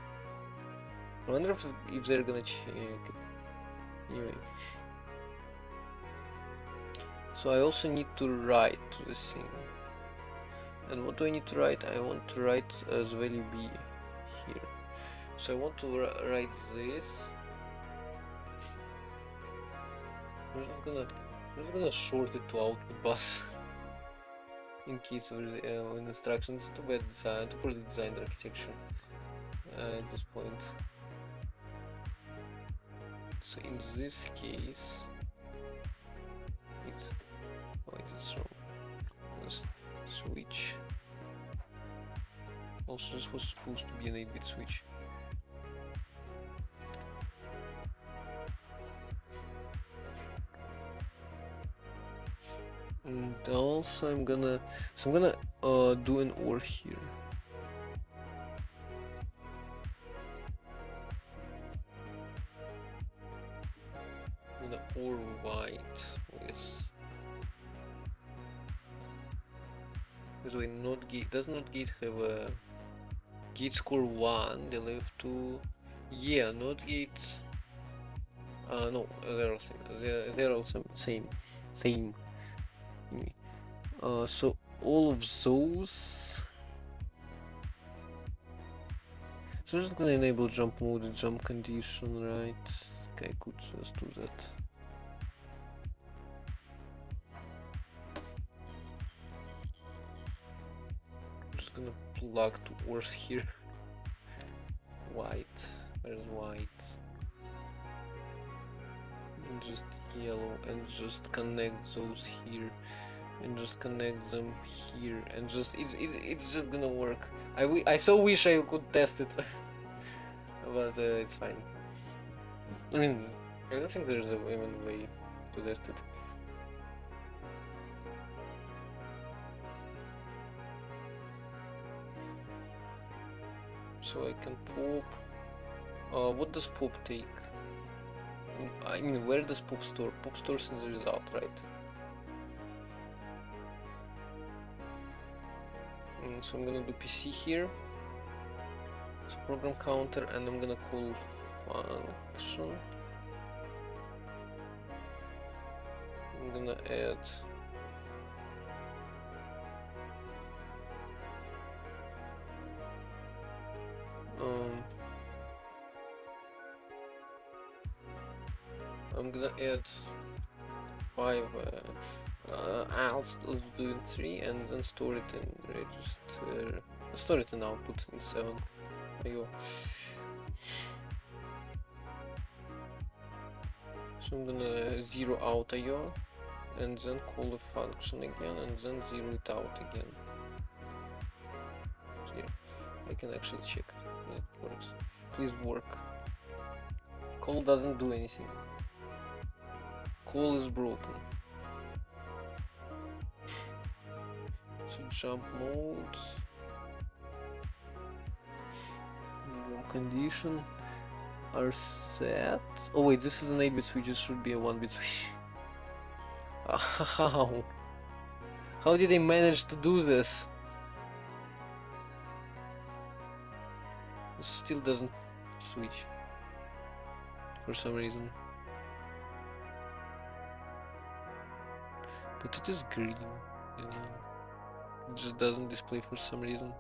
I wonder if they're gonna check it. Anyway. So I also need to write to the thing. And what do I need to write? I want to write as value B here. So I want to write this. I'm just gonna short it to output bus. In case of instructions. Too bad too poorly designed architecture at this point. So in this case, it is wrong. Let's switch. Also, this was supposed to be an 8-bit switch. And also I'm gonna do an OR here. I'm gonna OR white with. By the way, not gate does not gate have a gate score 1, they'll have to. Yeah, not gate. No, they're all same. They're all same. Anyway, so all of those. So I'm just gonna enable jump mode and jump condition, right? Okay, I could just do that. I'm just gonna plug two ores here. White, where's white? And just yellow, and just connect those here, and just connect them here, and just it's just gonna work. I so wish I could test it, but it's fine. I mean, I don't think there's even way to test it. So I can pop. What does pop take? I mean, where does pop store? Pop stores in the result, right? So I'm gonna do PC here. It's program counter, and I'm gonna call function. I'm gonna add I'm gonna add 5 I'll do in 3 and then store it in register. Store it in output in 7. There you go. So I'm gonna zero out IO and then call a function again and then zero it out again. Here. I can actually check it. It works. Please work. Call doesn't do anything. Call is broken. So jump mode. Condition are set. Oh wait, this is an 8-bit switch, this should be a 1-bit switch. How? How did they manage to do this? It still doesn't switch. For some reason. But it is green. You know. It just doesn't display for some reason.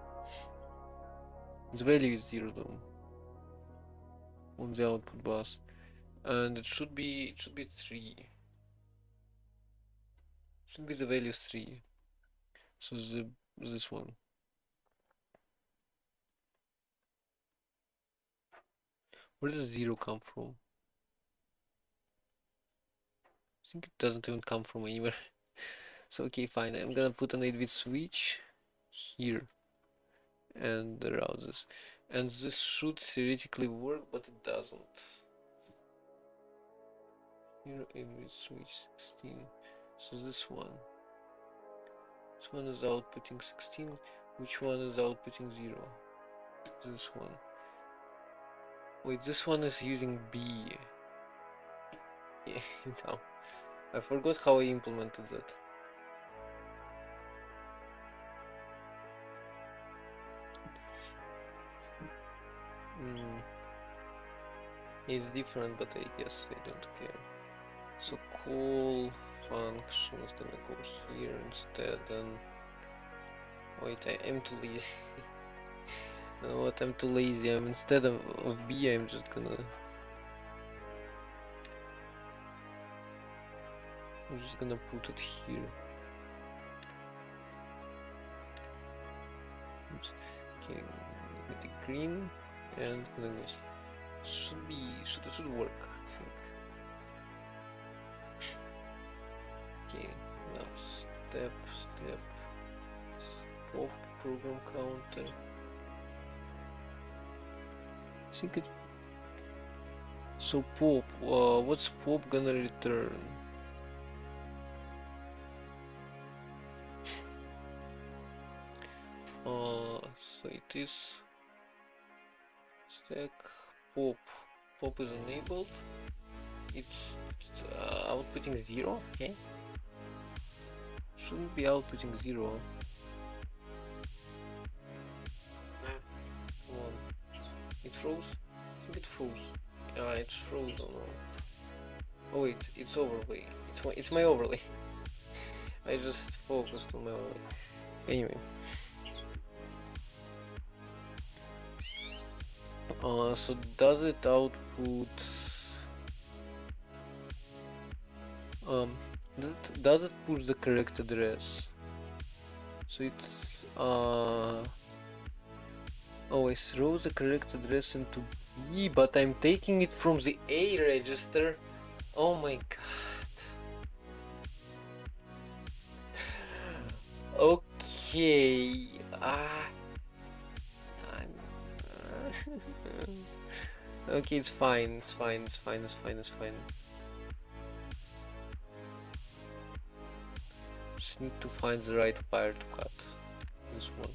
Its value is 0 though. On the output bus. And it should be 3. Should be the value 3. So this one. Where does 0 come from? I think it doesn't even come from anywhere. So okay, fine. I'm gonna put an 8-bit switch here and around this. And this should theoretically work, but it doesn't. Here 8-bit switch 16. So this one. This one is outputting 16. Which one is outputting 0? This one. Wait, this one is using B. Yeah, no. I forgot how I implemented that. It's different, but I guess I don't care. So call function is gonna go here instead, and wait, I am too lazy. You know what, I'm too lazy. Instead of B, I'm just gonna put it here. Oops. Okay, with the green and gonna go. Should work, I think. Okay, now step, pop program counter. I think it. So pop, what's pop gonna return? is stack pop. Pop is enabled. It's outputting 0. Okay. Shouldn't be outputting 0. Come on. It froze? I think it froze. It froze. Oh no. Oh wait, it's overlay. It's my overlay. I just focused on my overlay. Anyway. So does it output does it push the correct address? So it's oh, I throw the correct address into B, but I'm taking it from the A register. Oh my god. Okay. Okay, it's fine. It's fine. It's fine. It's fine. It's fine. Just need to find the right wire to cut. This one.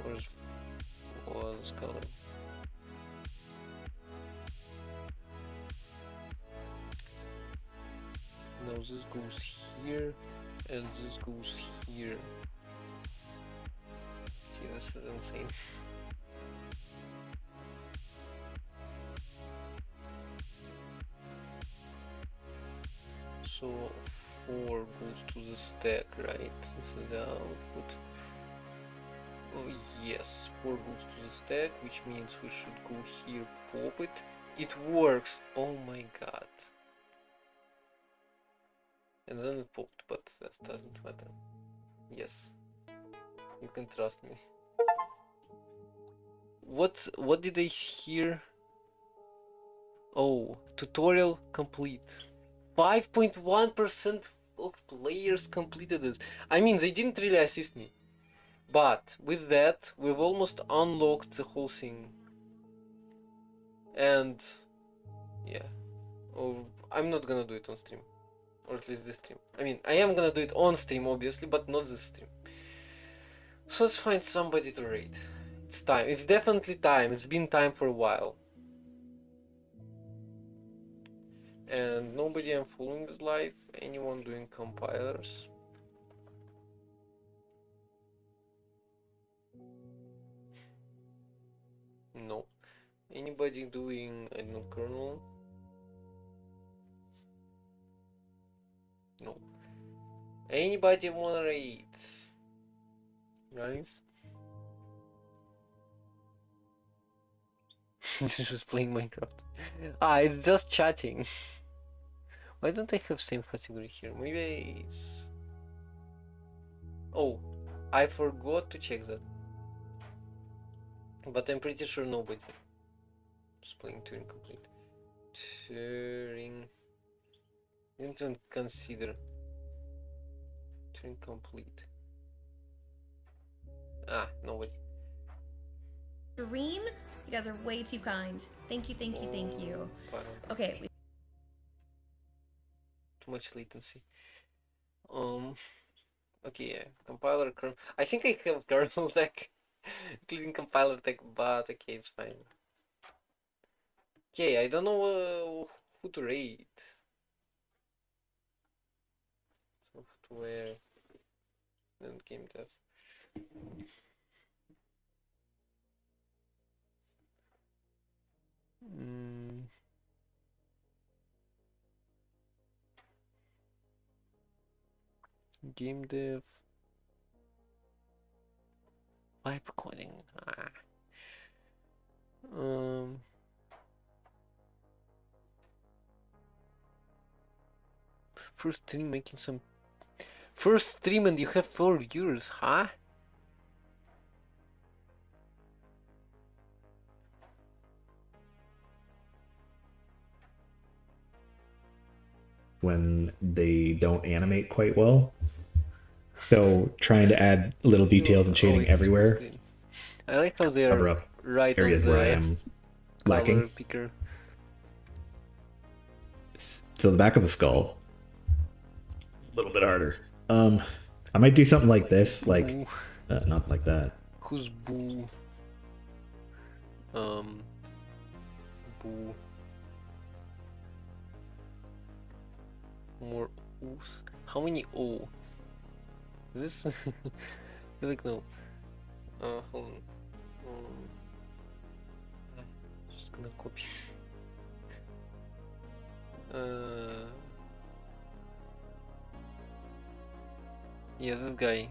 Where's color? Now this goes here, and this goes here. See, this is insane. So 4 goes to the stack, right? This is the output. Oh yes, 4 goes to the stack, which means we should go here, pop it. It works! Oh my god. And then it popped, but that doesn't matter. Yes. You can trust me. What did I hear? Oh, tutorial complete. 5.1% of players completed it. I mean, they didn't really assist me. But with that, we've almost unlocked the whole thing. And yeah. Oh, I'm not gonna do it on stream. Or at least this stream. I mean, I am gonna do it on stream, obviously, but not this stream. So let's find somebody to raid. It's time. It's definitely time. It's been time for a while. And nobody I'm following is live. Anyone doing compilers? No. Anybody doing, I don't know, kernel? No. Anybody wanna raid? Guys? Just playing Minecraft. It's just chatting. Why don't I have same category here? Maybe it's... Oh, I forgot to check that. But I'm pretty sure nobody. Just playing Turing complete. Turing... Didn't even consider. Turing complete. Nobody. Dream? You guys are way too kind. Thank you, thank you, thank you. Okay. Too much latency. Okay, yeah. Compiler kernel. I think I have kernel tech, including compiler tech, but okay, it's fine. Okay, I don't know who to raid. Software and game dev. Game dev. Vibe coding. First stream making some. First stream and you have 4 viewers, huh? When they don't animate quite well. So trying to add little details and shading everywhere. I like how they Cover are up right areas on the where I am lacking. picker. So the back of the skull, a little bit harder. I might do something like this, like not like that. Who's Boo? Boo. More O's. How many O? This? I feel like no. Hold on. Just gonna copy. Yeah, that guy.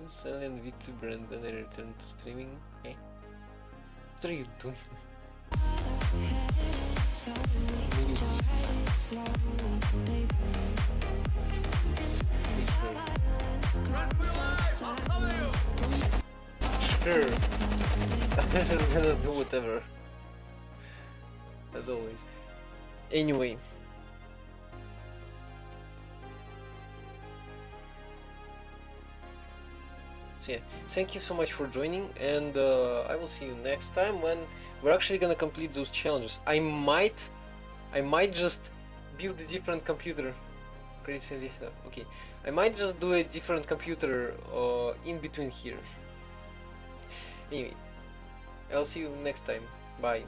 Silent VTuber and then I return to streaming. Eh? What are you doing? Sure. I'm gonna do whatever. As always. Anyway. So yeah, thank you so much for joining, and I will see you next time when we're actually gonna complete those challenges. I might just build a different computer. Okay, I might just do a different computer in between here. Anyway, I'll see you next time. Bye.